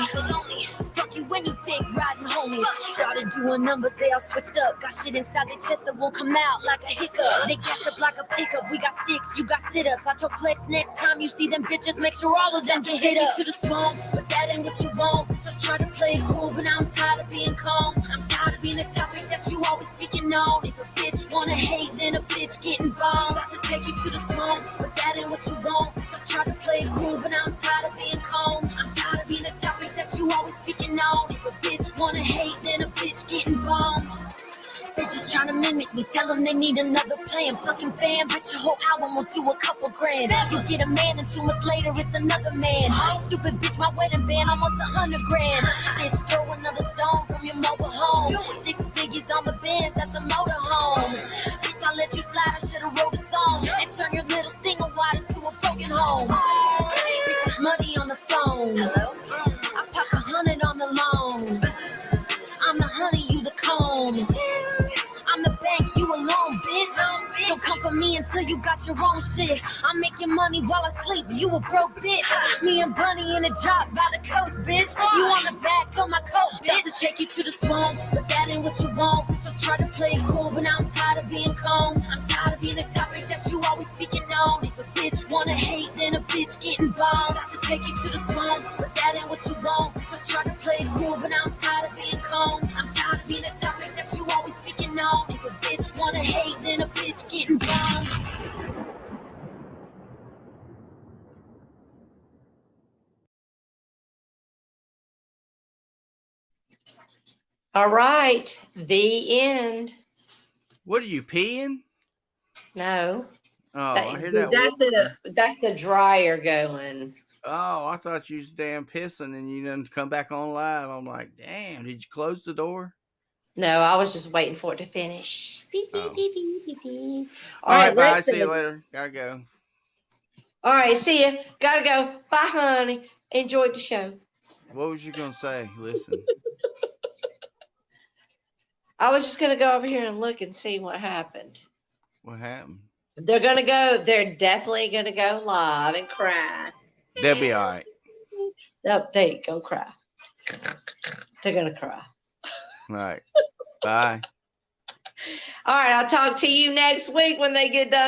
Fuck you when you dick riding homies. Started doing numbers, they all switched up. Got shit inside their chest that won't come out like a hiccup. They gassed up like a pickup. We got sticks, you got sit-ups. I told Flex next time you see them bitches, make sure all of them get hit up. To the swamp, but that ain't what you want. So try to play it cool, but now I'm tired of being calm. I'm tired of being a topic that you always speaking on. If a bitch wanna hate, then a bitch getting bombed. About to take you to the swamp, but that ain't what you want. So try to play it cool, but now I'm tired of being calm. I'm tired of being a topic that you always speaking on. If a bitch wanna hate, then a bitch getting bombed. Bitches trying to mimic me, tell them they need another plan. Fucking fan, bitch, your whole album will do a couple grand. You get a man and 2 months later it's another man. Stupid bitch, my wedding band almost 100 grand. Bitch, throw another stone from your mobile home. 6 figures on the Benz, that's a motorhome. Bitch, I let you slide, I should've wrote a song and turn your little single wide into a broken home. Bitch, it's money on the phone. I pack start your own shit. I'm making money while I sleep, you a broke bitch. Me and Bunny in a job by the coast, bitch. You on the back of my coat, bitch. To take you to the swamp, but that ain't what you want. Bitch, I try to play it cool, but now I'm tired of being calm. I'm tired of being a topic that you always speaking on. If a bitch wanna hate, then a bitch getting bombed. To take you to the swamp, but that ain't what you want. Bitch, I try to play it cool, but now I'm tired of being calm. I'm tired of being a topic that you always speaking on. If a bitch wanna hate, then a bitch getting bombed. All right, the end. What are you peeing? No, Oh, I hear that. that's the dryer going. Oh, I thought you was damn pissing and you didn't come back on live. I'm like, damn, did you close the door? No, I was just waiting for it to finish. Beep, beep, Oh. beep, beep, beep, beep. All right, bye. listen. See you later. Gotta go. All right, see ya. Gotta go. Bye, honey. Enjoyed the show. What was you gonna say? Listen. I was just gonna go over here and look and see what happened. What happened? They're gonna go. They're definitely gonna go live and cry. They'll be all right. Oh, there you go, cry. They're gonna cry. All right. Bye. All right, I'll talk to you next week when they get done.